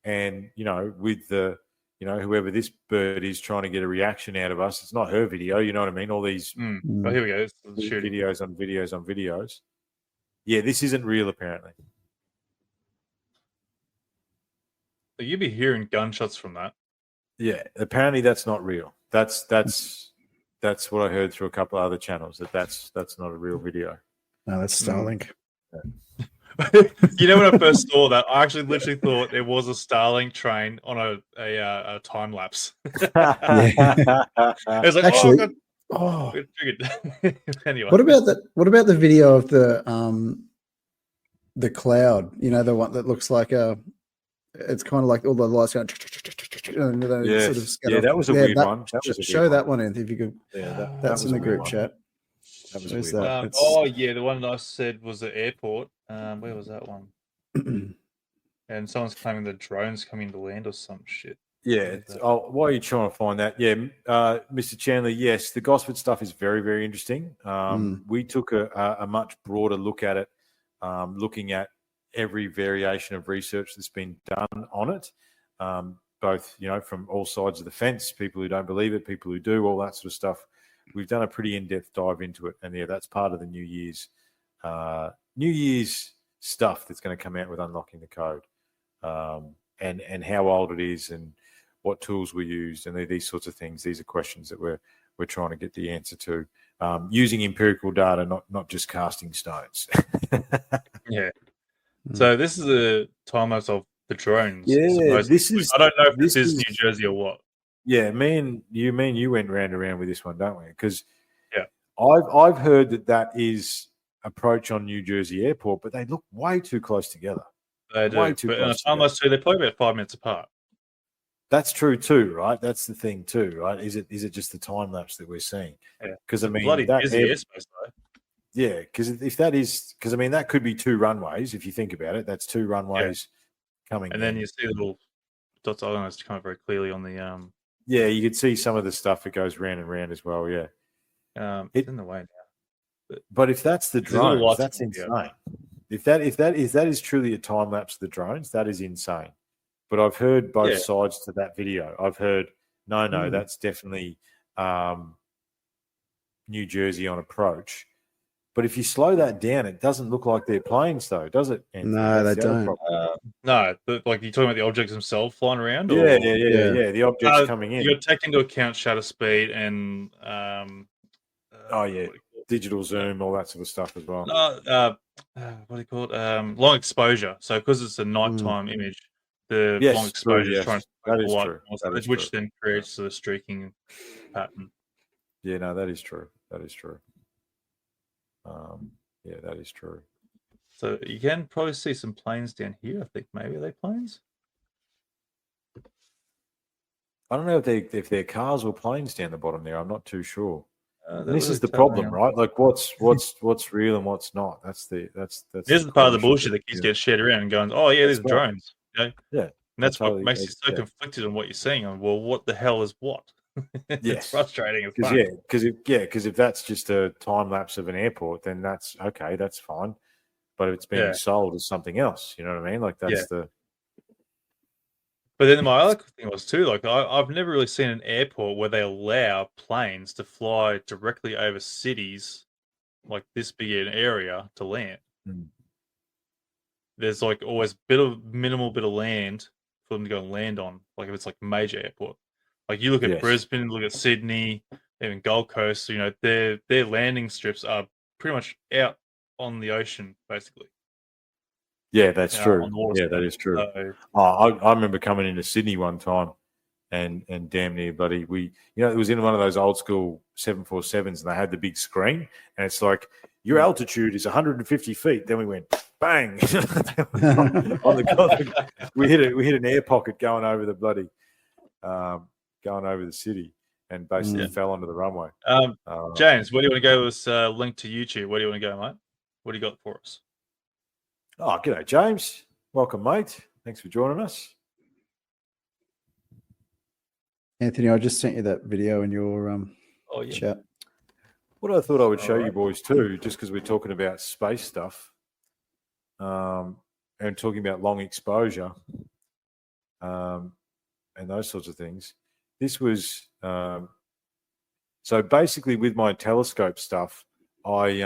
And you know, with the whoever this bird is trying to get a reaction out of us, it's not her video. You know what I mean? All these Oh, here we go. This is the shooting. videos on videos on videos. Yeah, this isn't real apparently. You'd be hearing gunshots from that. Yeah, apparently that's not real. That's what I heard through a couple of other channels. That's not a real video. No, that's Starlink. You know, when I first saw that, I actually literally thought it was a Starlink train on a time lapse. It was like, Actually, oh, it triggered. Anyway, what about that? What about the video of the cloud? You know, the one that looks like it's kind of like all the lights going. And they Yes. sort of scatter. Yeah, that was a weird one. That was a Show weird that one. one in if you could. Yeah, that That's was in a the weird group one. chat. That was a Where's weird that? one. It's- oh yeah, the one that I said was the airport. Where was that one? And someone's claiming the drones coming to land or some shit. Yeah. Why are you trying to find that? Yeah, Mr. Chandler. Yes, the Gosford stuff is very, very interesting. We took a much broader look at it, looking at every variation of research that's been done on it, both from all sides of the fence, people who don't believe it, people who do, all that sort of stuff. We've done a pretty in-depth dive into it, and yeah, that's part of the New Year's stuff that's going to come out with unlocking the code, and how old it is, and what tools we used, and these sorts of things. These are questions that we're trying to get the answer to, using empirical data, not just casting stones. Yeah. So this is a time lapse of the drones. Yeah, supposedly. I don't know if this is New Jersey or what. Yeah, me and you went round and round with this one, don't we? Because yeah, I've heard that is approach on New Jersey Airport, but they look way too close together. They do. Way too but in a close time lapse too, they're probably about 5 minutes apart. That's true too, right? That's the thing too, right? Is it just the time lapse that we're seeing? Yeah. Because I mean, bloody that busy airspace though. Yeah, because I mean, that could be two runways if you think about it. That's two runways coming, and then you see the little dots. I don't know, it's kind of very clearly on the Yeah, you could see some of the stuff that goes round and round as well. Yeah, it's in the way now. But if that's the drones, that's lights, insane. If that is truly a time lapse of the drones, that is insane. But I've heard both sides to that video. I've heard no, that's definitely New Jersey on approach. But if you slow that down, it doesn't look like they're planes, though, does it, Anthony? No, they don't. No, like you're talking about the objects themselves flying around? Yeah. The objects coming in. You got to take into account shutter speed and digital zoom, all that sort of stuff as well. What do you call it? Long exposure. So because it's a nighttime image, the long exposure is trying to that is light, true. which then creates the streaking pattern. Yeah, no, that is true. That is true. That is true. So you can probably see some planes down here. I think maybe are they planes? I don't know if they're cars or planes down the bottom there. I'm not too sure. This is the totally problem, right? Like what's real and what's not. That's this is the part of the bullshit that keeps getting shared around and going, oh yeah, there's drones. Okay? Yeah, and that's what makes you so conflicted on what you're seeing. And well, what the hell is what? It's frustrating. Because if that's just a time lapse of an airport, then that's okay. That's fine. But if it's being sold as something else, you know what I mean? Like that's the. But then my other thing was too, like I've never really seen an airport where they allow planes to fly directly over cities, like this big an area to land. There's like always minimal bit of land for them to go and land on. Like if it's like a major airport, like you look at Brisbane, look at Sydney, even Gold Coast. You know their landing strips are pretty much out on the ocean, basically. Yeah, that's true. Yeah, that is true. I remember coming into Sydney one time and damn near bloody it was in one of those old school 747s and they had the big screen and it's like your altitude is 150 feet. Then we went bang on the we hit an air pocket going over the bloody going over the city and basically fell onto the runway. James, where do you want to go with this link to YouTube? Where do you want to go, mate? What do you got for us? Oh, g'day, James. Welcome, mate. Thanks for joining us. Anthony, I just sent you that video in your chat. What I thought I would show you boys too, just because we're talking about space stuff and talking about long exposure and those sorts of things. This was so basically with my telescope stuff, I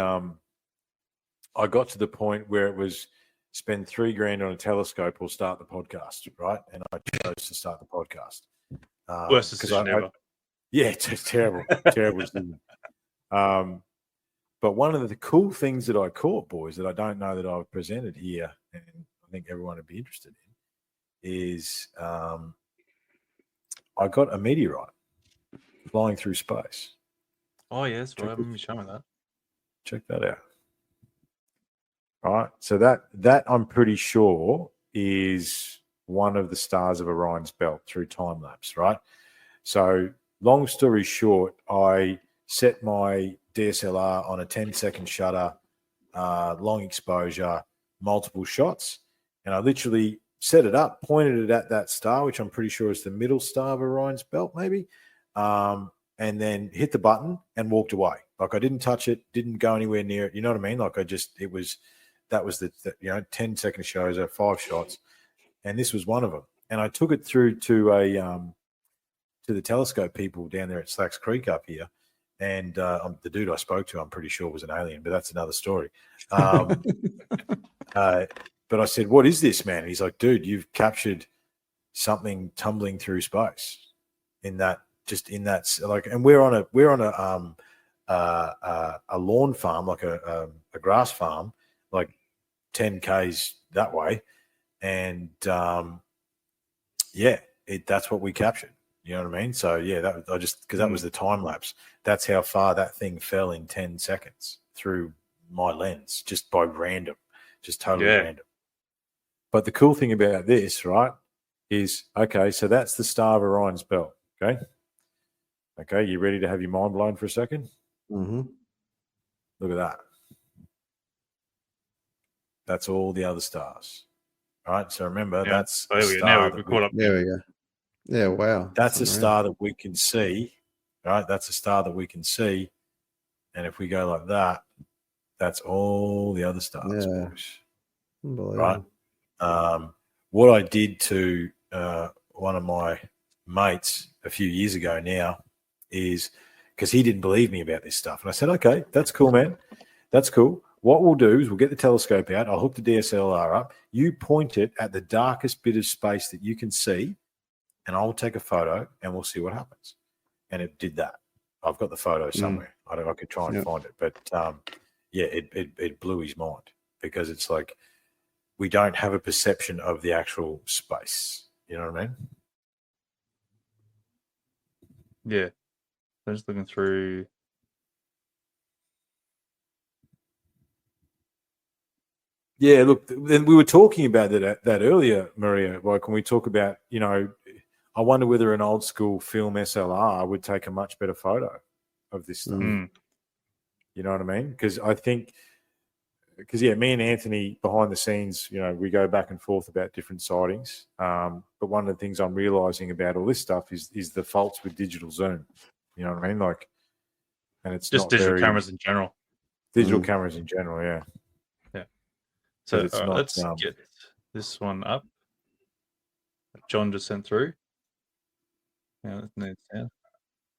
got to the point where it was spend $3,000 on a telescope or start the podcast, right? And I chose to start the podcast. Worst decision ever. Yeah, it's terrible, terrible decision. But one of the cool things that I caught, boys, that I don't know that I've presented here, and I think everyone would be interested in, is I got a meteorite flying through space. Oh, yes. Well, I remember you showing me that. Check that out. All right. So that I'm pretty sure is one of the stars of Orion's belt through time lapse, right? So long story short, I set my DSLR on a 10-second shutter, long exposure, multiple shots, and I literally set it up, pointed it at that star, which I'm pretty sure is the middle star of Orion's belt, maybe, and then hit the button and walked away. Like I didn't touch it, didn't go anywhere near it. You know what I mean? Like that was the 10-second shows, 5 shots, and this was one of them. And I took it through to the telescope people down there at Slacks Creek up here. And the dude I spoke to, I'm pretty sure was an alien, but that's another story. But I said, "What is this, man?" And he's like, "Dude, you've captured something tumbling through space in that like." And we're on a lawn farm, like a grass farm, like 10 k's that way, and that's what we captured. You know what I mean? So because that was the time lapse. That's how far that thing fell in 10 seconds through my lens, just by random, just totally random. But the cool thing about this, right, is so that's the star of Orion's belt. Okay, you ready to have your mind blown for a second? Mm-hmm. Look at that. That's all the other stars. All right. So remember, that's the star. Now we've caught up. There we go. Yeah, wow. That's a star that we can see, right? That's a star that we can see. And if we go like that, that's all the other stars, boys. Right? What I did to one of my mates a few years ago now is, because he didn't believe me about this stuff. And I said, okay, that's cool, man. That's cool. What we'll do is we'll get the telescope out. I'll hook the DSLR up. You point it at the darkest bit of space that you can see, and I'll take a photo and we'll see what happens. And it did that. I've got the photo somewhere. I could try and find it. But it blew his mind, because it's like we don't have a perception of the actual space. You know what I mean? Yeah. I'm just looking through. Yeah, look, then we were talking about that earlier, Maria, like when we talk about, I wonder whether an old school film SLR would take a much better photo of this stuff. You know what I mean? Because I think, me and Anthony behind the scenes, we go back and forth about different sightings. But one of the things I'm realizing about all this stuff is the faults with digital zoom. You know what I mean? Like, and it's just not digital cameras in general. Digital cameras in general, yeah. Yeah. So let's get this one up. John just sent through. Oh,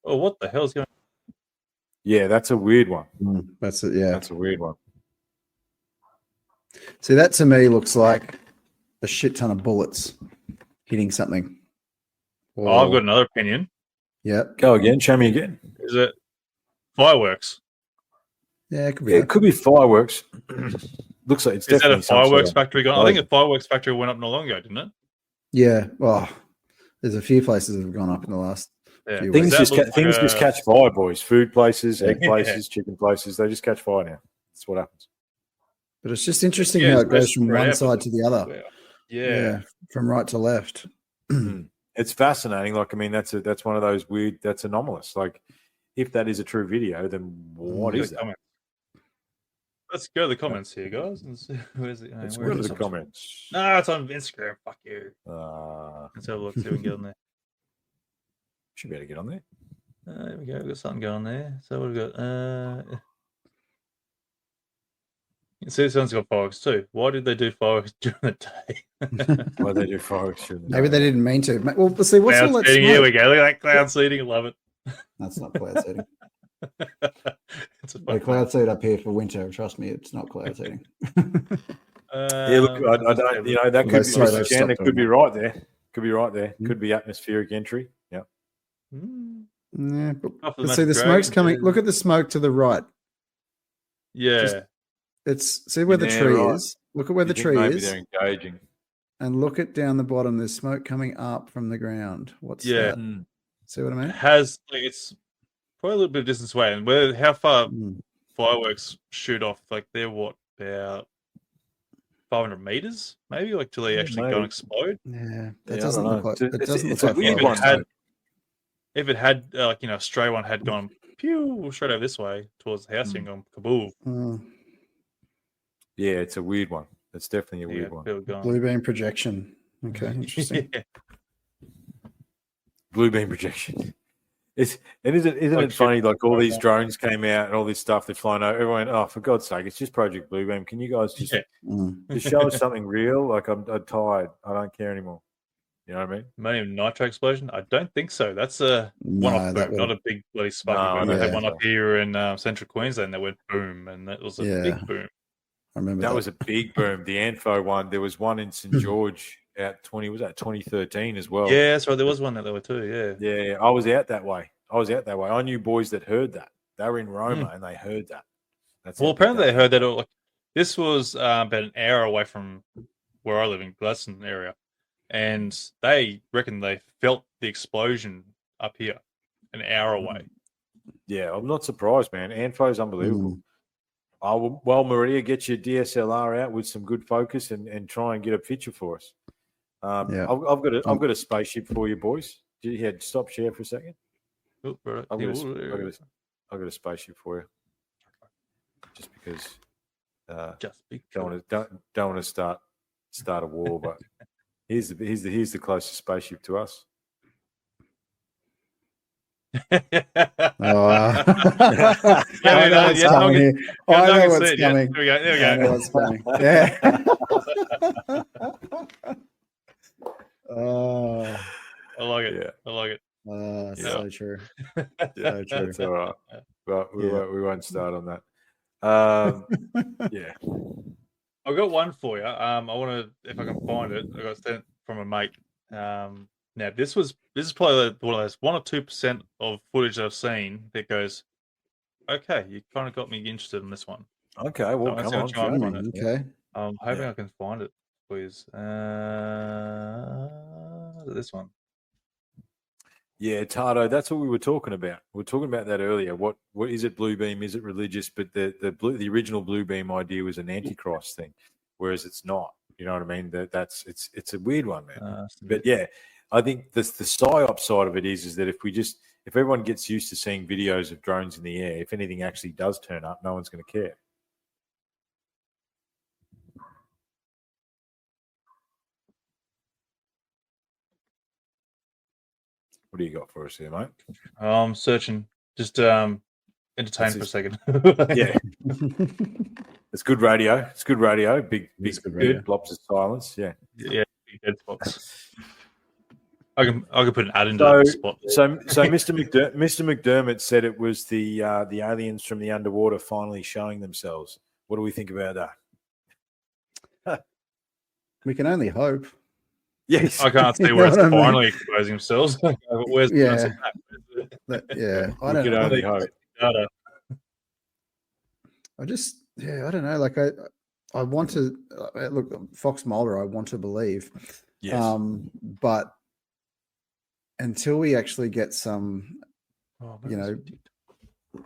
what the hell's going on? Yeah, that's a weird one. That's it, yeah. That's a weird one. See, that to me looks like a shit ton of bullets hitting something. I've got another opinion. Yeah. Go again. Show me again. Is it fireworks? Yeah, it could be. It could be fireworks. Looks like it's definitely. Is that a fireworks factory gone? I think a fireworks factory went up not long ago, didn't it? Yeah. Well, there's a few places that have gone up in the last few things. weeks. Things just catch fire, boys. Food places, egg places, chicken places. They just catch fire now. That's what happens. But it's just interesting how it goes from one side to the other. Yeah. From right to left. it's fascinating. Like, I mean, that's one of those weird. That's anomalous. Like, if that is a true video, then what is that? Comments. Let's go to the comments here, guys. And see, where's it? Let's Where go to is the it? comments. No, it's on Instagram. Fuck you. Let's have a look. See if we can get on there. Should be able to get on there. There we go. We've got something going there. So what have we got? You see, this one's got fireworks too. Why did they do fireworks during the day? Why they do fireworks during the Maybe day? they didn't mean to. Well, see, what's all Cloud that seeding. Here smoke? we go. Look at that cloud seeding. Love it. That's not cloud seeding. It's a The fun cloud seed up here for winter. Trust me, it's not cloud seeding. Yeah, look, I don't. You know, that could be. sorry, Mr. they've Chan, it stopped could be doing right there. Could be right there. Mm. Could be atmospheric entry. Yeah. Mm. Yeah, Off the but see, the Magic smoke's Dragon, coming. yeah. Look at the smoke to the right. Yeah. Just- It's see where the Yeah, tree right. is. Look at where the You think tree maybe is, they're engaging. and look at down the bottom. There's smoke coming up from the ground. What's Yeah. that? See what I mean? Has like, it's probably a little bit of distance away, and where how far Mm. fireworks shoot off? Like they're what about 500 meters, maybe, like till they Yeah, actually go maybe. and explode. Yeah, Yeah, that I doesn't don't look know. like. It's- It doesn't it's look a like weird fireworks. one, though. If it had like a stray one had gone pew straight over this way towards the house and gone kaboom. Mm. Yeah, it's a weird one. It's definitely a Yeah, weird one. feel gone. Blue beam projection. Okay, interesting. Yeah. Blue beam projection. Isn't Like it funny? shit. Like all these drones came out and all this stuff they've flown over. Everyone, oh, for God's sake, it's just Project Blue Beam. Can you guys just, Yeah. Mm. just show us something real? Like I'm tired. I don't care anymore. You know what I mean? Ammonium nitro explosion? I don't think so. That's a No, one-off that boom, would- not a big bloody sparky No, boom. They had yeah. one up here in central Queensland that went boom, and that was a Yeah. big boom. I remember That was a big boom. The Anfo one. There was one in St George at 2013 as well. Yeah, that's right. There was one that there were too. Yeah. Yeah, I was out that way. I knew boys that heard that. They were in Roma and they heard that. That's Well, how big apparently that they heard that. Like, this was about an hour away from where I live in Gladstone area, and they reckon they felt the explosion up here, an hour away. Yeah, I'm not surprised, man. Anfo's unbelievable. Well, Maria, get your DSLR out with some good focus and try and get a picture for us. Yeah. I've got a spaceship for you, boys. Yeah, stop share for a second. Oh, right. I've Yeah, got a spaceship for you. Just because just be don't want to start a war, but here's the closest spaceship to us. Oh, I Yeah, know no, what's yeah, no, coming. get- here. I know what's Yeah, coming. there we go. There we I know go. what's coming. Yeah. Oh, I like it. Yeah. I like it. so true. Yeah, So true. that's all right. But we won't start on that. Yeah. I've got one for you. I want to, if I can find it. I got sent from a mate. Now this is probably one of those 1 or 2% of footage I've seen that goes, okay, you kind of got me interested in this one. Okay, well, Let's come see on. what you want. show Fine. me. Okay. I'm hoping Yeah. I can find it, please. This one. Yeah, Tardo, that's what we were talking about. We were talking about that earlier. What is it? Blue beam? Is it religious? But the original blue beam idea was an antichrist thing, whereas it's not. You know what I mean? It's a weird one, man. But yeah, I think the psyop side of it is that if everyone gets used to seeing videos of drones in the air, if anything actually does turn up, no one's going to care. What do you got for us here, mate? I'm searching. Just entertain for a second. Yeah, it's good radio. It's good radio. Big good radio. blobs of silence. Yeah. Yeah, big dead spots. I can put an ad into that spot. So Mr. McDermott said it was the aliens from the underwater finally showing themselves. What do we think about that? We can only hope. Yes. I can't see You where know it's what I mean? finally exposing themselves. Where's the Yeah. sense of that? Yeah, I We don't could know. only hope. Data. I don't know. Like I want to look Fox Mulder. I want to believe, Yes. but until we actually get some, Oh, you know,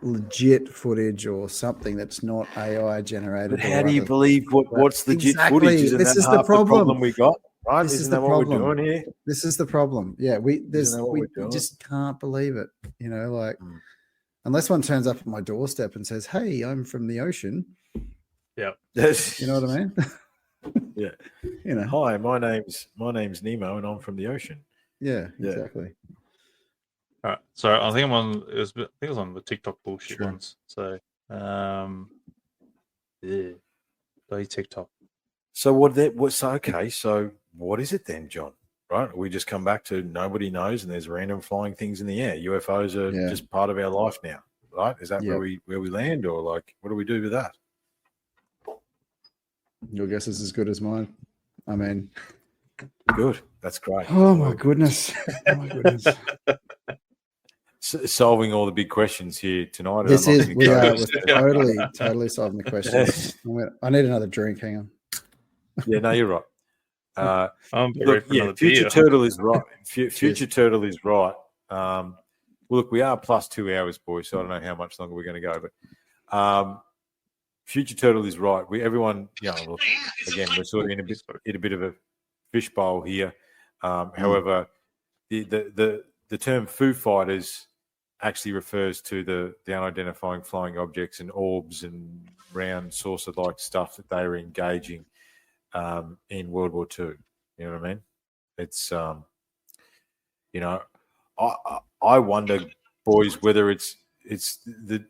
legit footage or something that's not AI generated. But or how do you other- believe what's legit Exactly. footage? Isn't This that is the half problem. we got? right? This is Isn't the that what we're problem. doing here? This is the problem. Yeah, we that what we we're doing? just can't believe it. You know, like Mm. unless one turns up at my doorstep and says, "Hey, I'm from the ocean." Yeah. You know what I mean? Yeah. You know. Hi, my name's Nemo, and I'm from the ocean. Yeah, Yeah. exactly. All right. So I think I'm on. I think it was on the TikTok bullshit Sure. ones. So, yeah, bloody TikTok. So so what is it then, John? Right? We just come back to nobody knows, and there's random flying things in the air. UFOs are Yeah. just part of our life now, right? Is that Yeah. where we land, or like what do we do with that? Your guess is as good as mine. I mean, Good. That's great. oh my goodness. Oh my goodness. Solving all the big questions here tonight. This I'm not is gonna we go- are we're totally solving the questions. I need another drink. Hang on. Yeah, no, you're right. I'm ready Look, for yeah, another Future beer. Turtle is right. Future Cheers. Turtle is right. Well, look, we are plus 2 hours, boys, so I don't know how much longer we're going to go, but Future Turtle is right. Everyone, look, again, we're sort of in a bit of a fishbowl here. However, the term Foo Fighters actually refers to the unidentifying flying objects and orbs and round saucer-like stuff that they were engaging in World War II. You know what I mean? It's I wonder, boys, whether it's the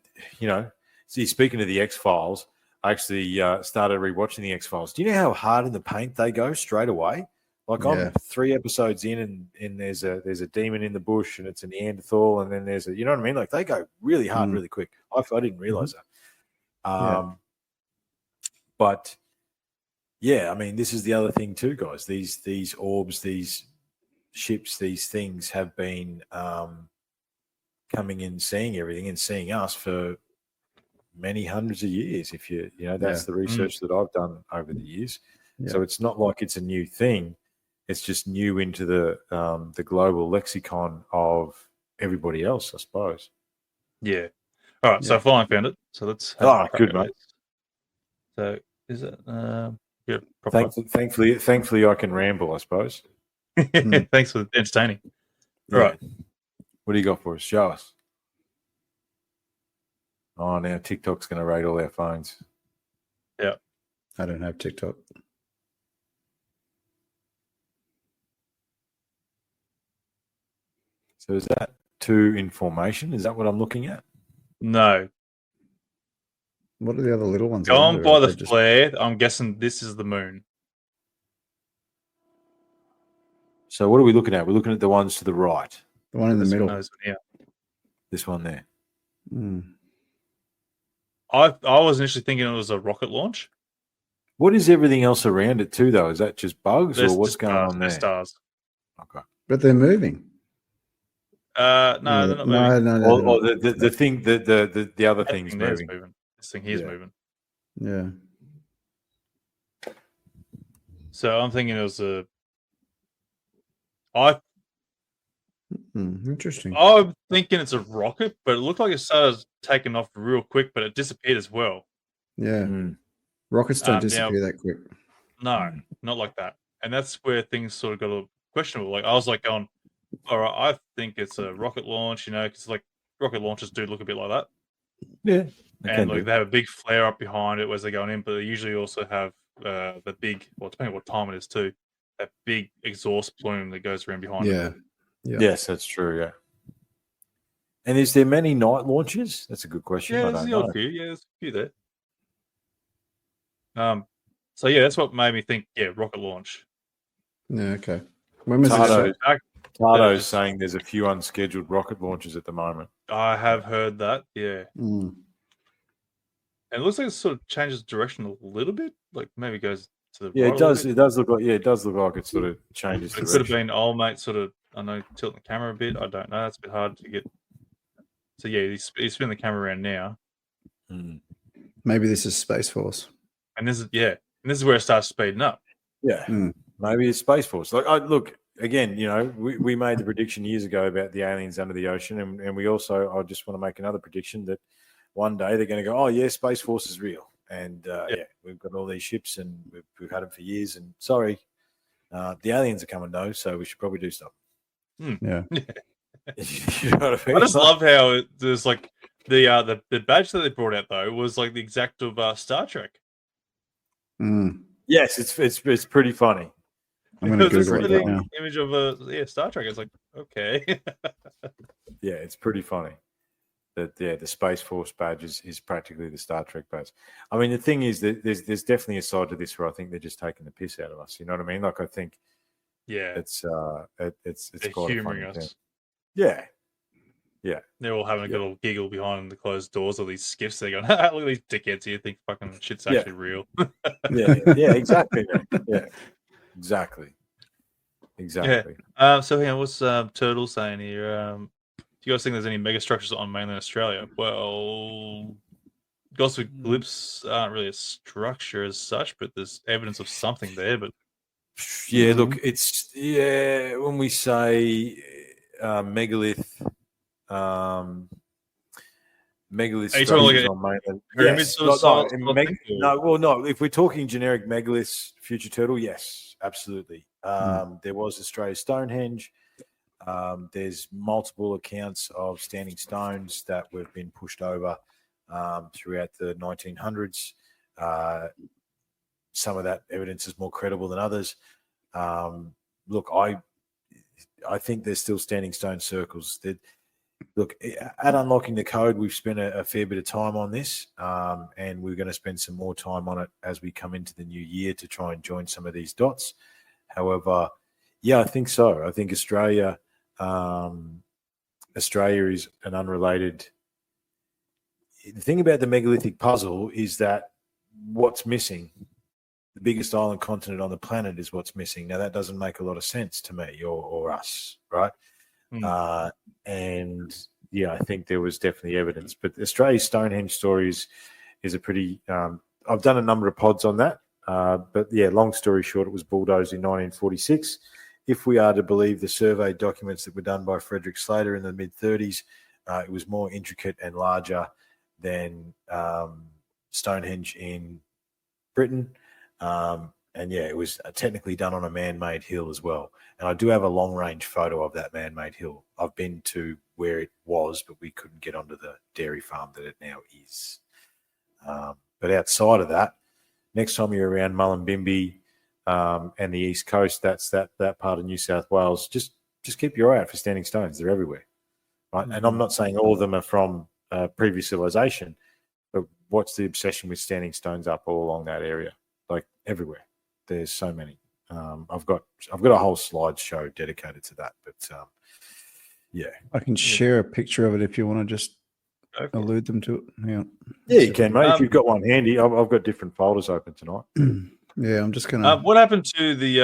See, speaking of the X-Files, I actually started rewatching the X-Files. Do you know how hard in the paint they go straight away? Like I'm 3 episodes in, and there's a demon in the bush, and it's a Neanderthal, and then there's you know what I mean? Like they go really hard, really quick. I didn't realize that. But yeah, I mean, this is the other thing too, guys. These orbs, these ships, these things have been coming in, seeing everything, and seeing us for many hundreds of years. If that's the research that I've done over the years. Yeah. So it's not like it's a new thing. It's just new into the global lexicon of everybody else, I suppose. Yeah. All right. So I finally found it. So let's. Good, mate. So is it? Yeah. Thankfully, I can ramble, I suppose. Thanks for entertaining. Yeah. All right. What do you got for us? Show us. Oh, now TikTok's going to raid all our phones. Yeah. I don't have TikTok. So is that to information? Is that what I'm looking at? No. What are the other little ones? Going by the flare, I'm guessing this is the moon. So what are we looking at? We're looking at the ones to the right. The one in the middle. This one there. I was initially thinking it was a rocket launch. What is everything else around it too, though? Is that just bugs or what's going on there? Stars. Okay. But they're moving. No, they're not moving. No. Or the thing, the other thing's moving. This thing here's moving. Yeah. So I'm thinking it was interesting. I'm thinking it's a rocket, but it looked like it started taking off real quick, but it disappeared as well. Yeah. Rockets don't disappear that quick. No, not like that. And that's where things sort of got a little questionable. Like I was like going, all right, I think it's a rocket launch, because like rocket launches do look a bit like that. Yeah. And like they have a big flare up behind it as they're going in, but they usually also have the big, depending on what time it is too, that big exhaust plume that goes around behind it. Yeah. Yes, that's true. Yeah. And is there many night launches? That's a good question. Yeah, there's a few. Yeah, there's a few there. So yeah, that's what made me think. Yeah, rocket launch. Yeah. Okay. When was it? Tardo's saying there's a few unscheduled rocket launches at the moment. I have heard that. Yeah. And it looks like it sort of changes direction a little bit. Like maybe goes to the right. It does. It does look like. Yeah, it does look like it sort of changes. It could have been old mate sort of. I know tilting the camera a bit. I don't know. That's a bit hard to get. So yeah, he's spinning the camera around now. Maybe this is Space Force. And this is where it starts speeding up. Yeah, maybe it's Space Force. Like, look again. We made the prediction years ago about the aliens under the ocean, and we also. I just want to make another prediction that one day they're going to go, oh yeah, Space Force is real, and we've got all these ships, and we've had them for years. And sorry, The aliens are coming though, so we should probably do something. Yeah. You know what I mean? I just love how there's like the badge that they brought out though was like the exact of Star Trek. Mm. Yes, it's pretty funny. I'm going to It was a Google it spitting right now. image of Star Trek. It's like, okay. Yeah, it's pretty funny. That the Space Force badge is practically the Star Trek badge. I mean, the thing is that there's definitely a side to this where I think they're just taking the piss out of us. You know what I mean? Like I think Yeah, it's they're quite a humoring funny us. thing. Yeah. They're all having a little giggle behind the closed doors of these skiffs. They're going, look at these dickheads here. Think fucking shit's actually real. Yeah, exactly. Man. Yeah, exactly. So hang on, what's Turtle saying here? Do you guys think there's any mega structures on mainland Australia? Well, Gosford Glyphs aren't really a structure as such, but there's evidence of something there. But Yeah, look, it's when we say megalith, megalith Are you talking structures like on mainland. pyramids Yes, of size? no. If we're talking generic megaliths, future turtle, yes, absolutely. There was Australia's Stonehenge. There's multiple accounts of standing stones that have been pushed over throughout the 1900s. Some of that evidence is more credible than others. Look, I think there's still standing stone circles. Look, at Unlocking the Code, we've spent a fair bit of time on this, and we're going to spend some more time on it as we come into the new year to try and join some of these dots. However, yeah, I think so. I think Australia is an unrelated. The thing about the megalithic puzzle is that what's missing, the biggest island continent on the planet, is what's missing. Now, that doesn't make a lot of sense to me or us, right? And yeah, I think there was definitely evidence. But Australia's Stonehenge story is a pretty. I've done a number of pods on that. But yeah, long story short, it was bulldozed in 1946. If we are to believe the survey documents that were done by Frederick Slater in the mid-30s, it was more intricate and larger than Stonehenge in Britain. And yeah, it was technically done on a man-made hill as well. And I do have a long-range photo of that man-made hill. I've been to where it was, but we couldn't get onto the dairy farm that it now is. But outside of that, next time you're around Mullumbimby and the East Coast, that's that part of New South Wales, just keep your eye out for standing stones. They're everywhere, right? And I'm not saying all of them are from previous civilization, but what's the obsession with standing stones up all along that area? Like everywhere. There's so many. I've got a whole slideshow dedicated to that. But yeah, I can share a picture of it if you want to just allude them to it. Yeah, you can, mate. If you've got one handy, I've got different folders open tonight. Yeah, I'm just gonna. What happened to the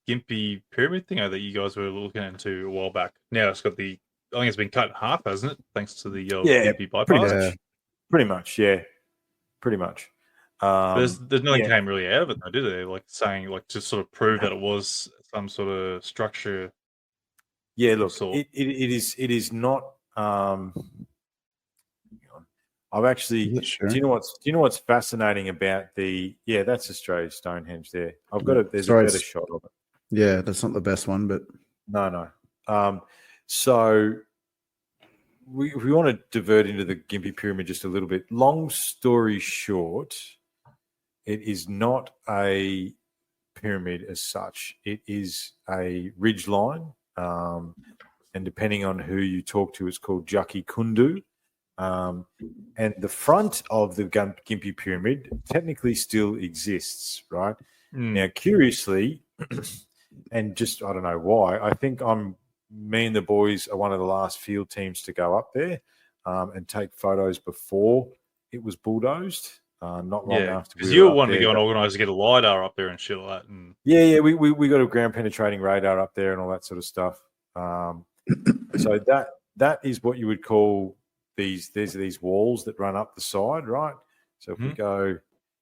Gympie pyramid thing that you guys were looking into a while back? Now it's got I think it's been cut in half, hasn't it? Thanks to the Gympie bypass. Pretty much. There's nothing came really out of it, though, did they? Like saying, like, to sort of prove that it was some sort of structure. Yeah, look, it is not. I've actually. Sure? Do you know what's fascinating about that's Australia's Stonehenge there. There's a better shot of it. Yeah, that's not the best one, but no. So we want to divert into the Gympie Pyramid just a little bit. Long story short, it is not a pyramid as such. It is a ridge line, and depending on who you talk to, it's called Jaki Kundu. And the front of the Gympie Pyramid technically still exists, right? Now, curiously, and just I don't know why, I think me and the boys are one of the last field teams to go up there and take photos before it was bulldozed. Not long after. Because you were wanting to go and organise to get a LiDAR up there and shit like that. And we got a ground penetrating radar up there and all that sort of stuff. So that is what you would call these walls that run up the side, right? So if we go,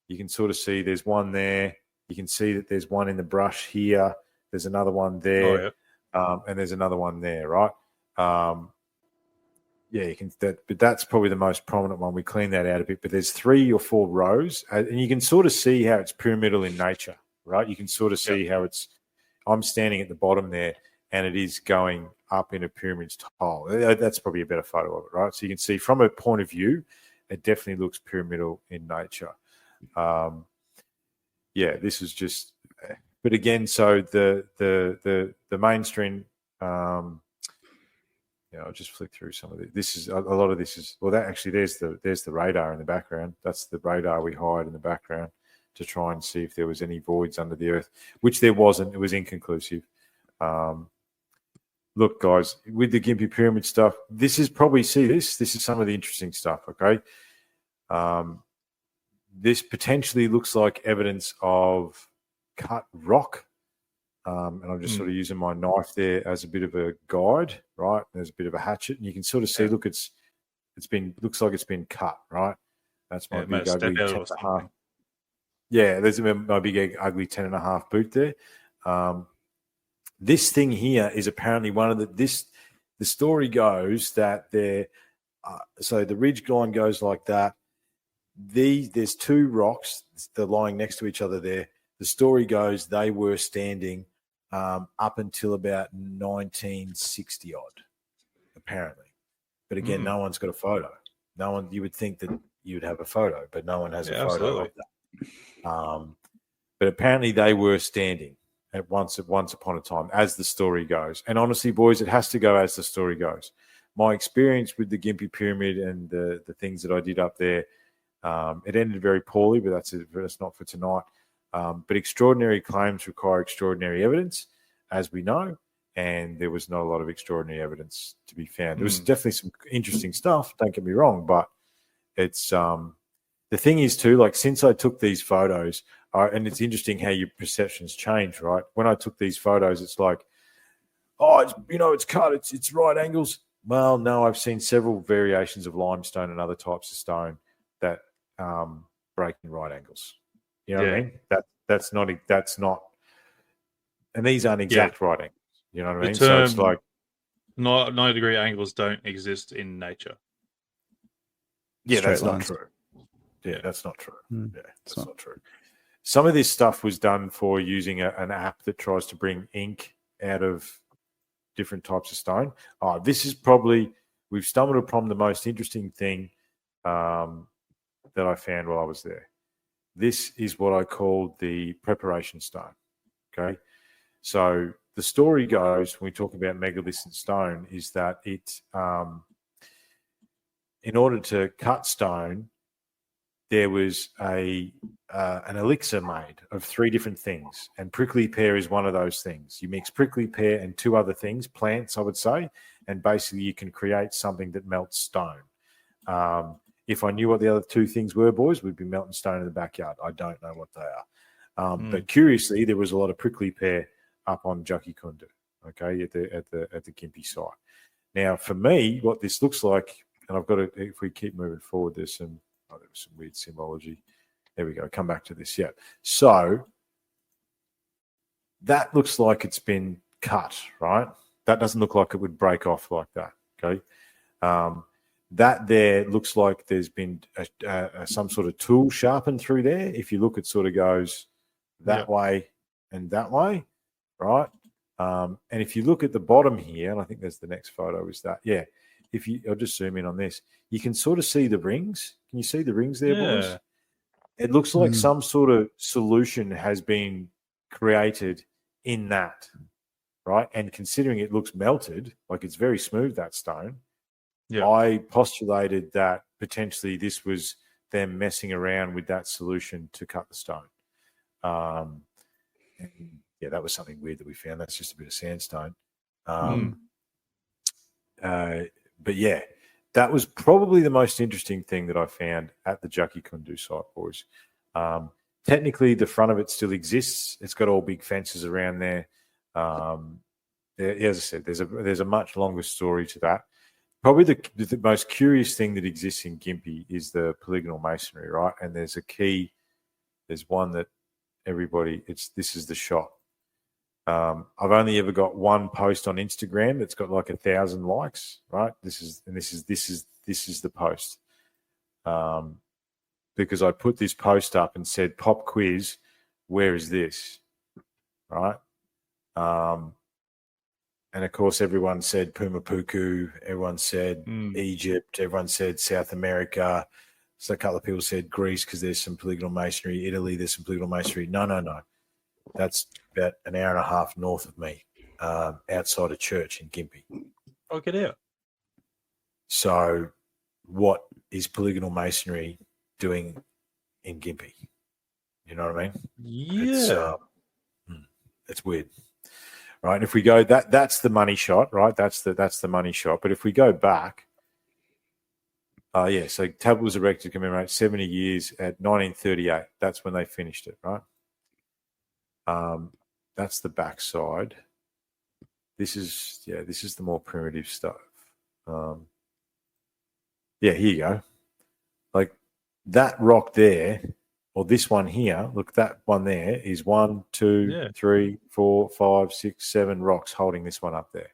you can sort of see there's one there. You can see that there's one in the brush here. There's another one there, and there's another one there, right? You can. But that's probably the most prominent one. We clean that out a bit, but there's 3 or 4 rows, and you can sort of see how it's pyramidal in nature, right? You can sort of see how it's I'm standing at the bottom there, and it is going up in a pyramid style. That's probably a better photo of it, right? So you can see from a point of view, it definitely looks pyramidal in nature. This is just. But again, so the mainstream. I'll just flick through some of it. This is a lot of this is that actually there's the radar in the background. That's the radar we hired in the background to try and see if there was any voids under the earth, which there wasn't. It was inconclusive. Look, guys, with the Gympie Pyramid stuff, this is this is some of the interesting stuff. Okay, this potentially looks like evidence of cut rock. And I'm just sort of using my knife there as a bit of a guide, right? There's a bit of a hatchet, and you can sort of see. Look, looks like it's been cut, right? That's my big ugly 10.5. Yeah, there's my big ugly 10.5 boot there. This thing here is apparently one of the story goes that so the ridge line goes like that. There's two rocks, they're lying next to each other there. The story goes they were standing up until about 1960 odd, apparently. But again, no one's got a photo. No one. You would think that you'd have a photo, but no one has a photo of that. But apparently, they were standing at once upon a time, as the story goes. And honestly, boys, it has to go as the story goes. My experience with the Gympie Pyramid and the things that I did up there, it ended very poorly. But that's not for tonight. But extraordinary claims require extraordinary evidence, as we know, and there was not a lot of extraordinary evidence to be found. There was definitely some interesting stuff, don't get me wrong, but it's the thing is too, like since I took these photos, and it's interesting how your perceptions change, right? When I took these photos, it's like, it's cut, it's right angles. Well, no, I've seen several variations of limestone and other types of stone that break in right angles. You know what I mean? That's not, and these aren't exact right angles. You know what I mean? So it's like 90-degree angles don't exist in nature. Yeah, Straight that's lines. not true. Yeah, that's not true. Yeah, that's not true. Some of this stuff was done for using an app that tries to bring ink out of different types of stone. This is probably, we've stumbled upon the most interesting thing that I found while I was there. This is what I call the preparation stone. Okay. So the story goes, when we talk about megaliths and stone, is that it, in order to cut stone, there was an elixir made of 3 different things. And prickly pear is one of those things. You mix prickly pear and 2 other things, plants, I would say, and basically you can create something that melts stone. If I knew what the other 2 things were, boys, we'd be melting stone in the backyard. I don't know what they are. But curiously, there was a lot of prickly pear up on Jucky Kundu, okay, at the Gympie site. Now, for me, what this looks like, and I've got to, if we keep moving forward, there was some weird symbology. There we go. Come back to this. Yeah. So that looks like it's been cut, right? That doesn't look like it would break off like that. Okay. That there looks like there's been some sort of tool sharpened through there. If you look, it sort of goes that way and that way, right? And if you look at the bottom here, and I think there's the next photo is that, yeah. I'll just zoom in on this, you can sort of see the rings. Can you see the rings there, boys? It looks like some sort of solution has been created in that, right? And considering it looks melted, like it's very smooth, that stone, I postulated that potentially this was them messing around with that solution to cut the stone. And yeah, that was something weird that we found. That's just a bit of sandstone. But yeah, that was probably the most interesting thing that I found at the Jucky Kundu site, boys. Technically, the front of it still exists. It's got all big fences around there. As I said, there's a much longer story to that. Probably the most curious thing that exists in Gympie is the polygonal masonry, right? And there's a key. There's one that this is the shot. I've only ever got one post on Instagram that's got like 1,000 likes, right? This is the post. Because I put this post up and said, "Pop quiz, where is this?" Right? And of course, everyone said Pumapuku, everyone said Egypt, everyone said South America. So a couple of people said Greece because there's some polygonal masonry. Italy, there's some polygonal masonry. No. That's about an hour and a half north of me, outside a church in Gympie. Oh, get out. So what is polygonal masonry doing in Gympie? You know what I mean? Yeah. It's weird. Right. And if we go that's the money shot, right? That's the money shot. But if we go back, so tablet was erected to commemorate 70 years at 1938. That's when they finished it, right? That's the backside. This is the more primitive stuff. Here you go. Like that rock there, or this one here, look, that one there is 1, 2, 3, 4, 5, 6, 7 rocks holding this one up there.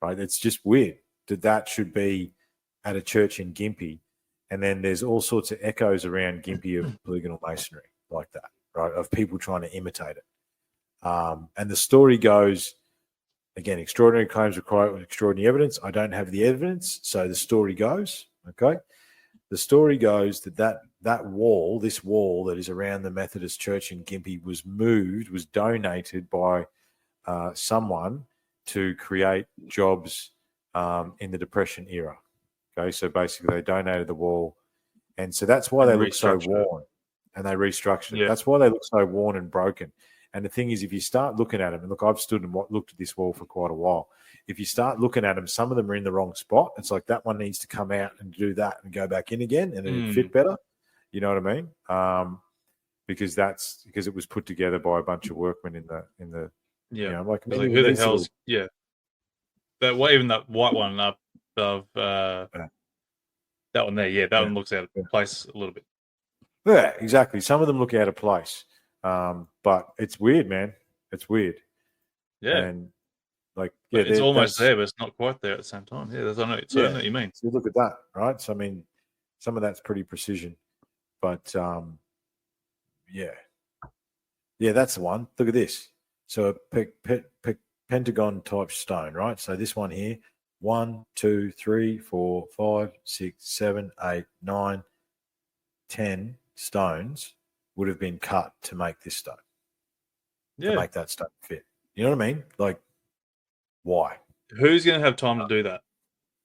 Right? It's just weird that should be at a church in Gympie. And then there's all sorts of echoes around Gympie of polygonal masonry like that, right? Of people trying to imitate it. And the story goes, again, extraordinary claims require extraordinary evidence. I don't have the evidence, so the story goes, okay? The story goes that wall, this wall that is around the Methodist Church in Gympie was donated by someone to create jobs in the Depression era. Okay, so basically they donated the wall, and so that's why they look so worn, and they restructured it. That's why they look so worn and broken. And the thing is, if you start looking at them, and look, I've stood and looked at this wall for quite a while. If you start looking at them, some of them are in the wrong spot. It's like that one needs to come out and do that and go back in again, and then it fit better. You know what I mean? Because it was put together by a bunch of workmen in the you know, like who the hell's that way, even that white one up above that one there, that one looks out of place a little bit. Yeah, exactly. Some of them look out of place. But it's weird, man. It's weird. Yeah. And like, it's almost there, but it's not quite there at the same time. Yeah, I know what you mean. So look at that, right? So I mean, some of that's pretty precision, but that's the one. Look at this. So a pentagon type stone, right? So this one here, 1, 2, 3, 4, 5, 6, 7, 8, 9, 10 stones would have been cut to make this stone. To make that stone fit. You know what I mean? Like, why? Who's going to have time to do that?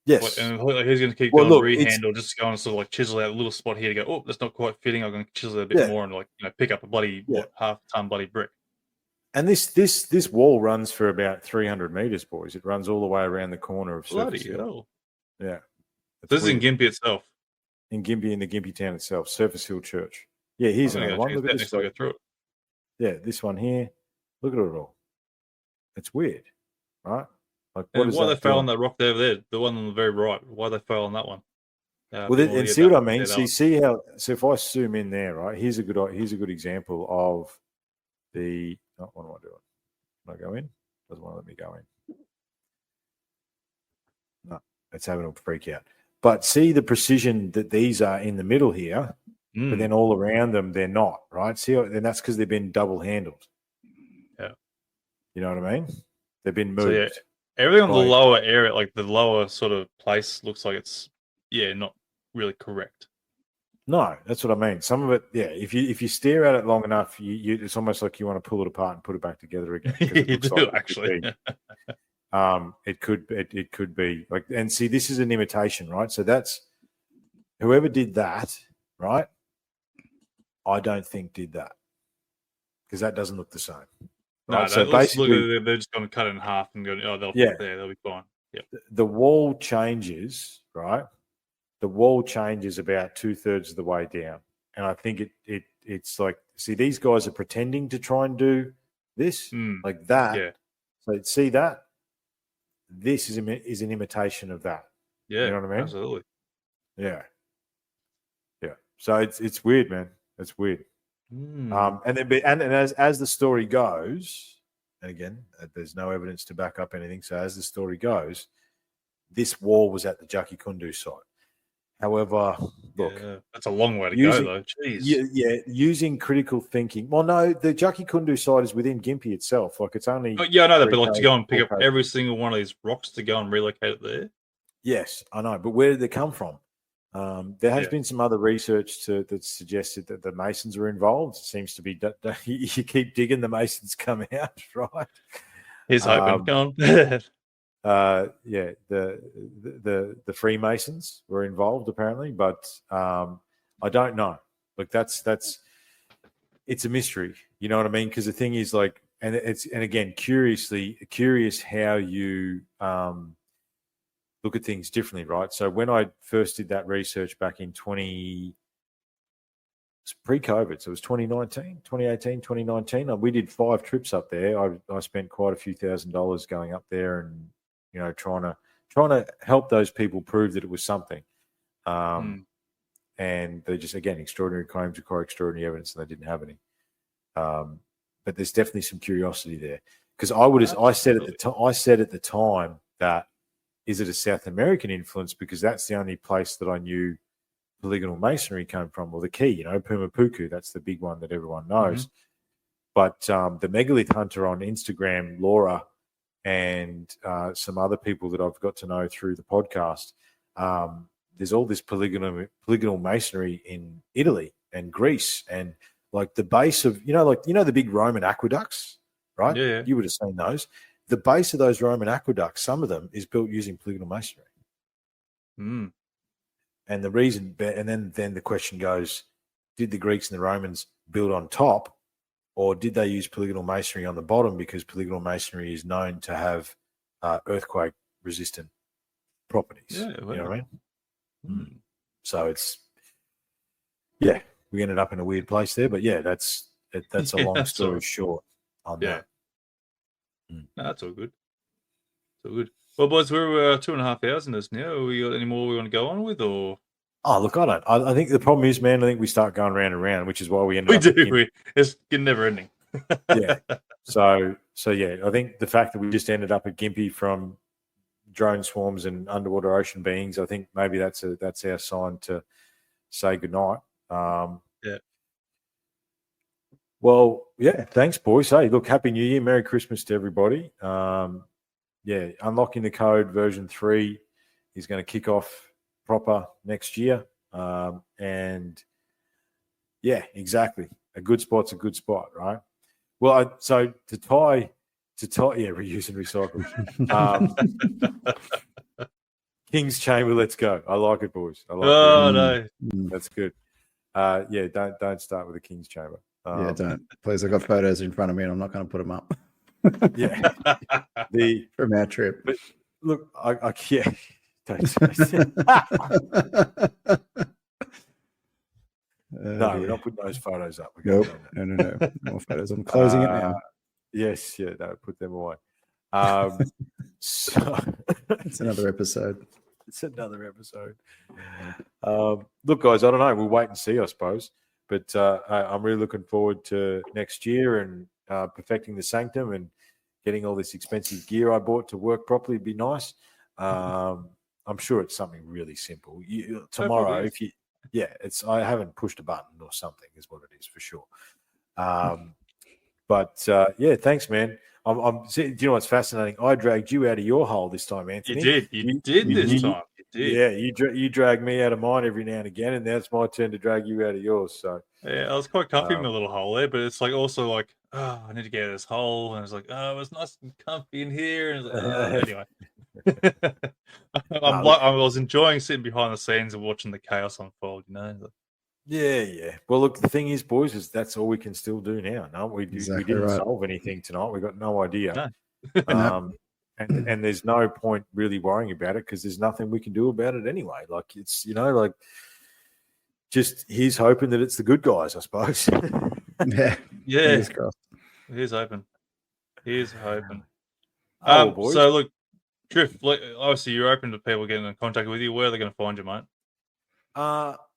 Yes. And who's going to keep going rehand or just going to sort of like chisel out a little spot here to go, oh, that's not quite fitting. I'm going to chisel it a bit more and pick up a bloody half-ton bloody brick. And this wall runs for about 300 meters, boys. It runs all the way around the corner of Surface Hill. Yeah. This is in Gympie itself. In Gympie, in the Gympie town itself, Surface Hill Church. Yeah, here's another one. Look at this. Go through it. Yeah, this one here. Look at it all. It's weird, right? Like, why they fell on that rock there? The one on the very right. Why they fell on that one? And see what I mean. See how. So if I zoom in there, right? Here's a good example of the. Oh, what am I doing? Can I go in? Doesn't want to let me go in. No, it's having a freak out. But see the precision that these are in the middle here. But then all around them, they're not, right? See, and that's because they've been double handled. Yeah. You know what I mean? They've been moved. So, everything on the lower area, like the lower sort of place, looks like it's, not really correct. No, that's what I mean. Some of it, if you stare at it long enough, you it's almost like you want to pull it apart and put it back together again. You do, actually. It could be like, and see, this is an imitation, right? So that's whoever did that, right? I don't think did that because that doesn't look the same. Right? No, so basically they're just going to cut it in half and go, they'll fit there, they'll be fine. Yeah. The wall changes, right? The wall changes about 2/3 of the way down, and I think it's like, see, these guys are pretending to try and do this like that. Yeah. So see that this is an imitation of that. Yeah, you know what I mean? Absolutely. Yeah. So it's weird, man. It's weird. And as the story goes, and again, there's no evidence to back up anything. So as the story goes, this wall was at the Jaki Kundu site. However, look, that's a long way to using, go, though. Jeez. Using critical thinking. Well, no, the Jackie Kundu site is within Gympie itself. Like, it's only. I know that, but like to 3K, go and pick up 4K. every single one of these rocks to go and relocate it there. Yes, I know, but where did they come from? There has Yeah. been some other research that suggested that the Masons were involved. It seems to be you keep digging, the Masons come out, right? He's hoping. Go on. Yeah, the Freemasons were involved apparently, but I don't know. Like that's it's a mystery. You know what I mean? Because the thing is, like, and again, curious how you look at things differently, right? So when I first did that research back in it's pre-COVID, so it was 2019, 2018, 2019. We did 5 trips up there. I spent quite a few $1,000s going up there and, you know, trying to help those people prove that it was something. And they just, again, extraordinary claims require extraordinary evidence, and they didn't have any. But there's definitely some curiosity there, because I said at the time that, is it a South American influence? Because that's the only place that I knew polygonal masonry came from, or the key, you know, Pumapuku. That's the big one that everyone knows. But the megalith hunter on Instagram, Laura, and some other people that I've got to know through the podcast, there's all this polygonal masonry in Italy and Greece, and like the base of, the big Roman aqueducts, right? Yeah. You would have seen those. The base of those Roman aqueducts, some of them is built using polygonal masonry. And the reason, and then the question goes, did the Greeks and the Romans build on top, or did they use polygonal masonry on the bottom, because polygonal masonry is known to have earthquake resistant properties? Yeah, you know what I mean? So it's, we ended up in a weird place there, but that's a long story short on that. No, that's all good. It's all good. Well, boys, we're 2.5 hours in this now. We got any more we want to go on with, or? Oh, look, I don't. I think the problem is, man, I think we start going round and round, which is why we end up. It's never ending. So I think the fact that we just ended up at Gympie from drone swarms and underwater ocean beings, I think maybe that's our sign to say goodnight. Well, thanks, boys. Hey, look, Happy New Year, Merry Christmas to everybody. Unlocking the Code version 3 is going to kick off proper next year. Exactly. A good spot's a good spot, right? Well, so to tie, reuse and recycle. King's Chamber, let's go. I like it, boys. I like it. No. That's good. Don't start with the King's Chamber. Don't. Please, I've got photos in front of me and I'm not going to put them up. From our trip. But look, don't no, we're not putting those photos up. Nope. No. More photos. I'm closing it now. Yes, no, put them away. So it's another episode. Look, guys, I don't know. We'll wait and see, I suppose. But I'm really looking forward to next year and perfecting the sanctum and getting all this expensive gear I bought to work properly. It'd be nice. I'm sure it's something really simple. Tomorrow, I haven't pushed a button or something, is what it is for sure. Thanks, man. Do you know what's fascinating? I dragged you out of your hole this time, Anthony. You did this time. Yeah, you drag me out of mine every now and again, and now it's my turn to drag you out of yours. So I was quite comfy in my little hole there, but it's like also like, I need to get out of this hole, and it's like, it was nice and comfy in here, and anyway. I was enjoying sitting behind the scenes and watching the chaos unfold. Yeah. Well, look, the thing is, boys, is that's all we can still do now. No, we didn't solve anything tonight. We got no idea. No. And there's no point really worrying about it, because there's nothing we can do about it anyway. Like, it's, just here's hoping that it's the good guys, I suppose. Yeah. Here's hoping. Boys. So look, Drift, obviously you're open to people getting in contact with you. Where are they going to find you, mate?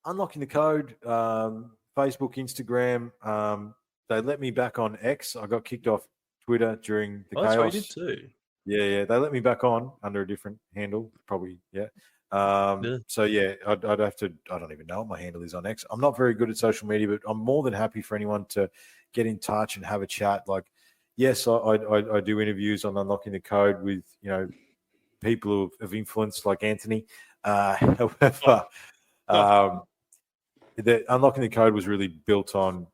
Unlocking the Code, Facebook, Instagram. They let me back on X. I got kicked off Twitter during the chaos. That's what you did too. Yeah. They let me back on under a different handle, probably. Yeah. So yeah, I'd have to. I don't even know what my handle is on X. I'm not very good at social media, but I'm more than happy for anyone to get in touch and have a chat. Like, yes, I do interviews on Unlocking the Code with people of influence like Anthony. However, the Unlocking the Code was really built on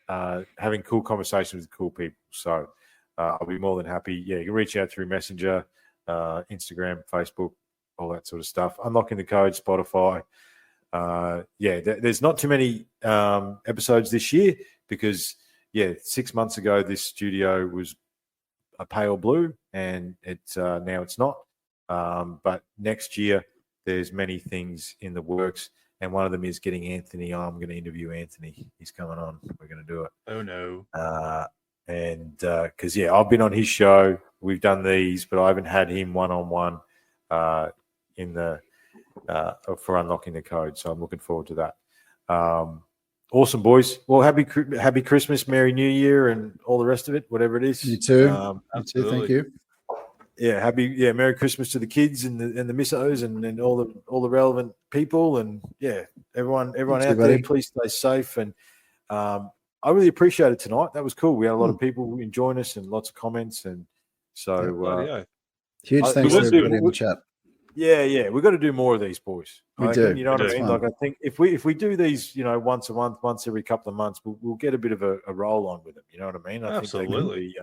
having cool conversations with cool people. So I'll be more than happy. Yeah, you can reach out through Messenger, Instagram, Facebook, all that sort of stuff. Unlocking the Code, Spotify. There's not too many episodes this year because 6 months ago this studio was a pale blue and it's now it's not. But next year there's many things in the works, and one of them is getting Anthony on. I'm going to interview Anthony. He's coming on. We're going to do it. Oh no! Because I've been on his show. We've done these, but I haven't had him one-on-one in the for Unlocking the Code. So I'm looking forward to that. Awesome, boys. Well, happy Christmas, Merry New Year, and all the rest of it, whatever it is. You too. You too. Thank you. Yeah, Merry Christmas to the kids and the missos and all the relevant people, and everyone out there. Please stay safe, and I really appreciate it tonight. That was cool. We had a lot of people enjoying us and lots of comments, and so huge thanks to everybody in the chat. Yeah, we've got to do more of these, boys. We do. You know what I mean? Like, I think if we do these, once a month, once every couple of months, we'll get a bit of a roll on with them. You know what I mean? Absolutely.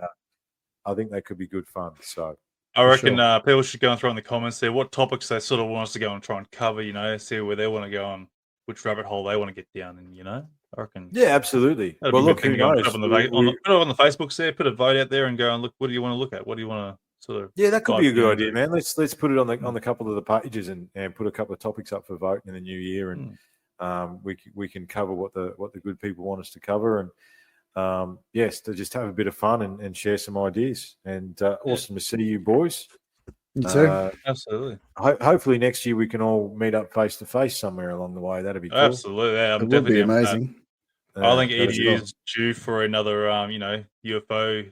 I think that could be good fun. So I reckon people should go and throw in the comments there what topics they sort of want us to go and try and cover. See where they want to go and which rabbit hole they want to get down. And I reckon. Yeah, absolutely. Well, look, who knows? Put it on the Facebooks there. Put a vote out there and go and look. What do you want to look at? What do you want to? That could be a good idea, man. Let's put it on the couple of the pages and put a couple of topics up for vote in the new year, and we can cover what the good people want us to cover, and to just have a bit of fun and share some ideas. And awesome to see you, boys. You too. Absolutely. Hopefully next year we can all meet up face to face somewhere along the way. That'd be cool. Absolutely. Yeah, it would be amazing. I think EDU is due for another UFO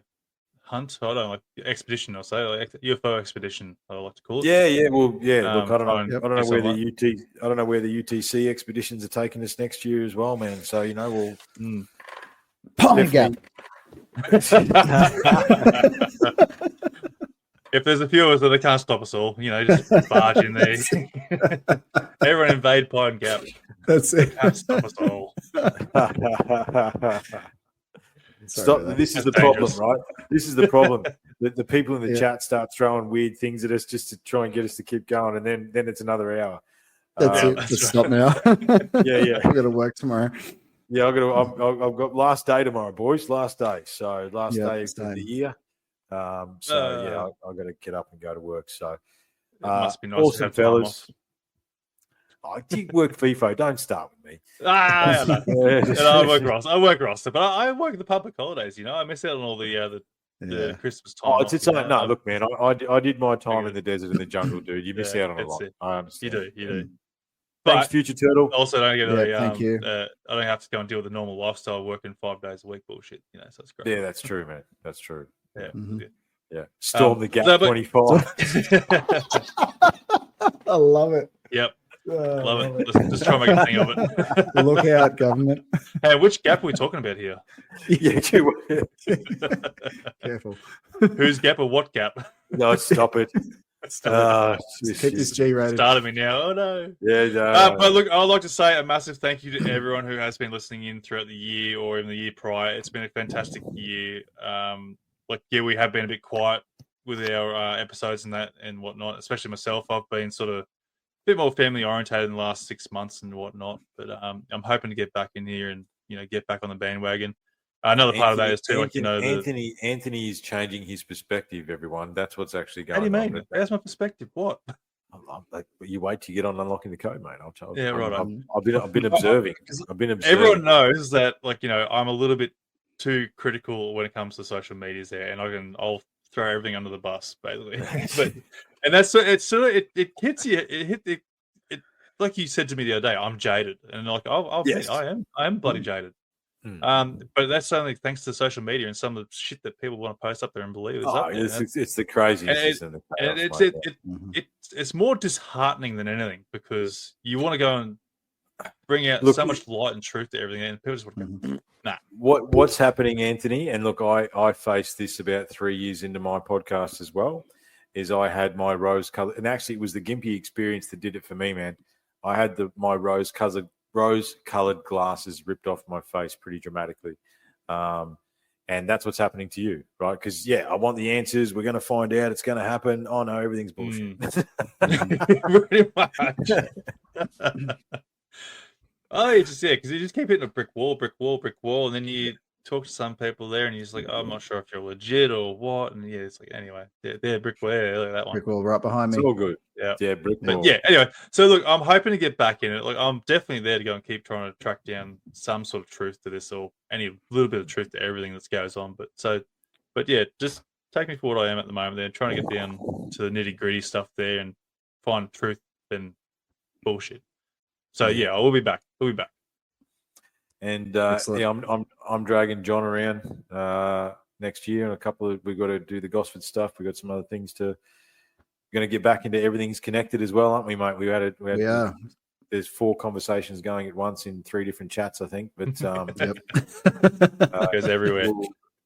hunt. I don't like expedition. I'll say like UFO expedition. I like to call it. Yeah. Well, look, I don't know where the UTC expeditions are taking us next year as well, man. So we'll Pond Gap. If there's a few of us that can't stop us all, just barge in there. Everyone invade Pine Gap. That's it. Can't stop us all. This is the problem, right? This is the problem. The people in the chat start throwing weird things at us just to try and get us to keep going, and then it's another hour. That's it. Let's stop now. Yeah. I've got to work tomorrow. Yeah, I've got last day tomorrow, boys. Last day. So last day of the year. I've got to get up and go to work. So it must be nice awesome, to have fellas. I did work FIFO. Don't start with me. I work roster, but I work the public holidays. I miss out on all the Christmas time. Oh, it's something. No, look, man. I did my time in the desert and the jungle, dude. You miss out on a lot. I understand. You do. Thanks, Future Turtle. Also, don't get thank you. I don't have to go and deal with the normal lifestyle working 5 days a week bullshit. So it's great. Yeah, that's true, man. That's true. Yeah. Mm-hmm. Yeah. Storm the Gap 25. I love it. Yep. Love it. Let's try and make a thing of it. Look out, government. Hey, which gap are we talking about here? Careful. Whose gap or what gap? No, stop it. Keep this G rated. Started me now. Oh no. Yeah. But look, I'd like to say a massive thank you to everyone who has been listening in throughout the year or even the year prior. It's been a fantastic year. We have been a bit quiet with our episodes and that and whatnot. Especially myself, I've been sort of a bit more family orientated in the last 6 months and whatnot. But I'm hoping to get back in here and get back on the bandwagon. Another part of that is too, Anthony is changing his perspective. Everyone, that's what's actually going on. How do you mean? How's my perspective? What? You wait till you get on Unlocking the Code, mate. I'll tell you. Yeah, right. I've been observing. Everyone knows that, I'm a little bit too critical when it comes to social medias there, and I'll throw everything under the bus, basically. And that's it hits you. It like you said to me the other day. I'm jaded, and I am bloody jaded. But that's only thanks to social media and some of the shit that people want to post up there and believe is up there. It's the craziest. And And it's more disheartening than anything because you want to go and bring out so much light and truth to everything, and people just want to go, nah. What's happening, Anthony? And look, I faced this about 3 years into my podcast as well. Is I had my rose-colored, and actually it was the Gimpy experience that did it for me, man. I had my rose-colored glasses ripped off my face pretty dramatically. And that's what's happening to you, right? Because, I want the answers. We're going to find out. It's going to happen. Oh, no, everything's bullshit. Pretty much. Because you just keep hitting a brick wall, and then you talk to some people there, and you're just like, oh, I'm not sure if you're legit or what. And it's like, anyway, they're brick wall. Yeah, look at that one. Brick wall right behind me. It's all good. Yeah, brick wall. But anyway. So look, I'm hoping to get back in it. Like, I'm definitely there to go and keep trying to track down some sort of truth to this, or any little bit of truth to everything that goes on. But just take me for what I am at the moment. Then trying to get down to the nitty gritty stuff there and find truth and bullshit. So I will be back. We'll be back. And I'm dragging John around next year, and we've got to do the Gosford stuff. We've got some other things we're going to get back into. Everything's connected as well, aren't we, mate? We are. There's 4 conversations going at once in 3 different chats, I think. But it goes everywhere.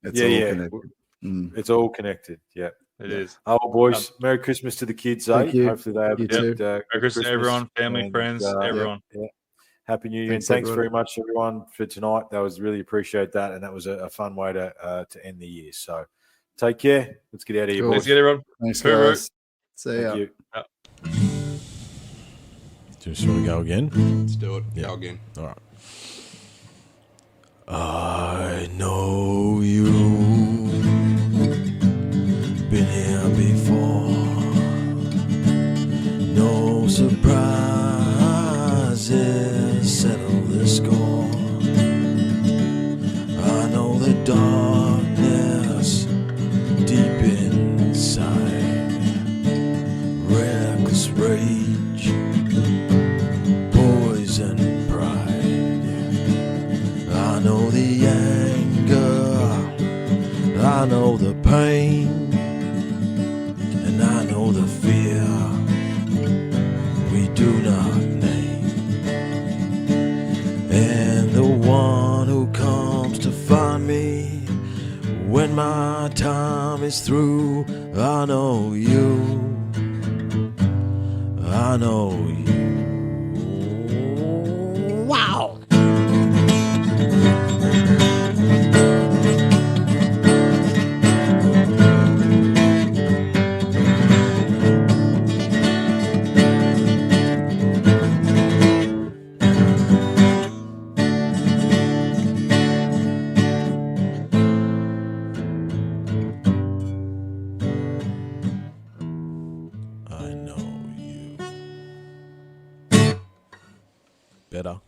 It's all connected. Yeah. It is. Oh, boys, Merry Christmas to the kids, Hopefully they have a good Merry Christmas to everyone, family, friends, everyone. Happy New Year. Thanks very much, everyone, for tonight. That was really appreciate that. And that was a fun way to end the year. So take care. Let's get out of here, boys. Let's get everyone. Thanks, guys. See ya. Just want to go again? Let's do it. Yeah. Go again. All right. I know you been here before. No surprises, settle the score. I know the darkness deep inside, reckless rage, poison pride. I know the anger, I know the pain, and I know the fear we do not name. And the one who comes to find me when my time is through, I know you, I know you. Wow. I know you. Better.